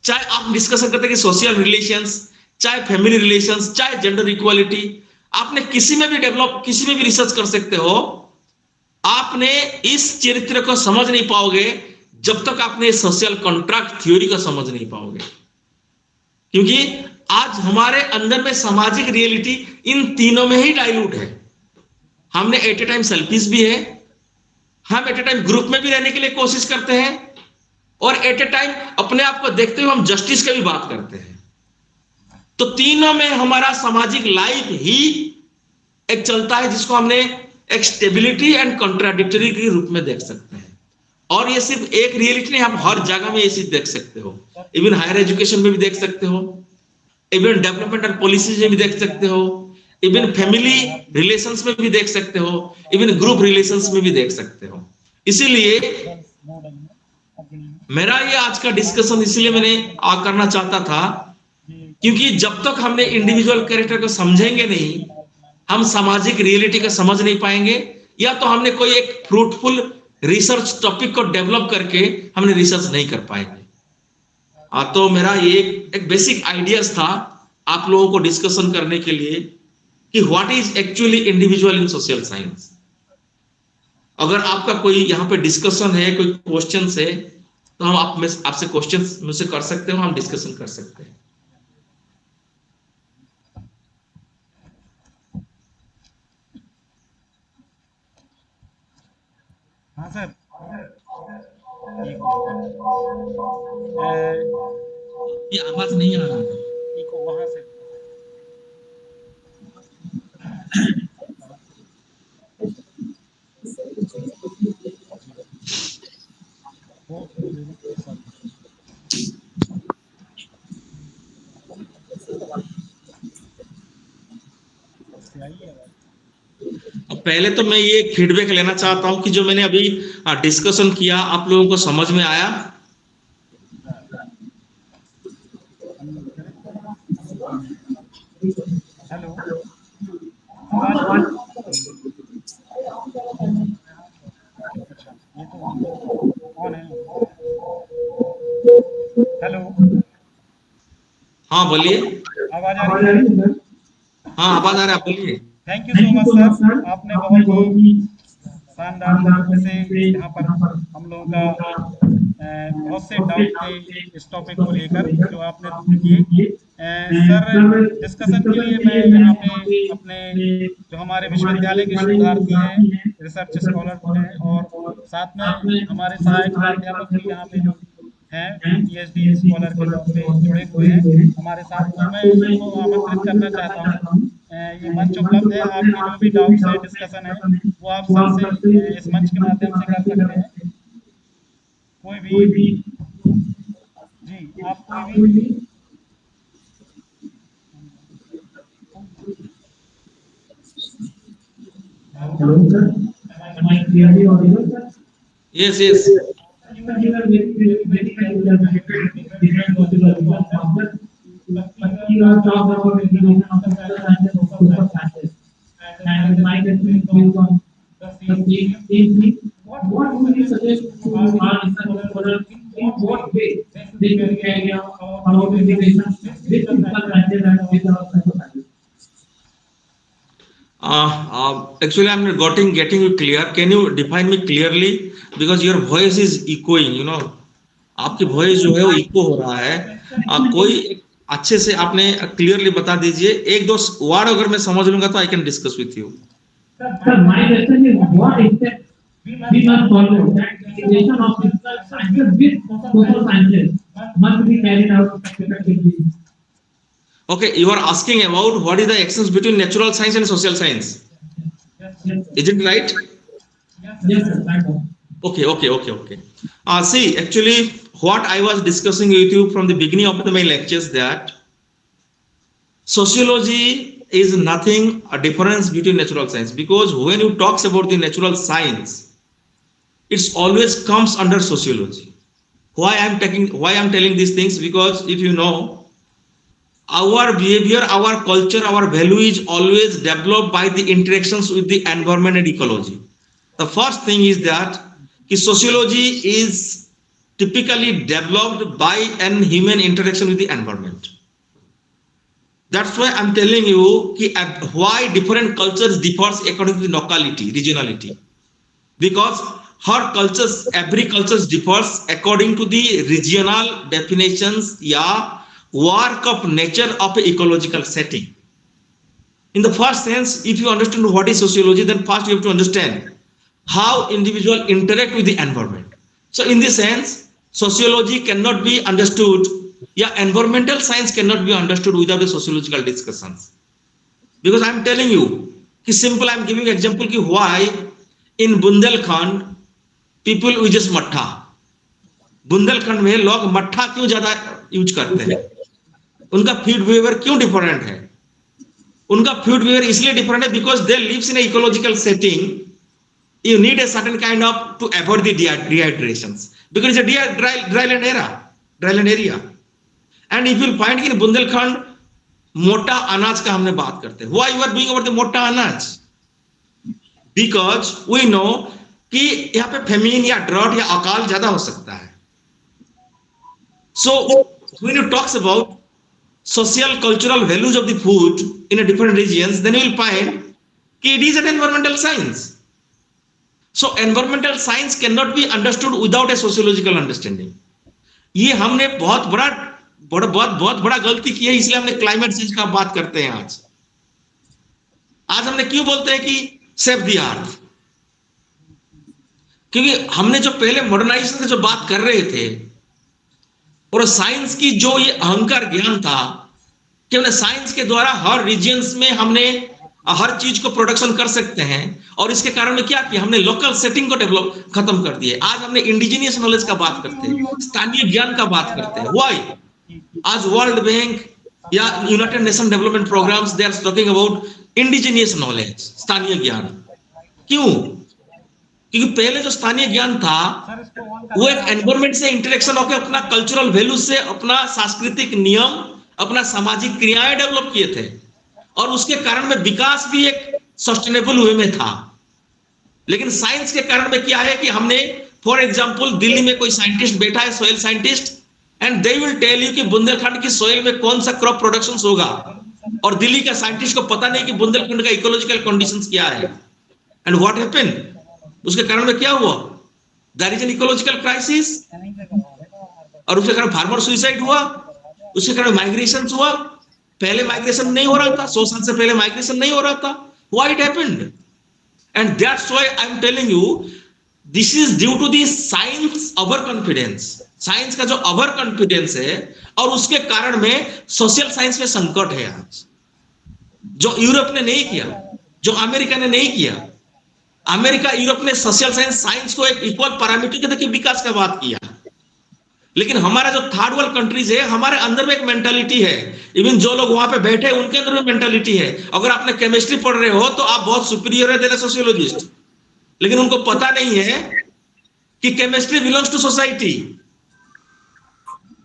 चाहे आप डिस्कशन करते हैं कि सोशल रिलेशंस, चाहे फैमिली रिलेशंस, चाहे जेंडर इक्वालिटी, आपने किसी में भी रिसर्च कर सकते हो। आपने इस चरित्र को समझ नहीं पाओगे जब तक आपने सोशल कॉन्ट्रैक्ट थ्योरी को समझ नहीं पाओगे। क्योंकि आज हमारे अंदर में सामाजिक रियलिटी इन तीनों में ही डाइल्यूट है। हमने एट ए टाइम सेल्फिश भी है, हम एट ए टाइम ग्रुप में भी रहने के लिए कोशिश करते हैं, और एट ए टाइम अपने आप को देखते हुए हम जस्टिस की भी बात करते हैं। तो तीनों में हमारा सामाजिक लाइफ ही एक चलता है जिसको हमने एक स्टेबिलिटी एंड कॉन्ट्राडिक्टरी के रूप में देख सकते हैं। और ये सिर्फ एक रियलिटी नहीं, आप हर जगह में ये चीज देख सकते हो, इवन हायर एजुकेशन में भी देख सकते हो, इवन डेवलपमेंट एंड पॉलिसीज में भी देख सकते हो, इवन फैमिली रिलेशंस में भी देख सकते हो, इवन ग्रुप रिलेशंस में भी देख सकते हो। इसीलिए मेरा ये आज का डिस्कशन इसलिए मैंने करना चाहता था, क्योंकि जब तक हमने इंडिविजुअल कैरेक्टर को समझेंगे नहीं, हम सामाजिक रियलिटी को समझ नहीं पाएंगे, या तो हमने कोई एक फ्रूटफुल रिसर्च टॉपिक को डेवलप करके हमने रिसर्च नहीं कर पाएंगे। तो मेरा ये एक बेसिक आइडियाज था आप लोगों को डिस्कशन करने के लिए कि what is actually individual in social science. अगर आपका कोई यहाँ पे डिस्कशन है, कोई क्वेश्चंस है, तो हम आपसे क्वेश्चंस मुझसे कर सकते हो, हम डिस्कशन कर सकते हैं। हाँ सर। ये आवाज नहीं आ रहा है। वहां से अब पहले तो मैं ये फीडबैक लेना चाहता हूं कि जो मैंने अभी डिस्कशन किया आप लोगों को समझ में आया? हेलो, कौन है? हेलो, हाँ बोलिए। आवाज आ रही है? हाँ आवाज आ रहा है, बोलिए। Thank you so much sir, आपने बहुत ही शानदार तरीके से यहाँ पर हम लोगों का बहुत से डाउट थे इस टॉपिक को लेकर जो आपने दूर किए। सर डिस्कशन के लिए मैं यहाँ पे अपने जो हमारे विश्वविद्यालय के शोधार्थी हैं, रिसर्च स्कॉलर हैं, और साथ में हमारे सहायक प्राध्यापक भी यहाँ पे जो हैं पीएचडी स्कॉलर के तौर पे जुड़े हुए हैं हमारे साथ, तो मैं इनको आमंत्रित करना चाहता हूँ। ये मंच उपलब्ध है, आपके जो भी डाउट्स है, डिस्कशन है, वो आप सर से इस मंच के माध्यम से कर सकते हैं। कोई भी जी, आप कोई भी Hello, sir. Am I clearly audible, sir? Yes, yes. You are very different possible concepts, but you have talked about integration of social sciences and social sciences, and my question is based on the same thing. What would you suggest to our research scholars in what way they should carry out our integration with social sciences and with our social sciences? Actually, I'm not getting you clear. Can you define me clearly? Because your voice is echoing. You know, आपकी voice जो है वो echo हो रहा है। कोई अच्छे से आपने clearly बता दीजिए। एक दो word अगर मैं समझ लूँगा तो I can discuss with you. Sir, my question is what steps we must follow that integration of physical sciences with social sciences must be carried out effectively. Okay, you are asking about what is the exchange between natural science and social science. Yes, Is it right? yes, sir. Right. Okay. See, actually, what I was discussing with you from the beginning of my lectures that sociology is nothing a difference between natural science, because when you talks about the natural science, it's always comes under sociology. Why I'm telling these things? Because if you know, our behavior, our culture, our value is always developed by the interactions with the environment and ecology. The first thing is that sociology is typically developed by an human interaction with the environment. That's why I'm telling you why different cultures differs according to the locality, regionality. Because every culture differs according to the regional definitions, work of nature of a ecological setting. In the first sense, if you understand what is sociology, then first you have to understand how individuals interact with the environment. So in this sense, sociology cannot be understood, environmental science cannot be understood without a sociological discussions. Because I'm telling you, कि simple I am giving example कि why in Bundelkhand people uses mattha. Bundelkhand में लोग मट्ठा क्यों ज्यादा यूज करते हैं? उनका फूड बिहेवियर क्यों डिफरेंट है? उनका फूड बिहेवियर इसलिए डिफरेंट है because they lives in ecological setting. You need a certain kind of to avoid the dehydrations because it's a dryland area. And if you'll find in Bundelkhand, मोटा अनाज का हमने बात करते हैं। Why you are doing about the मोटा अनाज? Because we know कि यहाँ पे फेमिन या ड्रॉट या अकाल ज्यादा हो सकता है। So when you talks about social cultural values of the food in a different regions, then you will find कि it is an environmental science. So environmental science cannot be understood without a sociological understanding. ये हमने बहुत बड़ा गलती की है, इसलिए हमने क्लाइमेट चेंज का बात करते हैं आज हमने क्यों बोलते हैं कि सेव द अर्थ? क्योंकि हमने जो पहले मॉडर्नाइजेशन की जो बात कर रहे थे और साइंस की जो ये अहंकार ज्ञान था कि हमने साइंस के द्वारा हर रीजन्स में हमने हर चीज को प्रोडक्शन कर सकते हैं, और इसके कारण में क्या किया, हमने लोकल सेटिंग को डेवलप खत्म कर दिए। आज हमने इंडिजिनियस नॉलेज का बात करते हैं, स्थानीय ज्ञान का बात करते हैं। व्हाई? आज वर्ल्ड बैंक या United Nation development programmes they are talking about indigenous knowledge, स्थानीय ज्ञान। क्यों? क्योंकि पहले जो स्थानीय ज्ञान था वो एक एनवायरमेंट से इंटरेक्शन होकर अपना कल्चरल वैल्यू से अपना सांस्कृतिक नियम, अपना सामाजिक क्रियाएं डेवलप किए थे, और उसके कारण में विकास भी एक सस्टेनेबल वे में था। लेकिन साइंस के कारण में क्या है कि हमने फॉर एग्जांपल दिल्ली में कोई साइंटिस्ट बैठा है, soil scientist, and they will tell you कि बुंदेलखंड की सोयल में कौन सा क्रॉप प्रोडक्शन होगा, और दिल्ली का साइंटिस्ट को पता नहीं कि बुंदेलखंड का इकोलॉजिकल कंडीशंस क्या है। And what happened? उसके कारण में क्या हुआ? There is an ecological crisis, और उसके कारण फार्मर सुसाइड हुआ, उसके कारण माइग्रेशन हुआ। पहले माइग्रेशन नहीं हो रहा था, 100 साल से पहले माइग्रेशन नहीं हो रहा था। Why it happened? And that's why I'm telling you, this is due to the science overconfidence. Science का जो ओवर कॉन्फिडेंस है, और उसके कारण में सोशल साइंस में संकट है आज, जो यूरोप ने नहीं किया, जो अमेरिका ने नहीं किया। अमेरिका यूरोप ने सोशल साइंस को एक इक्वल पैरामीटर के विकास का बात किया, लेकिन हमारा जो थर्ड वर्ल्ड कंट्रीज है, हमारे अंदर में एक मेंटालिटी है। इवन जो लोग वहां पे बैठे हैं उनके अंदर में मेंटालिटी है। अगर आपने केमिस्ट्री पढ़ रहे हो तो आप बहुत सुपीरियर है देन सोशियोलॉजिस्ट, लेकिन उनको पता नहीं है कि chemistry belongs to society.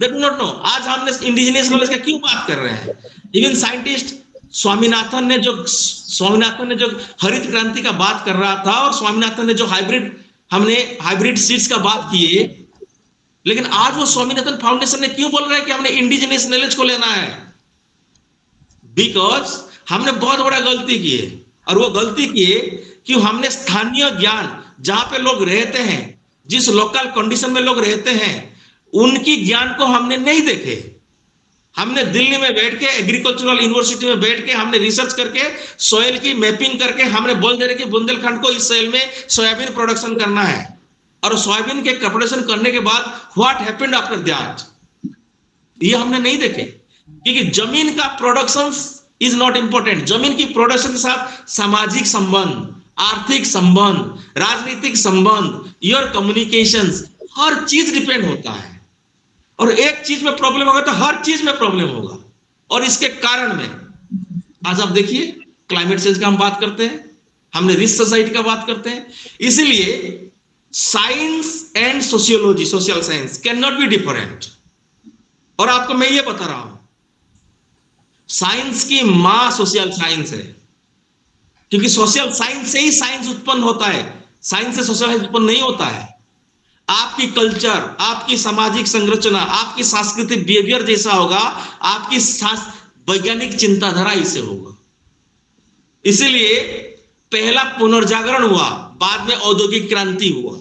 They do not know. आज हमने इंडिजिनियस नॉलेज का क्यों बात कर रहे हैं? इवन साइंटिस्ट स्वामीनाथन ने जो हरित क्रांति का बात कर रहा था, और स्वामीनाथन ने जो हाइब्रिड सीड्स का बात किए, लेकिन आज वो स्वामीनाथन फाउंडेशन ने क्यों बोल रहा है कि हमने इंडिजिनियस नॉलेज को लेना है? बिकॉज हमने बहुत बड़ा गलती की है, और वो गलती की है कि हमने स्थानीय ज्ञान, जहां पे लोग रहते हैं, जिस लोकल कंडीशन में लोग रहते हैं, उनकी ज्ञान को हमने नहीं देखे। हमने दिल्ली में बैठ के, एग्रीकल्चरल यूनिवर्सिटी में बैठ के हमने रिसर्च करके, सॉइल की मैपिंग करके हमने बोल दे रहे कि बुंदेलखंड को इस सॉइल में सोयाबीन प्रोडक्शन करना है, और सोयाबीन के प्रोडक्शन करने के बाद व्हाट हैपेंड आफ्टर दैट, ये हमने नहीं देखे। क्योंकि जमीन का प्रोडक्शन इज नॉट इंपॉर्टेंट। जमीन की प्रोडक्शन के साथ सामाजिक संबंध, आर्थिक संबंध, राजनीतिक संबंध, योर कम्युनिकेशंस, हर चीज डिपेंड होता है। और एक चीज में प्रॉब्लम होगा तो हर चीज में प्रॉब्लम होगा, और इसके कारण में आज आप देखिए क्लाइमेट चेंज का हम बात करते हैं, हमने रिस्क सोसाइटी का बात करते हैं। इसलिए science and sociology, social science can not be different. और आपको मैं ये बता रहा हूं, साइंस की मां सोशल साइंस है, क्योंकि सोशल साइंस से ही साइंस उत्पन्न होता है, साइंस से सोशल साइंस उत्पन्न नहीं होता है। आपकी कल्चर, आपकी सामाजिक संरचना, आपकी सांस्कृतिक बिहेवियर जैसा होगा, आपकी वैज्ञानिक चिंताधारा इससे होगा। इसीलिए पहला पुनर्जागरण हुआ, बाद में औद्योगिक क्रांति हुआ।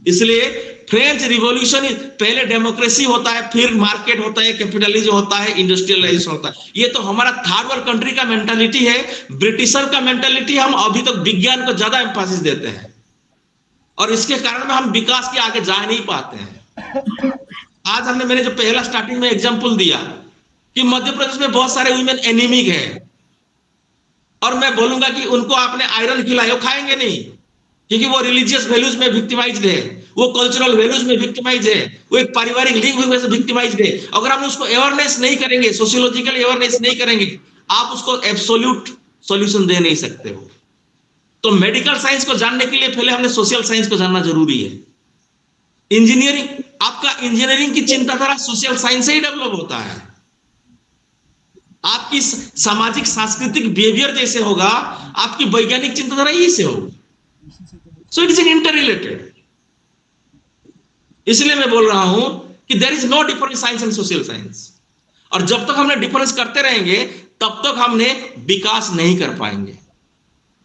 इसलिए फ्रेंच रिवॉल्यूशन, पहले डेमोक्रेसी होता है, फिर मार्केट होता है, कैपिटलिज्म होता है, इंडस्ट्रियलाइजेशन होता है। ये तो हमारा थर्ड वर्ल्ड कंट्री का मेंटालिटी है। ब्रिटिशर का मेंटालिटी, हम अभी तक विज्ञान को ज्यादा एम्फासिस देते हैं, और इसके कारण में हम विकास के आगे जा नहीं पाते हैं। आज मैंने जो पहला स्टार्टिंग में एग्जांपल दिया कि मध्य प्रदेश में बहुत सारे वुमेन एनीमिक है, और मैं बोलूंगा कि उनको आपने आयरन खिलाए, वो खाएंगे नहीं, क्योंकि वो रिलीजियस वैल्यूज में विक्टिमाइज्ड है, वो कल्चरल वैल्यूज में विक्टिमाइज है, वो एक पारिवारिक लिंक में विक्टिमाइज्ड है। अगर हम उसको अवेयरनेस नहीं करेंगे, सोशियोलॉजिकल अवेयरनेस नहीं करेंगे, आप उसको एब्सोल्यूट सॉल्यूशन दे नहीं सकते हो। तो मेडिकल साइंस को जानने के लिए पहले हमने सोशल साइंस को जानना जरूरी है। इंजीनियरिंग, आपका इंजीनियरिंग की चिंताधारा सोशल साइंस से ही डेवलप होता है। आपकी सामाजिक सांस्कृतिक बिहेवियर जैसे होगा, आपकी वैज्ञानिक चिंताधारा यही से होगी। So it is interrelated. इसलिए मैं बोल रहा हूं कि there is no difference science and social science. और जब तक हमने डिफरेंस करते रहेंगे, तब तक हमने विकास नहीं कर पाएंगे।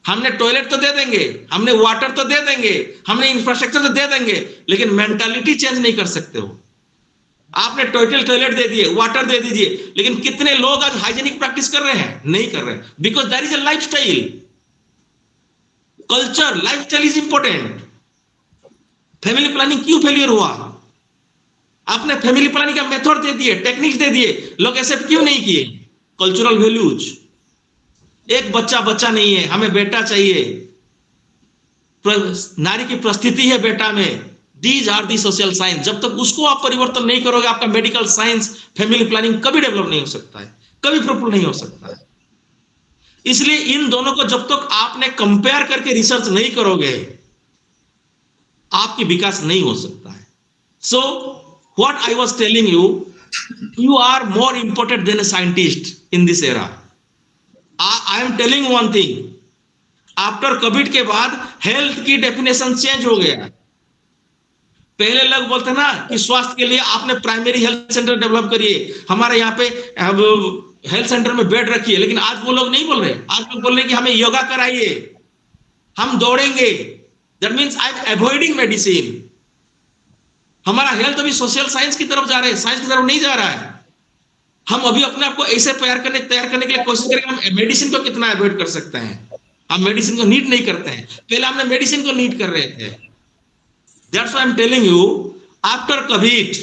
हमने टॉयलेट तो दे देंगे, हमने वाटर तो दे देंगे, हमने इंफ्रास्ट्रक्चर तो दे देंगे, लेकिन मेंटालिटी चेंज नहीं कर सकते हो। आपने टॉयलेट दे दिए, वाटर दे दीजिए, लेकिन कितने लोग आज हाइजीनिक प्रैक्टिस कर रहे हैं? नहीं कर रहे, because there is a lifestyle, culture, lifestyle is important. Family planning क्यों फेलियर हुआ? आपने फैमिली प्लानिंग का मेथड दे दिए, टेक्निक्स दे दिए, लोग एक्सेप्ट क्यों नहीं किए? Cultural values. एक बच्चा नहीं है, हमें बेटा चाहिए, नारी की प्रस्थिति है बेटा में। These are the social science. जब तक उसको आप परिवर्तन नहीं करोगे, आपका मेडिकल साइंस, फैमिली प्लानिंग कभी डेवलप नहीं हो सकता है, कभी फ्रूटफुल नहीं हो सकता है। इसलिए इन दोनों को जब तक आपने कंपेयर करके रिसर्च नहीं करोगे, आपकी विकास नहीं हो सकता है। So what I was telling you, you are more important than a scientist in this era. I am telling one thing, after Covid के बाद हेल्थ की डेफिनेशन चेंज हो गया। पहले लोग बोलते ना कि स्वास्थ्य के लिए आपने प्राइमरी हेल्थ सेंटर डेवलप करिए, हमारे यहाँ पे हेल्थ सेंटर में बेड रखिए, लेकिन आज वो लोग नहीं बोल रहे। आज लोग बोल रहे कि हमें योगा कराइए, हम दौड़ेंगे। That means I am avoiding medicine. हमारा हेल्थ अभी सोशल साइंस की तरफ जा रहा है, साइंस की तरफ नहीं जा रहा है। हम अभी अपने आप को ऐसे तैयार करने के लिए कोशिश करेंगे हम मेडिसिन को कितना अवॉइड कर सकते हैं। हम मेडिसिन को नीड नहीं करते हैं, पहले हमने मेडिसिन को नीड कर रहे थे। That's why I am telling you, after COVID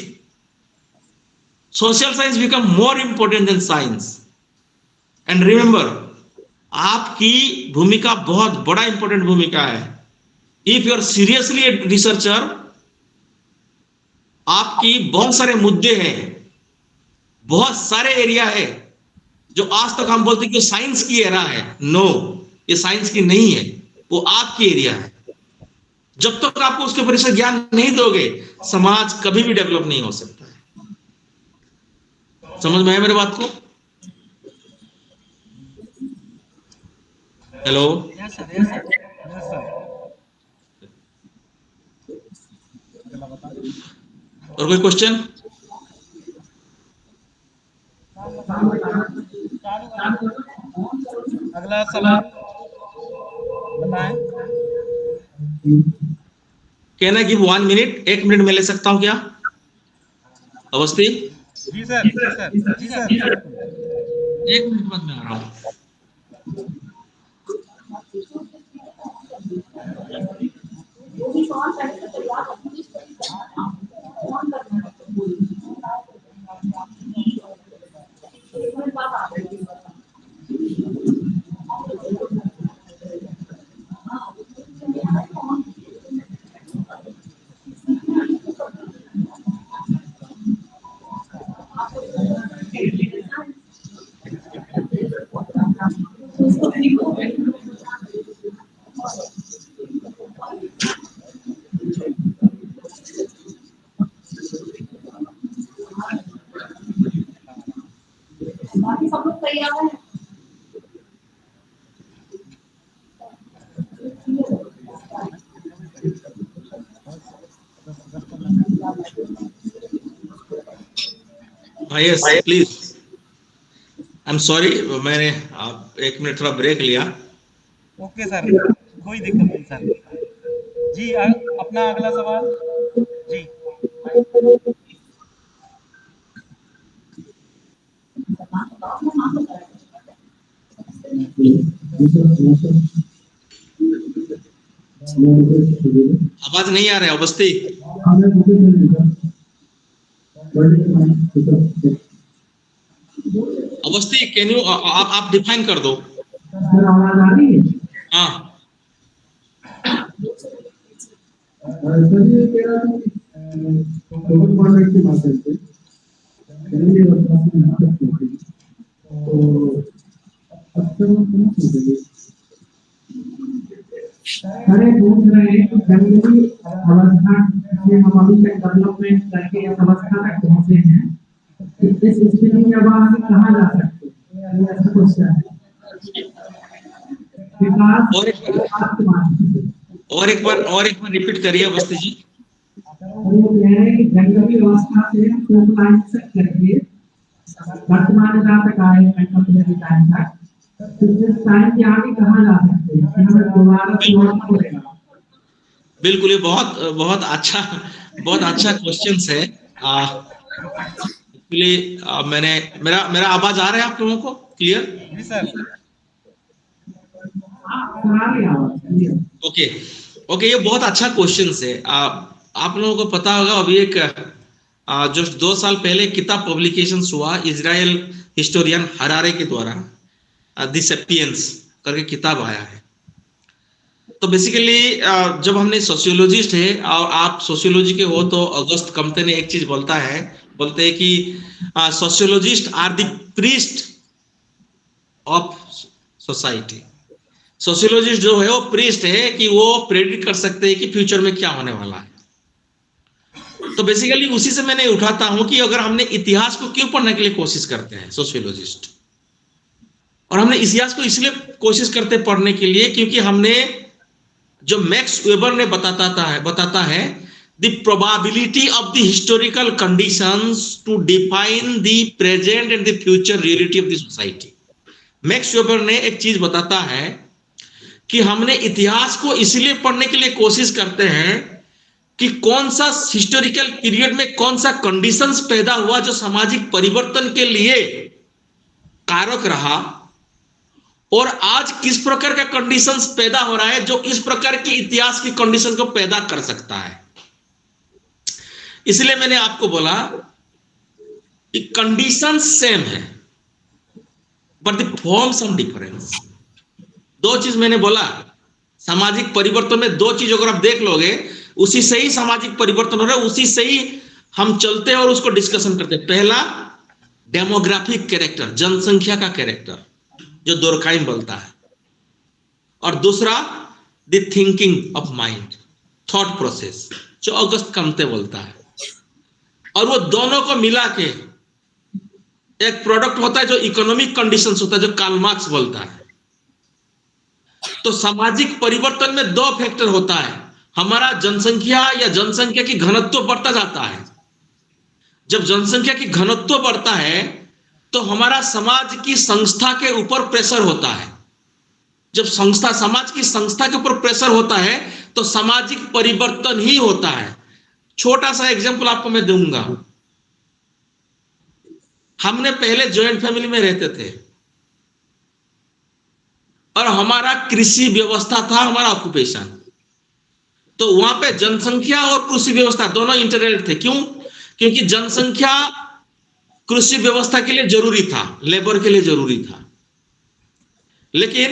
social science become more important than science. And remember, आपकी भूमिका बहुत बड़ा इंपॉर्टेंट भूमिका है। If you are seriously a researcher, आपकी बहुत सारे मुद्दे हैं, बहुत सारे एरिया है जो आज तक हम बोलते हैं कि साइंस की एरा है। नो, ये साइंस की नहीं है, वो आपकी एरिया है। जब तक आपको उसके परिसर ज्ञान नहीं दोगे, समाज कभी भी डेवलप नहीं हो सकता है। समझ में है मेरे बात को? Hello, yes sir, yes sir, yes sir. और कोई क्वेश्चन? अगला सवाल बताएं। कहना गिव 1 मिनट, 1 मिनट में ले सकता हूं क्या अवस्थी? जी सर, जी सर, जी सर। 1 मिनट बाद में आ रहा हूं। Yes please. I am sorry, मैंने 1 मिनट थोड़ा ब्रेक लिया। ओके सर, कोई दिक्कत नहीं सर जी। अपना अगला सवाल जी। आवाज नहीं आ रहा है अवस्थी। अवस्थी, कैन यू आप डिफाइन कर दो। सर आवाज आ रही है? हाँ सर ये कह रहा था कि टोकन कॉन्ट्रैक्ट की बात करते हैं। पहले वर्षों में यहाँ तक पहुंची, तो अब तक हम समझ सकते हैं। सारे पूछ रहे हैं कि जनरली अवस्था में हम अभी तक डेवलपमेंट करके इस अवस्था तक पहुंचे हैं, इस स्थिति में अब आगे कहाँ जा सकते हैं? ये ऐसा क्वेश्चन है। विकास और एक बार रिपीट करिए अवस्थी जी। वो कह रहे हैं कि जनरली अवस्था से हम टोकन करके वर्तमान जहाँ तक आए हैं टाइम तक, तो इस टाइम के आगे कहाँ जा सकते हैं? हमें दोबारा लौटना पड़ेगा। बिल्कुल, ये बहुत अच्छा क्वेश्चन है। एक्चुअली मैंने मेरा आवाज आ रहा है आप लोगों को क्लियर? जी सर। ओके, ये बहुत अच्छा क्वेश्चन है। आप लोगों को पता होगा अभी एक जो 2 साल पहले किताब पब्लिकेशन हुआ इजराइल हिस्टोरियन हरारे के द्वारा, द सेपियंस करके किताब आया है। तो बेसिकली जब हमने सोशियोलॉजिस्ट है और आप सोशियोलॉजी के हो, तो अगस्त कम्ते ने एक चीज बोलते हैं कि sociologists are the priest of society. Sociologist जो है वो प्रीस्ट है कि वो प्रेडिक्ट कर सकते हैं कि फ्यूचर में क्या होने वाला है। तो बेसिकली उसी से मैंने उठाता हूं कि अगर हमने इतिहास को क्यों पढ़ने के लिए कोशिश करते हैं सोशियोलॉजिस्ट, और हमने इतिहास को इसलिए कोशिश करते पढ़ने के लिए क्योंकि हमने जो मैक्स वेबर ने बताता है the probability of the historical conditions to define the present and the future reality of the society. Max Weber ने एक चीज बताता है कि हमने इतिहास को इसलिए पढ़ने के लिए कोशिश करते हैं कि कौन सा हिस्टोरिकल पीरियड में कौन सा कंडीशंस पैदा हुआ जो सामाजिक परिवर्तन के लिए कारक रहा, और आज किस प्रकार का कंडीशंस पैदा हो रहा है जो इस प्रकार की इतिहास की कंडीशन को पैदा कर सकता है। इसलिए मैंने आपको बोला कि कंडीशंस सेम है but the forms of difference. 2 चीज मैंने बोला, सामाजिक परिवर्तन में 2 चीज अगर आप देख लोगे, उसी से ही सामाजिक परिवर्तन हो रहा है, उसी से ही हम चलते हैं और उसको डिस्कशन करते हैं। पहला डेमोग्राफिक कैरेक्टर, जनसंख्या का कैरेक्टर जो दुर्खाइम बोलता है, और दूसरा the thinking of mind, thought process जो अगस्त कम्ते बोलता है। और वो दोनों को मिला के एक प्रोडक्ट होता है जो इकोनॉमिक कंडीशंस होता है, जो कार्ल मार्क्स बोलता है। तो सामाजिक परिवर्तन में 2 फैक्टर होता है, हमारा जनसंख्या या जनसंख्या की घनत्व बढ़ता जाता है। जब जनसंख्या की घनत्व बढ़ता है तो हमारा समाज की संस्था के ऊपर प्रेशर होता है। जब समाज की संस्था के ऊपर प्रेशर होता है तो सामाजिक परिवर्तन ही होता है। छोटा सा एग्जांपल आपको मैं दूंगा। हमने पहले जॉइंट फैमिली में रहते थे और हमारा कृषि व्यवस्था था हमारा ऑक्यूपेशन, तो वहां पे जनसंख्या और कृषि व्यवस्था दोनों इंटरलिंक्ड थे। क्यों? क्योंकि जनसंख्या कृषि व्यवस्था के लिए जरूरी था, लेबर के लिए जरूरी था। लेकिन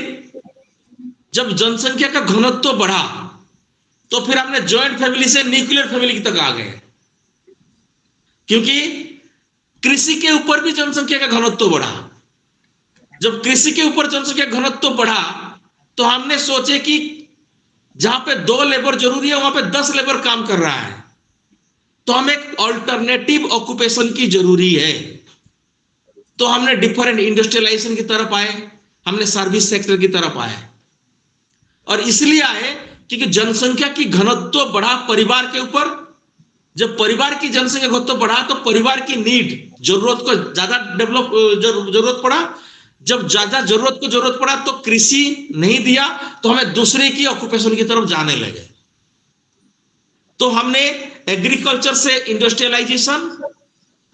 जब जनसंख्या का घनत्व बढ़ा तो फिर हमने जॉइंट फैमिली से न्यूक्लियर फैमिली तक आ गए, क्योंकि कृषि के ऊपर भी जनसंख्या का घनत्व बढ़ा। जब कृषि के ऊपर जनसंख्या घनत्व बढ़ा तो हमने सोचे कि जहां पे 2 लेबर जरूरी है वहां पे 10 लेबर काम कर रहा है, तो हमें एक ऑल्टरनेटिव ऑक्यूपेशन की जरूरी है। तो हमने डिफरेंट इंडस्ट्रियलाइजेशन की तरफ आए, हमने सर्विस सेक्टर की तरफ आए, और इसलिए आए क्योंकि जनसंख्या की घनत्व बढ़ा परिवार के ऊपर। जब परिवार की जनसंख्या घनत्व बढ़ा तो परिवार की नीड, जरूरत को ज्यादा जरूरत पड़ा। जब ज्यादा जरूरत पड़ा तो कृषि नहीं दिया, तो हमें दूसरे की ऑक्यूपेशन की तरफ जाने लगे। तो हमने एग्रीकल्चर से इंडस्ट्रियलाइजेशन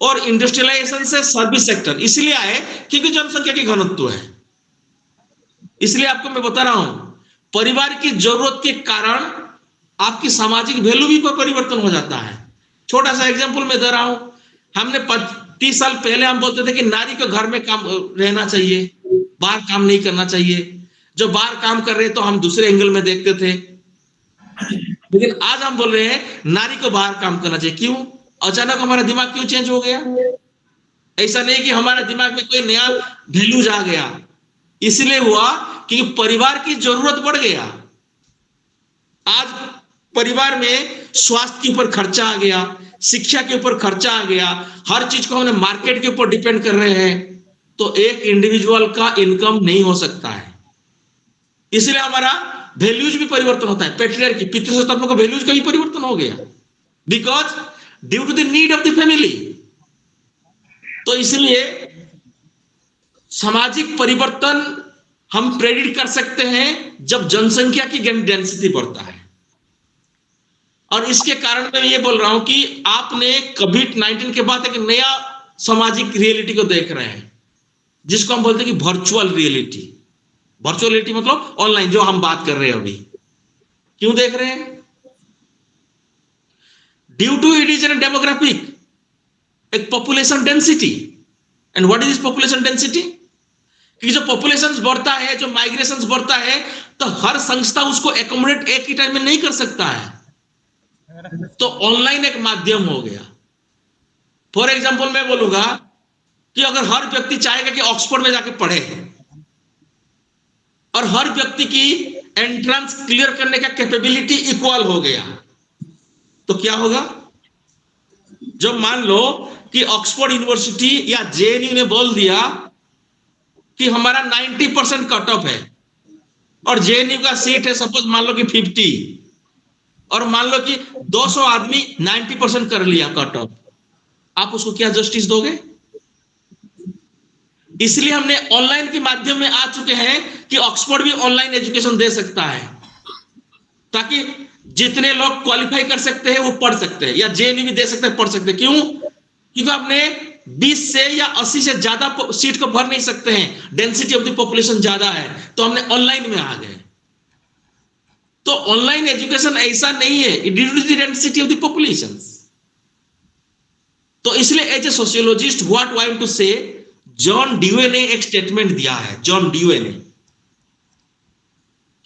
और इंडस्ट्रियलाइजेशन से सर्विस सेक्टर इसलिए आए क्योंकि जनसंख्या की घनत्व है। इसलिए आपको मैं बता रहा हूं, परिवार की जरूरत के कारण आपकी सामाजिक वैल्यू भी परिवर्तन हो जाता है। छोटा सा एग्जांपल मैं दे रहा हूं। हमने 30 साल पहले हम बोलते थे कि नारी को घर में काम रहना चाहिए, बाहर काम नहीं करना चाहिए, जो बाहर काम कर रहे हैं तो हम दूसरे एंगल में देखते थे। लेकिन आज हम बोल रहे हैं नारी को बाहर काम करना चाहिए। क्यों? अचानक हमारा दिमाग क्यों चेंज हो गया? ऐसा नहीं कि हमारे दिमाग में कोई नया वैल्यूज आ गया, इसलिए हुआ कि परिवार की जरूरत बढ़ गया। आज परिवार में स्वास्थ्य के ऊपर खर्चा आ गया, शिक्षा के ऊपर खर्चा आ गया, हर चीज को हमने मार्केट के ऊपर डिपेंड कर रहे हैं, तो एक इंडिविजुअल का इनकम नहीं हो सकता है। इसलिए हमारा वैल्यूज भी परिवर्तन होता है। पेट्रियार्की, पितृसत्ता तत्व का वैल्यूज का भी परिवर्तन हो गया, because due to the need of the family. तो इसलिए सामाजिक परिवर्तन हम प्रेडिक्ट कर सकते हैं जब जनसंख्या की डेंसिटी बढ़ता है। और इसके कारण मैं ये बोल रहा हूं कि आपने कोविड-19 के बाद एक नया सामाजिक रियलिटी को देख रहे हैं, जिसको हम बोलते हैं कि वर्चुअल रियलिटी। वर्चुअल रियलिटी मतलब ऑनलाइन, जो हम बात कर रहे हैं अभी। क्यों देख रहे हैं? Due to it is an demographic, एक population density. And what is this population density? कि जो पॉपुलेशन बढ़ता है, जो माइग्रेशन बढ़ता है, तो हर संस्था उसको एकोमोडेट एक ही टाइम में नहीं कर सकता है, तो ऑनलाइन एक माध्यम हो गया। फॉर एग्जांपल मैं बोलूंगा कि अगर हर व्यक्ति चाहेगा कि ऑक्सफोर्ड में जाके पढ़े और हर व्यक्ति की एंट्रेंस क्लियर करने का कैपेबिलिटी इक्वल हो गया, तो क्या होगा? जब मान लो कि ऑक्सफोर्ड यूनिवर्सिटी या जेएनयू ने बोल दिया कि हमारा 90% कट ऑफ है और जेएनयू का सीट है सपोज मान लो कि 50, और मान लो कि 200 आदमी 90% कर लिया कट ऑफ, आप उसको क्या जस्टिस दोगे? इसलिए हमने ऑनलाइन के माध्यम में आ चुके हैं कि ऑक्सफोर्ड भी ऑनलाइन एजुकेशन दे सकता है, ताकि जितने लोग क्वालिफाई कर सकते हैं वो पढ़ सकते हैं, या जेएनयू भी दे सकते हैं, पढ़ सकते हैं। क्यों? क्योंकि आपने 20 से या 80 से ज्यादा सीट को भर नहीं सकते हैं, डेंसिटी ऑफ द पॉपुलेशन ज्यादा है, तो हमने ऑनलाइन में आ गए। तो ऑनलाइन एजुकेशन ऐसा नहीं है, it due to the density of the population. तो इसलिए as a sociologist what I am to say, John Dewey ने एक स्टेटमेंट दिया है। जॉन ड्यूए ने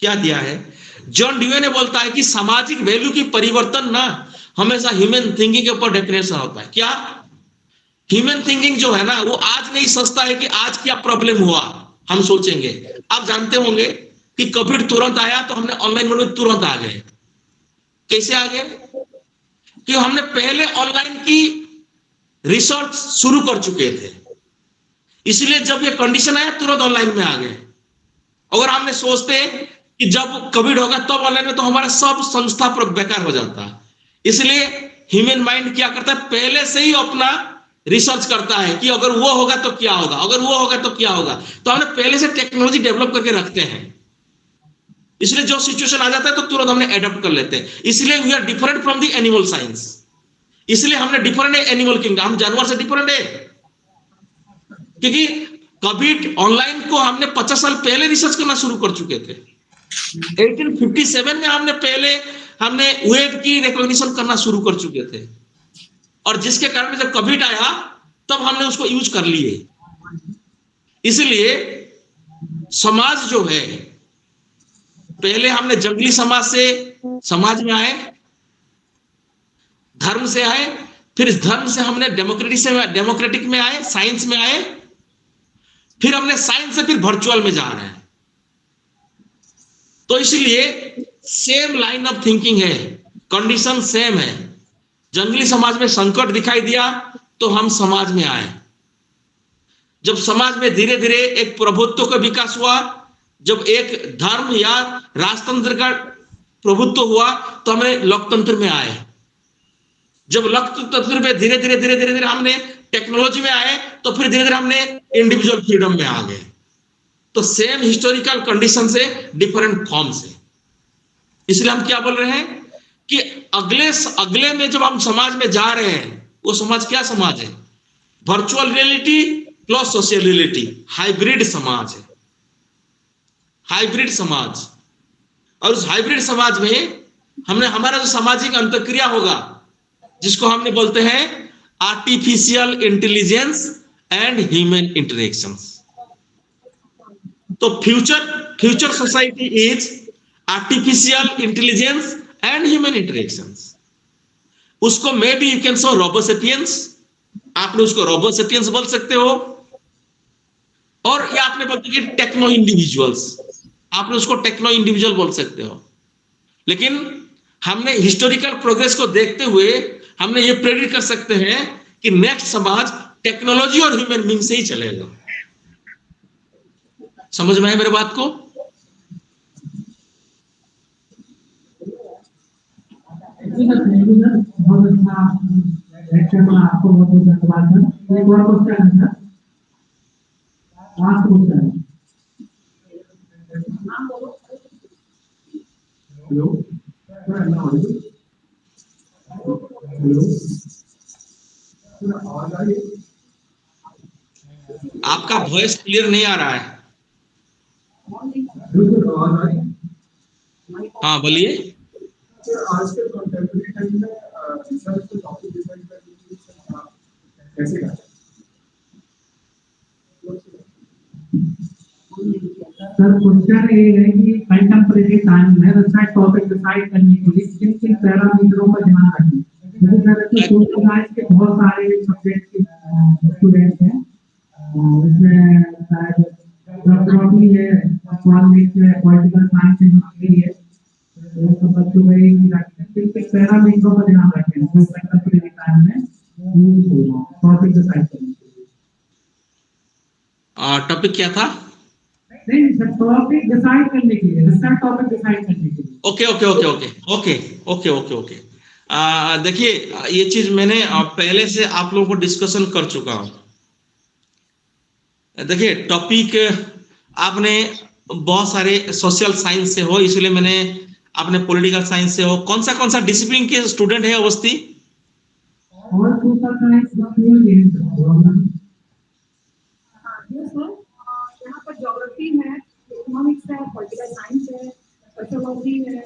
क्या दिया है? जॉन ड्यूए ने बोलता है कि सामाजिक वैल्यू की परिवर्तन ना हमेशा ह्यूमन थिंकिंग के ऊपर डेफिनेशन होता है। क्या? ह्यूमन थिंकिंग जो है ना, वो आज नहीं सोचता है कि आज क्या प्रॉब्लम हुआ, हम सोचेंगे। आप जानते होंगे कि कोविड तुरंत आया तो हमने ऑनलाइन मोड में तुरंत आ गए। कैसे आ गए? कि हमने पहले ऑनलाइन की रिसर्च शुरू कर चुके थे, इसलिए जब ये कंडीशन आया तुरंत ऑनलाइन में आ गए। अगर हमने सोचते कि जब कोविड होगा तब ऑनलाइन में, तो हमारा सब संस्था पर बेकार हो जाता। इसलिए ह्यूमन माइंड क्या करता है, पहले से ही अपना रिसर्च करता है कि अगर वो होगा तो क्या होगा, अगर वो होगा तो क्या होगा। तो हमने पहले से टेक्नोलॉजी डेवलप करके रखते हैं, इसलिए जो सिचुएशन आ जाता है तो तुरंत हमने एडॉप्ट कर लेते हैं। इसलिए we are different from the animal science. इसलिए हमने डिफरेंट है एनिमल किंगडम, हम जानवर से डिफरेंट है, क्योंकि कोविड ऑनलाइन को हमने 50 साल पहले रिसर्च करना शुरू कर चुके थे। 1857 में हमने वेब की रिकॉग्निशन करना शुरू कर चुके थे, और जिसके कारण जब कोविड आया तब हमने उसको यूज कर लिए। इसलिए समाज जो है, पहले हमने जंगली समाज से समाज में आए, धर्म से आए, फिर इस धर्म से हमने डेमोक्रेटिक में आए, साइंस में आए, फिर हमने साइंस से फिर वर्चुअल में जा रहे हैं। तो इसलिए सेम लाइन ऑफ थिंकिंग है, कंडीशन सेम है। जंगली समाज में संकट दिखाई दिया तो हम समाज में आए। जब समाज में धीरे धीरे एक प्रभुत्व का विकास हुआ, जब एक धर्म या राजतंत्र का प्रभुत्व हुआ तो हमें लोकतंत्र में आए। जब लोकतंत्र में धीरे धीरे हमने टेक्नोलॉजी में आए, तो फिर धीरे धीरे हमने इंडिविजुअल फ्रीडम में आ गए। तो सेम हिस्टोरिकल कंडीशन से डिफरेंट फॉर्म से। इसलिए हम क्या बोल रहे हैं कि अगले में जब हम समाज में जा रहे हैं, वो समाज क्या समाज है? Virtual reality plus social reality, hybrid समाज है, हाइब्रिड समाज। और उस हाइब्रिड समाज में हमारा जो सामाजिक अंतरक्रिया होगा, जिसको हमने बोलते हैं artificial intelligence and human interactions. तो future society is artificial intelligence and human interactions. उसको maybe you can say robosapiens, आपने उसको रोबोसेपियंस बोल सकते हो, और या आपने बोलते कि टेक्नो इंडिविजुअल्स, आपने उसको टेक्नो इंडिविजुअल बोल सकते हो। लेकिन हमने हिस्टोरिकल प्रोग्रेस को देखते हुए हमने ये प्रेडिक्ट कर सकते हैं कि नेक्स्ट समाज टेक्नोलॉजी और ह्यूमन बीइंग से ही चलेगा। समझ में आए मेरे बात को? बहुत अच्छा लेक्चर में आपको बहुत बहुत धन्यवाद सर। एक और क्वेश्चन है सर, लास्ट क्वेश्चन। हेलो आपका वॉइस क्लियर नहीं आ रहा है। हाँ बोलिए। आजकल कंटेम्परेरी टाइम में रिसर्च को टॉपिक डिसाइड करने के लिए कैसे करते हैं? सर क्वेश्चन ये है कि कंटेम्परेरी टाइम में रिसर्च टॉपिक डिसाइड करने के लिए किन किन पैरामीटरों का ध्यान रखें? जैसे सर कि सोशल साइंस के बहुत सारे सब्जेक्ट के स्टूडेंट हैं, उसमें शायद ज्योग्राफी है, इकोनॉमिक्स है, पॉलिटिकल साइंस है, हिस्ट्री है, तो सब बच्चों में ही रखते हैं किन किन पैरामीटरों का ध्यान रखें जो कंटेम्परेरी टाइम में यूज होगा टॉपिक डिसाइड करने के लिए। टॉपिक क्या था? नहीं सर, टॉपिक डिसाइड करने के लिए, रिसर्च टॉपिक डिसाइड करने के लिए। Okay okay okay okay okay okay okay okay देखिए, ये चीज मैंने पहले से आप लोगों को डिस्कशन कर चुका हूं। देखिए टॉपिक आपने बहुत सारे सोशल साइंस से हो, इसलिए मैंने, आपने पॉलिटिकल साइंस से हो, कौन सा डिसिप्लिन के स्टूडेंट है अवस्थी? और सोशल साइंस यहाँ पर ज्योग्राफी है, इकोनॉमिक्स है, पॉलिटिकल साइंस है, सोशियोलॉजी है।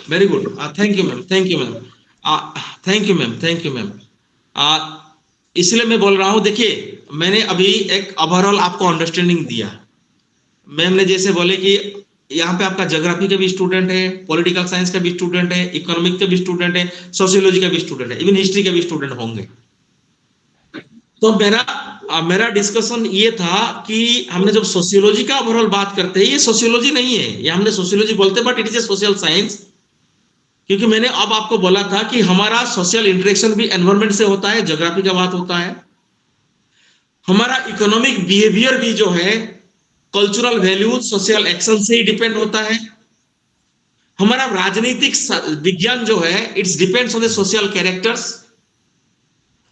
Very good, thank you ma'am, thank you ma'am, thank you ma'am, thank you ma'am. इसलिए मैं बोल रहा हूं, देखिए मैंने अभी एक ओवरऑल आपको अंडरस्टैंडिंग दिया। मैम ने जैसे बोले कि यहाँ पे आपका ज्योग्राफी का भी स्टूडेंट है, पॉलिटिकल साइंस का भी स्टूडेंट है, इकोनॉमिक का भी स्टूडेंट है, सोशियोलॉजी का भी स्टूडेंट है, इवन हिस्ट्री का भी स्टूडेंट होंगे। तो मेरा डिस्कशन ये था कि हमने जब सोशियोलॉजी का ओवरऑल बात करते हैं, ये सोशियोलॉजी नहीं है, ये हमने सोशियोलॉजी बोलते but it is a social science, क्योंकि मैंने अब आपको बोला था कि हमारा सोशल इंटरेक्शन भी एनवायरमेंट से होता है, ज्योग्राफी का बात होता है। हमारा इकोनॉमिक बिहेवियर भी जो है कल्चरल वैल्यूज, सोशल एक्शन से ही डिपेंड होता है। हमारा राजनीतिक विज्ञान जो है it's depends on the social characters.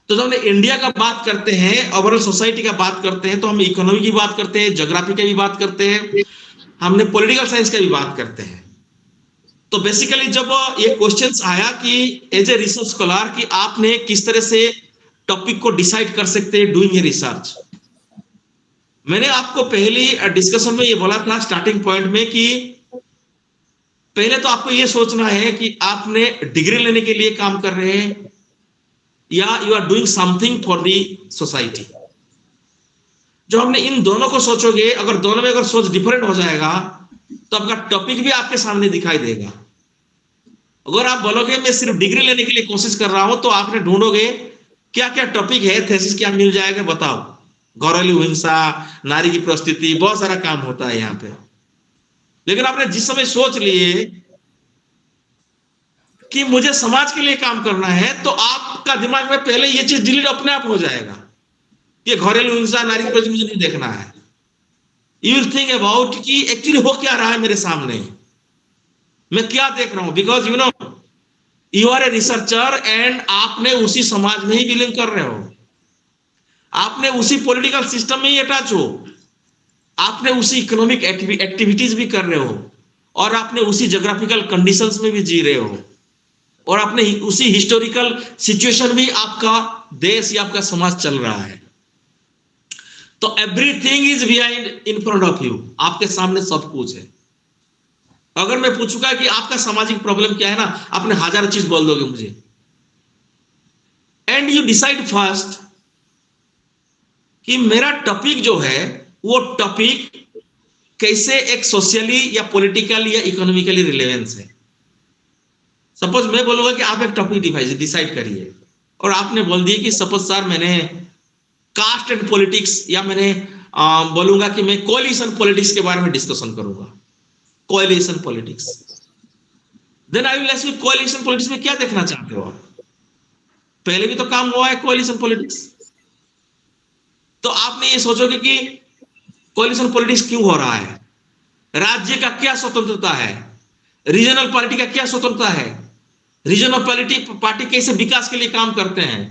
तो जब हम इंडिया का बात करते हैं, ओवरऑल सोसाइटी का बात करते हैं, तो हम इकोनॉमी की बात करते हैं, ज्योग्राफी की भी बात करते हैं, हमने पॉलिटिकल साइंस की भी बात करते हैं। तो बेसिकली जब ये क्वेश्चंस आया कि एज ए रिसर्च स्कॉलर कि आपने किस तरह से टॉपिक को डिसाइड कर सकते हैं डूइंग ए रिसर्च, मैंने आपको पहली डिस्कशन में ये बोला था स्टार्टिंग पॉइंट में कि पहले तो आपको ये सोचना है कि आपने डिग्री लेने के लिए काम कर रहे हैं या you are doing something for the society. जो हमने इन दोनों को सोचोगे, अगर दोनों में अगर सोच डिफरेंट हो जाएगा तो आपका टॉपिक भी आपके सामने दिखाई देगा। अगर आप बोलोगे मैं सिर्फ डिग्री लेने के लिए कोशिश कर रहा हूं, तो आपने ढूंढोगे क्या क्या टॉपिक है, थीसिस क्या मिल जाएगा, बताओ। घरेलू हिंसा, नारी की प्रस्तुति, बहुत सारा काम होता है यहाँ पे। लेकिन आपने जिस समय सोच लिए कि मुझे समाज के लिए काम करना है, तो आपका दिमाग में पहले ये चीज डिलीट अपने आप हो जाएगा। ये घरेलू हिंसा, नारी की प्रस्तुति मुझे नहीं देखना है। यू विल थिंक अबाउट कि एक्चुअली हो क्या रहा है मेरे सामने, मैं क्या देख रहा हूं। Because you know you are a researcher and आपने उसी समाज में ही बिलोंग कर रहे हो, आपने उसी पॉलिटिकल सिस्टम में ही अटैच हो, आपने उसी इकोनॉमिक एक्टिविटीज भी कर रहे हो, और आपने उसी ज्योग्राफिकल कंडीशंस में भी जी रहे हो, और आपने उसी हिस्टोरिकल सिचुएशन भी आपका देश या आपका समाज चल रहा है। तो everything is behind in front of you, आपके सामने सब कुछ है। अगर मैं पूछूंगा कि आपका सामाजिक प्रॉब्लम क्या है ना, आपने हजार चीज बोल दोगे मुझे, एंड यू डिसाइड फर्स्ट कि मेरा टॉपिक जो है वो टॉपिक कैसे एक सोशली या पॉलिटिकली या इकोनॉमिकली रिलेवेंस है। सपोज मैं बोलूंगा कि आप एक टॉपिक डिसाइड करिए और आपने बोल दिया कि सपोज सर मैंने कास्ट एंड पॉलिटिक्स, या मैंने बोलूंगा कि मैं कोलिशन पॉलिटिक्स के बारे में डिस्कशन करूंगा, coalition politics. Then I will ask you, coalition politics में क्या देखना चाहते हो आप? पहले भी तो काम हुआ है कोलिशन पॉलिटिक्स, तो आपने ये सोचोगे कि कोलिशन पॉलिटिक्स क्यों हो रहा है, राज्य का क्या स्वतंत्रता है, रीजनल पार्टी का क्या स्वतंत्रता है, रीजनल पार्टी कैसे विकास के लिए काम करते हैं,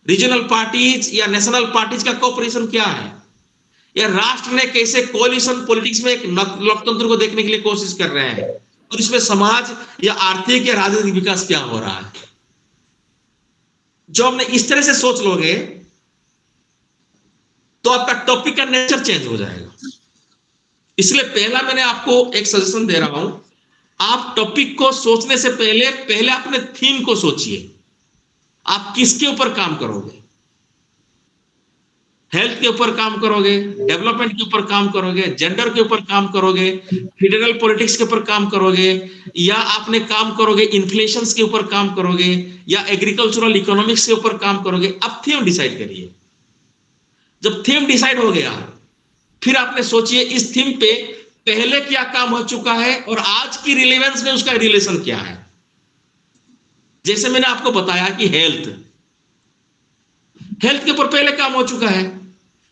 रीजनल पार्टीज या नेशनल पार्टीज का कोऑपरेशन क्या है, या राष्ट्र ने कैसे कोलिशन पॉलिटिक्स में एक लोकतंत्र को देखने के लिए कोशिश कर रहे हैं, और इसमें समाज या आर्थिक या राजनीतिक विकास क्या हो रहा है। जो हमने इस तरह से सोच लोगे तो आपका टॉपिक का नेचर चेंज हो जाएगा। इसलिए पहला मैंने आपको एक सजेशन दे रहा हूं, आप टॉपिक को सोचने से पहले अपने थीम को सोचिए। आप किसके ऊपर काम करोगे? हेल्थ के ऊपर काम करोगे, डेवलपमेंट के ऊपर काम करोगे, जेंडर के ऊपर काम करोगे, फेडरल पॉलिटिक्स के ऊपर काम करोगे, या आपने काम करोगे इन्फ्लेशन के ऊपर काम करोगे, या एग्रीकल्चरल इकोनॉमिक्स के ऊपर काम करोगे? अब थीम डिसाइड करिए। जब थीम डिसाइड हो गया, फिर आपने सोचिए इस थीम पे पहले क्या काम हो चुका है और आज की रिलेवेंस में उसका रिलेशन क्या है। जैसे मैंने आपको बताया कि हेल्थ के ऊपर पहले काम हो चुका है,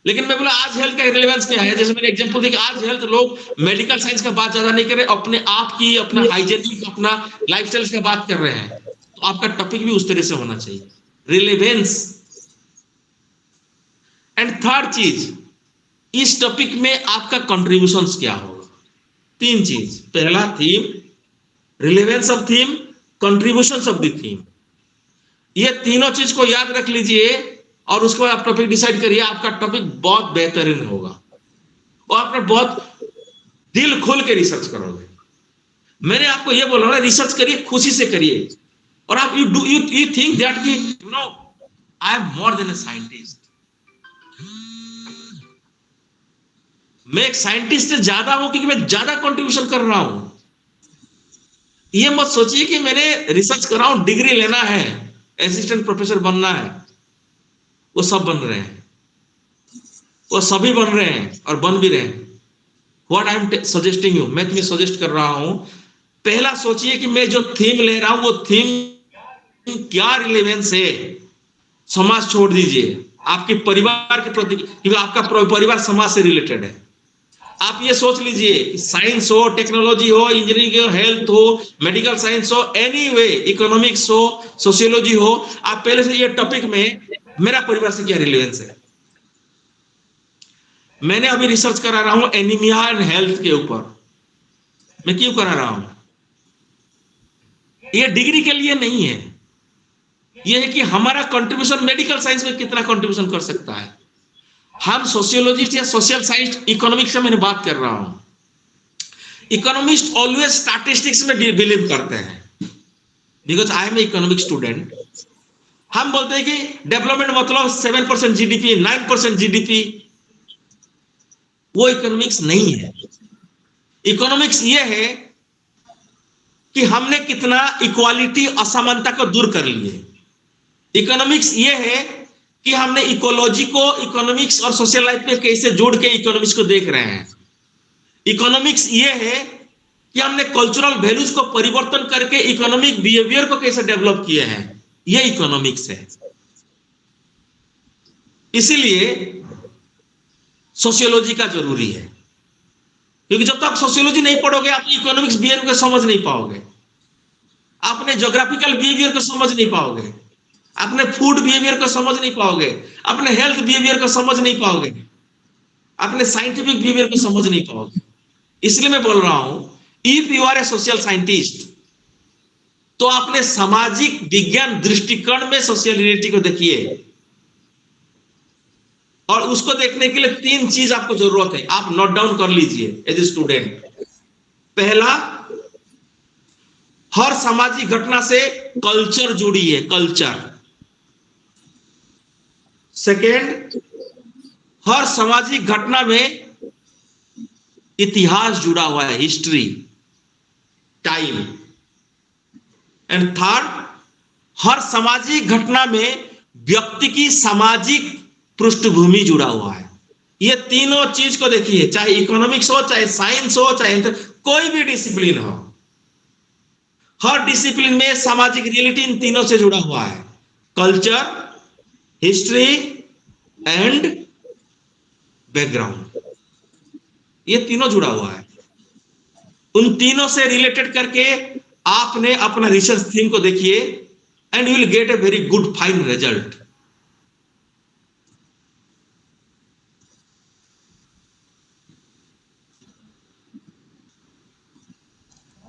लेकिन मैं बोला आज हेल्थ का रिलेवेंस क्या है। जैसे मैंने एग्जांपल दिया, आज हेल्थ लोग मेडिकल साइंस का बात ज्यादा नहीं कर रहे, अपने आप की, अपना हाइजीनिक, अपना लाइफस्टाइल का बात कर रहे हैं। तो आपका टॉपिक भी उस तरह से होना चाहिए, रिलेवेंस। एंड थर्ड चीज, इस टॉपिक में आपका कंट्रीब्यूशन क्या होगा। तीन चीज, पहला theme, relevance of theme, contribution of the theme. ये तीनों चीज को याद रख लीजिए और उसके बाद आप टॉपिक डिसाइड करिए। आपका टॉपिक बहुत बेहतरीन होगा और आप बहुत दिल खोल के रिसर्च करोगे। मैंने आपको ये बोला ना, रिसर्च करिए, खुशी से करिए। और आप यू थिंक दैट कि you know I am more than a scientist, मैं एक साइंटिस्ट से ज्यादा हूं क्योंकि मैं ज्यादा कंट्रीब्यूशन कर रहा हूं। ये मत सोचिए कि मैंने रिसर्च कर रहा हूं, डिग्री लेना है, असिस्टेंट प्रोफेसर बनना है। वो सब बन रहे हैं, वो सभी बन रहे हैं और बन भी रहे हैं। What I am suggesting you, मैं तुम्हें सजेस्ट कर रहा हूं, पहला सोचिए कि मैं जो थीम ले रहा हूं वो थीम क्या रिलेवेंस है। समाज छोड़ दीजिए, आपके परिवार के प्रति, क्योंकि आपका परिवार समाज से रिलेटेड है। आप ये सोच लीजिए, साइंस हो, टेक्नोलॉजी हो, इंजीनियरिंग हो, हेल्थ हो, मेडिकल साइंस हो, एनीवे, इकोनॉमिक्स हो, सोशियोलॉजी हो, आप पहले से ये टॉपिक में मेरा परिवार से क्या रिलेवेंस है। मैंने अभी रिसर्च करा रहा हूं एनीमिया एंड हेल्थ के ऊपर। मैं क्यों करा रहा हूं? ये डिग्री के लिए नहीं है, ये है कि हमारा कंट्रीब्यूशन मेडिकल साइंस में कितना कंट्रीब्यूशन कर सकता है। हम सोशियोलॉजिस्ट या सोशल साइंस, इकोनॉमिक्स से मैंने बात कर रहा हूं। इकोनॉमिस्ट ऑलवेज स्टैटिस्टिक्स में बिलीव करते हैं, because I am a economic student. हम बोलते हैं कि डेवलपमेंट मतलब 7% जीडीपी, 9% जीडीपी। वो इकोनॉमिक्स नहीं है। इकोनॉमिक्स ये है कि हमने कितना इक्वालिटी, असमानता को दूर कर लिए। इकोनॉमिक्स ये है कि हमने इकोलॉजी को इकोनॉमिक्स और सोशल लाइफ में कैसे जोड़ के इकोनॉमिक्स को देख रहे हैं। इकोनॉमिक्स ये है कि हमने कल्चरल वैल्यूज को परिवर्तन करके इकोनॉमिक बिहेवियर को कैसे डेवलप किए हैं। ये इकोनॉमिक्स है। इसीलिए सोशियोलॉजी का जरूरी है, क्योंकि जब तक सोशियोलॉजी नहीं पढ़ोगे आप इकोनॉमिक्स बिहेवियर को समझ नहीं पाओगे, अपने ज्योग्राफिकल बिहेवियर को समझ नहीं पाओगे, अपने फूड बिहेवियर को समझ नहीं पाओगे, अपने हेल्थ बिहेवियर को समझ नहीं पाओगे, अपने साइंटिफिक बिहेवियर को समझ नहीं पाओगे। इसलिए मैं बोल रहा हूं, if you are a social scientist तो अपने सामाजिक विज्ञान दृष्टिकोण में सोशल रियलिटी को देखिए। और उसको देखने के लिए तीन चीज आपको जरूरत है, आप नोट डाउन कर लीजिए एज ए स्टूडेंट। पहला, हर सामाजिक घटना से कल्चर जुड़ी है, कल्चर। सेकेंड, हर सामाजिक घटना में इतिहास जुड़ा हुआ है, हिस्ट्री, टाइम। एंड थर्ड, हर सामाजिक घटना में व्यक्ति की सामाजिक पृष्ठभूमि जुड़ा हुआ है। ये तीनों चीज को देखिए, चाहे इकोनॉमिक्स हो, चाहे साइंस हो, चाहे कोई भी डिसिप्लिन हो, हर डिसिप्लिन में सामाजिक रियलिटी इन तीनों से जुड़ा हुआ है। कल्चर, हिस्ट्री एंड बैकग्राउंड, ये तीनों जुड़ा हुआ है। उन तीनों से रिलेटेड करके आपने अपना रिसर्च थीम को देखिए and you will get a very good fine result.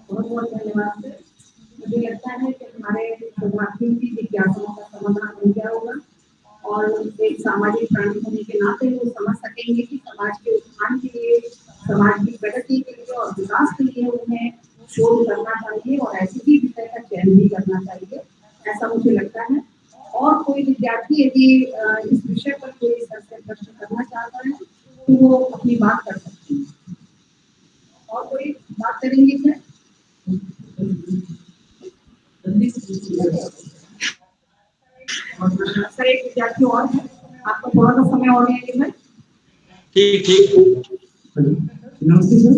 बहुत बहुत धन्यवाद सर। मुझे लगता है कि हमारे शोधार्थियों की जिज्ञासाओं का समाधान हो गया होगा और एक सामाजिक प्राणी होने के नाते वो समझ सकेंगे कि समाज के उत्थान के लिए, समाज की प्रगति के लिए और विकास के लिए उन्हें शोध करना चाहिए और ऐसे ही विषय का चयन भी करना चाहिए, ऐसा मुझे लगता है। और कोई विद्यार्थी यदि इस विषय पर कोई सर से प्रश्न करना चाहता है तो वो अपनी बात कर सकते हैं। और कोई बात करेंगे सर? सर एक विद्यार्थी और है, आपको थोड़ा सा समय और लेंगे। ठीक ठीक। नमस्ते सर,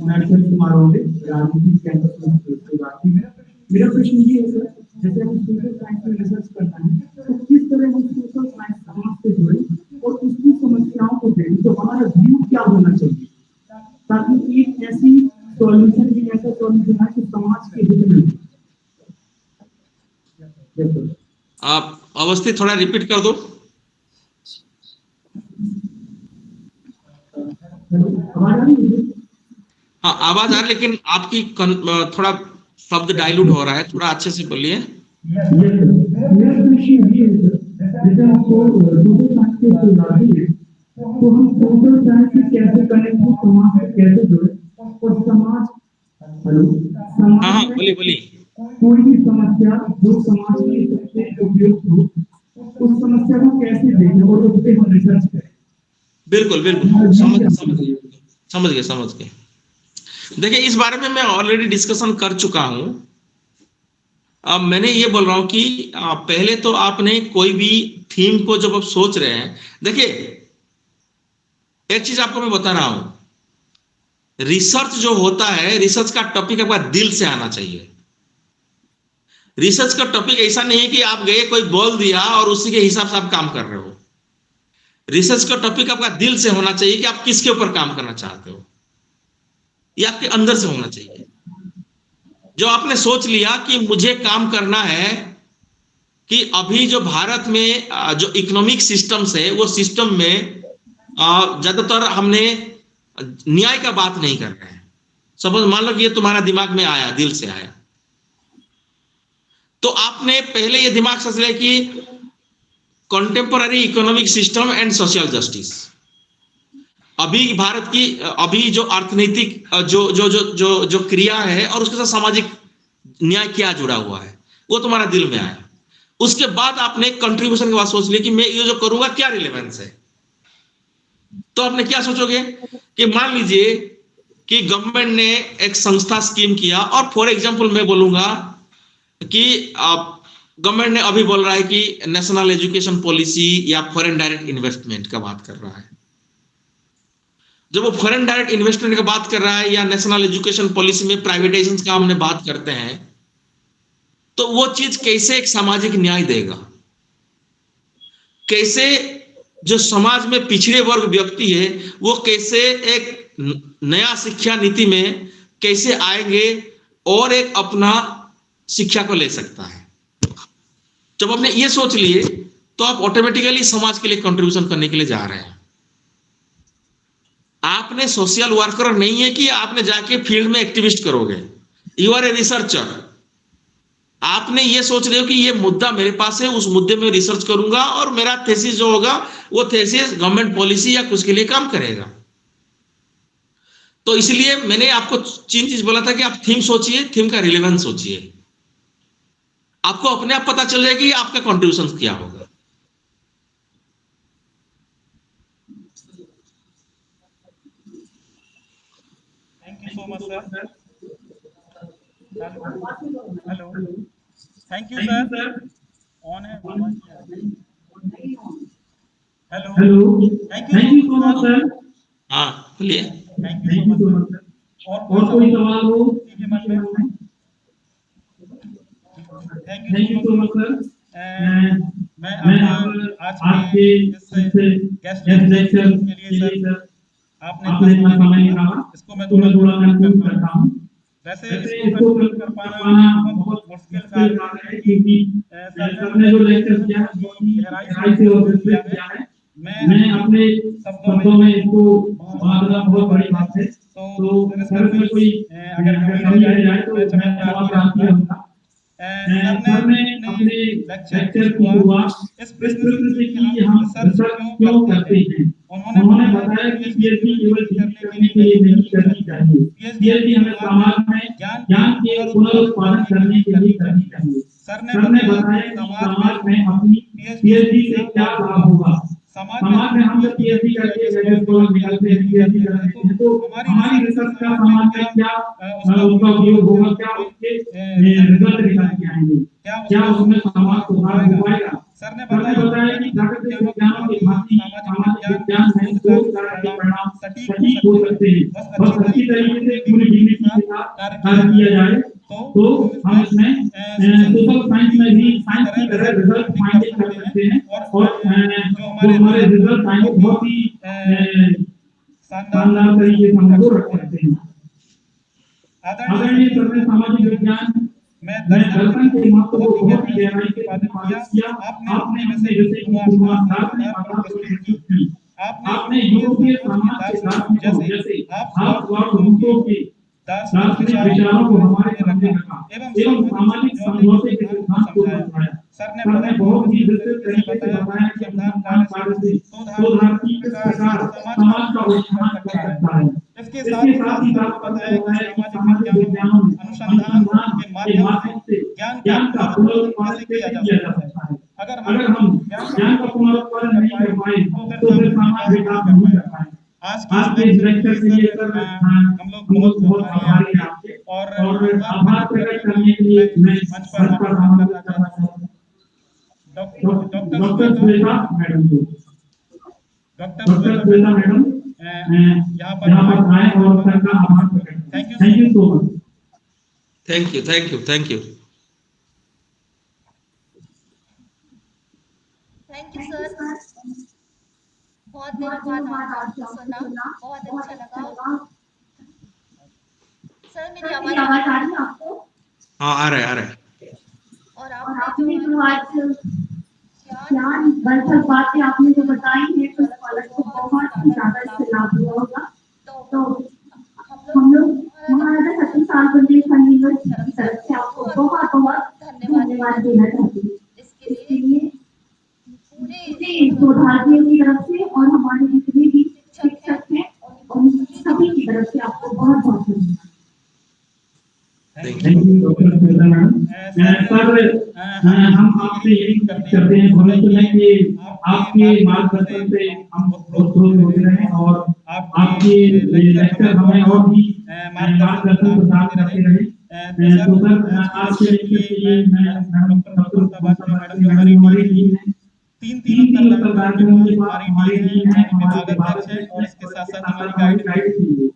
मैं अक्षय कुमार होंगे, राजनीति कैंपस में। मेरा प्रश्न ये है सर, जैसे हम सोशल साइंस में रिसर्च करते हैं तो किस तरह हम सोशल साइंस समाज से जुड़े और उसकी समस्याओं को देखें, तो हमारा व्यू क्या होना चाहिए ताकि एक ऐसी सॉल्यूशन भी ऐसा सॉल्यूशन है कि समाज के हित में। आप अवस्थित थोड़ा रिपीट कर दो। हाँ आवाज आ रही, लेकिन आपकी थोड़ा शब्द डाइल्यूट हो रहा है, थोड़ा अच्छे से बोलिए। जैसे हमको सोशल साइंस के विद्यार्थी हैं तो हम सोशल साइंस से कैसे कनेक्ट हो, समाज से कैसे जुड़े और समाज हाँ बोलिए बोलिए। कोई भी समस्या जो समाज के सबसे उपयुक्त हो उस समस्या को कैसे देखें और उस पर हम रिसर्च करें। बिल्कुल बिल्कुल, समझ गए। देखिए इस बारे में मैं ऑलरेडी डिस्कशन कर चुका हूं। अब मैंने ये बोल रहा हूं कि पहले तो आपने कोई भी थीम को जब आप सोच रहे हैं, देखिए एक चीज आपको मैं बता रहा हूं, रिसर्च जो होता है, रिसर्च का टॉपिक आपका दिल से आना चाहिए। रिसर्च का टॉपिक ऐसा नहीं है कि आप गए कोई बोल दिया और उसी के हिसाब से आप काम कर रहे हो। रिसर्च का टॉपिक आपका दिल से होना चाहिए कि आप किसके ऊपर काम करना चाहते हो, ये आपके अंदर से होना चाहिए। जो आपने सोच लिया कि मुझे काम करना है कि अभी जो भारत में जो इकोनॉमिक सिस्टम्स है वो सिस्टम में ज्यादातर हमने न्याय का बात नहीं कर रहे हैं। सपोज मान लो कि ये तुम्हारा दिमाग में आया, दिल से आया, तो आपने पहले ये दिमाग सोच लिया कि contemporary economic system and social justice, अभी भारत की अभी जो अर्थनैतिक जो जो जो जो जो क्रिया है और उसके साथ सामाजिक न्याय क्या जुड़ा हुआ है, वो तुम्हारा दिल में आया। उसके बाद आपने कंट्रीब्यूशन के बाद सोच लिया कि मैं ये जो करूंगा क्या रिलेवेंस है। तो आपने क्या सोचोगे कि मान लीजिए कि गवर्नमेंट ने एक संस्था स्कीम किया, और फॉर एग्जांपल मैं बोलूंगा कि गवर्नमेंट ने अभी बोल रहा है कि नेशनल एजुकेशन पॉलिसी या फॉरेन डायरेक्ट इन्वेस्टमेंट का बात कर रहा है। जब वो फॉरेन डायरेक्ट इन्वेस्टमेंट का बात कर रहा है या नेशनल एजुकेशन पॉलिसी में प्राइवेटाइजेशन का हमने बात करते हैं, तो वो चीज कैसे एक सामाजिक न्याय देगा, कैसे जो समाज में पिछड़े वर्ग व्यक्ति है वो कैसे एक नया शिक्षा नीति में कैसे आएंगे और एक अपना शिक्षा को ले सकता है। जब आपने ये सोच लिए तो आप ऑटोमेटिकली समाज के लिए कंट्रीब्यूशन करने के लिए जा रहे हैं। आपने सोशल वर्कर नहीं है कि आपने जाके फील्ड में एक्टिविस्ट करोगे, यू आर ए रिसर्चर। आपने ये सोच रहे हो कि ये मुद्दा मेरे पास है, उस मुद्दे में रिसर्च करूंगा और मेरा थीसिस जो होगा वो थीसिस गवर्नमेंट पॉलिसी या कुछ के लिए काम करेगा। तो इसलिए मैंने आपको 3 चीज बोला था कि आप थीम सोचिए, थीम का रिलेवेंस सोचिए, आपको अपने आप पता चल जाएगा कि आपका कंट्रीब्यूशन क्या होगा। you so much, sir. Hello. Thank you, sir. On है आवाज नहीं आ रही। Hello. Thank you so much, sir. हाँ बोलिए। Thank you so much, sir. और कोई सवाल हो किसी मन में? Thank you so much, sir. मैं आज के इस गेस्ट लेक्चर के लिए सर आपने इतना समय निकाला, इसको मैं थोड़ा कंक्लूड करता हूँ। वैसे इसको कंक्लूड कर पाना बहुत मुश्किल कार्य है क्योंकि सर ने जो लेक्चर किया है बहुत गहराई से और विस्तृत किया है। मैं अपने शब्दों में इसको बांधना बहुत बड़ी बात है। तो सर में कोई अगर कमी रह जाए तो मैं माफी चाहूँगा। सर ने अपने लेक्चर की शुरुआत इस प्रश्न से की कि हम रिसर्च क्यों करते हैं। उन्होंने बताया कि पीएचडी केवल करने के लिए नहीं करनी चाहिए। पीएचडी हमें समाज में ज्ञान के पुनरुत्पादन करने के लिए करनी चाहिए। सर ने बताया कि समाज में अपनी पीएचडी से क्या लाभ होगा। समाज में हम जब पीएचडी करके ग्रेजुएट स्कॉलर निकलते हैं, पीएचडी करते हैं तो हमारी रिसर्च का समाज में क्या उसका उपयोग होगा, क्या उसके रिजल्ट निकल के आएंगे, क्या उसमें समाज सुधार हो पाएगा। सर ने बताया कि प्राकृतिक विज्ञानों के भांति सामाजिक विज्ञान में शोध कार्य के परिणाम सटीक हो सकते हैं। बस अच्छी तरीके से पूरी डिग्री के साथ कार्य किया जाए तो हम इसमें सोशल साइंस में भी साइंस की तरह रिजल्ट फाइंडिंग कर सकते हैं और जो हमारे रिजल्ट आएंगे बहुत ही शानदार तरीके से हम लोग रख सकते हैं। आदरणीय सर ने सामाजिक विज्ञान में दर्शन के महत्व को बहुत ही गहराई से प्रतिपादित किया। आपने अपने विषय की शुरुआत दार्शनिक प्रस्तुत की। आपने यूरोपीय समाज के दार्शनिकों जैसे रूसो के दार्शनिक विचारों को हमारे सामने रखा एवं सामाजिक समझौते के सिद्धांत को समझाया। सर ने बहुत ही विस्तृत तरीके से बताया कि अनुसंधान कार्य से शोधार्थी किस प्रकार समाज का उत्थान कर सकता है। इसके साथ ही साथ बताया कि सामाजिक विज्ञानों में अनुसंधान के माध्यम से ज्ञान का पुनरुत्पादन कैसे किया जा सकता है। अगर हम ज्ञान का पुनरुत्पादन नहीं कर पाए तो फिर समाज विकास नहीं कर पाए। आज के इस लेक्चर के लिए सर हम लोग बहुत आभारी हैं आपके और आभार प्रकट करने के लिए मैं मंच पर आमंत्रित करना चाहता हूं डॉक्टर श्वेता मैडम को। डॉक्टर श्वेता मैडम यहाँ पर आए और सर का आभार प्रकट करें। Thank you so much. Thank you. Thank you sir. बहुत देर बाद आपको सुना, बहुत अच्छा लगा। सर मेरी आवाज आ रही है आपको? हाँ आ रहा है। और आपने जो आज ज्ञान बरसक बातें आपने जो बताई है तो स्कॉलर को बहुत ज्यादा इससे लाभ हुआ होगा। तो हम लोग महाराजा सती साल बुंदेलखंड यूनिवर्सिटी की तरफ से आपको बहुत धन्यवाद देना चाहती हूँ। इसके लिए पूरे शोधार्थियों की तरफ से और हमारे जितने भी शिक्षक हैं उन सभी की तरफ से आपको बहुत धन्यवाद। Thank you doctor Shweta madam. Sir हम आपसे यही करते हैं भविष्य में कि आपके मार्गदर्शन से हम बहुत होते रहे और आपके लेक्चर हमें और भी मार्गदर्शन प्रदान करते रहे। तो सर आज के लेक्चर के लिए मैं डॉक्टर मैडम जो हमारी टीम है तीन उत्तरदायित्वों के बाद हमारी टीम है हमारे विभागाध्यक्ष है और इसके साथ साथ हमारी गाइड टीम है।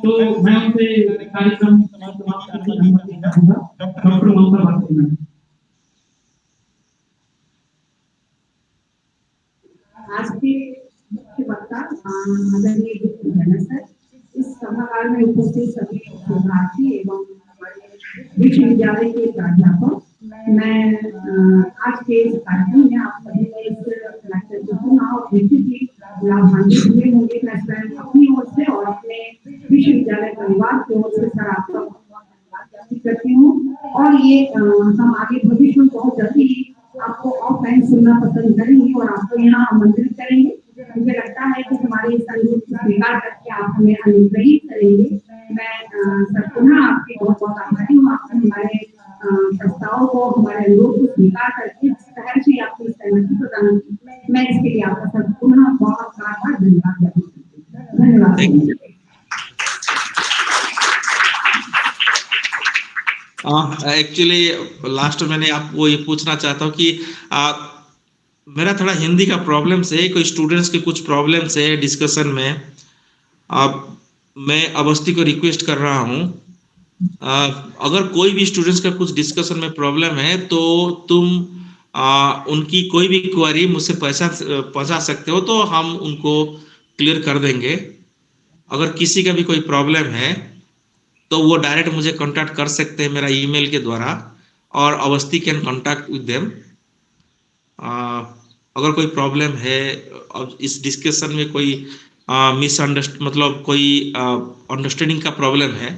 तो मैं उनसे कार्यक्रम समाप्त करने की अनुमति चाहूंगा। डॉक्टर ममता भारती मैडम। आज के मुख्य वक्ता आदरणीय सर, इस सभागार में उपस्थित सभी शोधार्थी एवं विश्वविद्यालय के प्राध्यापक, मैं आज के इस कार्यक्रम में आप सभी ने इस लेक्चर को सुना और निश्चित लाभान्वित हुए होंगे। मैं स्वयं अपनी ओर से और अपने विश्वविद्यालय परिवार की ओर से सर आपका धन्यवाद करती हूँ। और ये हम आगे भविष्य में बहुत जल्दी आपको ऑफलाइन सुनना पसंद करेंगे और आपको यहाँ आमंत्रित करेंगे। मुझे लगता है कि हमारे इस अनुरोध को स्वीकार करके आप हमें अनुग्रहित करेंगे। मैं सर पुनः आपके बहुत आभारी हूँ। आपने हमारे प्रस्ताव को हमारे अनुरोध को स्वीकार करके शहर से आपको सहमति प्रदान की। मैं इसके लिए आपका सर पुनः बहुत धन्यवाद। एक्चुअली लास्ट मैंने आपको ये पूछना चाहता हूँ कि मेरा थोड़ा हिंदी का प्रॉब्लम है, कोई स्टूडेंट्स के कुछ प्रॉब्लम्स है डिस्कशन में। अब मैं अवस्थी को रिक्वेस्ट कर रहा हूँ, अगर कोई भी स्टूडेंट्स का कुछ डिस्कशन में प्रॉब्लम है तो तुम उनकी कोई भी क्वेरी मुझसे पहुंचा सकते हो, तो हम उनको क्लियर कर देंगे। अगर किसी का भी कोई प्रॉब्लम है तो वो डायरेक्ट मुझे कांटेक्ट कर सकते हैं मेरा ईमेल के द्वारा, और Awasthi can contact with them. अगर कोई प्रॉब्लम है और इस डिस्कशन में कोई मिसअंडरस्टैंड मतलब कोई अंडरस्टैंडिंग का प्रॉब्लम है,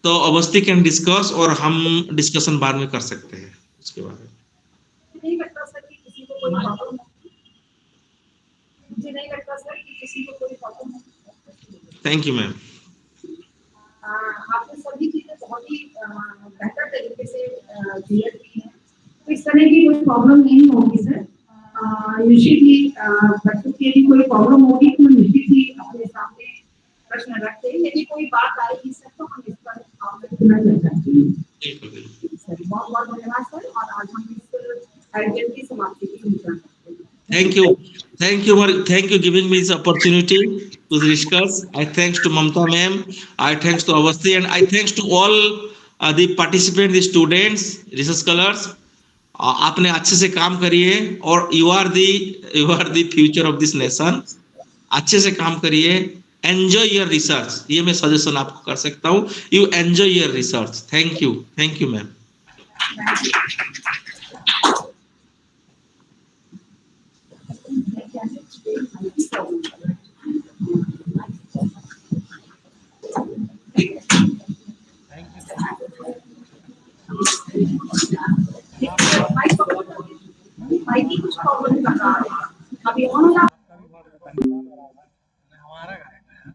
तो अवस्थी कैन डिस्कस और हम डिस्कशन बाद में कर सकते हैं उसके बारे में। नहीं लगता सर कि किसी को कोई प्रॉब्लम होगी, मुझे नहीं लगता सर कि किसी को कोई प्रॉब्लम होगी। Thank you ma'am. आपने सभी चीजें बहुत ही बेहतर तरीके से क्लियर की हैं, तो इस तरह की कोई प्रॉब्लम नहीं होगी सर। यूजुअली बच्चों के लिए कोई प्रॉब्लम होगी तो निश्चित ही अपने सामने प्रश्न रखते हैं, यदि कोई बात आएगी सर तो हम इस पर आपसे सुना जाएगा। सर बहुत बहुत धन्यवाद सर, और आज हम इस आयोजन की समाप्ति की घोषणा करते हैं। Thank you giving me this opportunity to discuss. I thanks to Mamta ma'am, I thanks to Avasti, and I thanks to all the participants, the students, research scholars. आपने अच्छे से काम करिए और you are the future of this nation. अच्छे से काम करिए, enjoy your research. ये मैं सजेशन आपको कर सकता हूँ, you enjoy your research. Thank you ma'am. कुछ प्रॉब्लम लगा अभी ऑनलाइन हमारा घर है।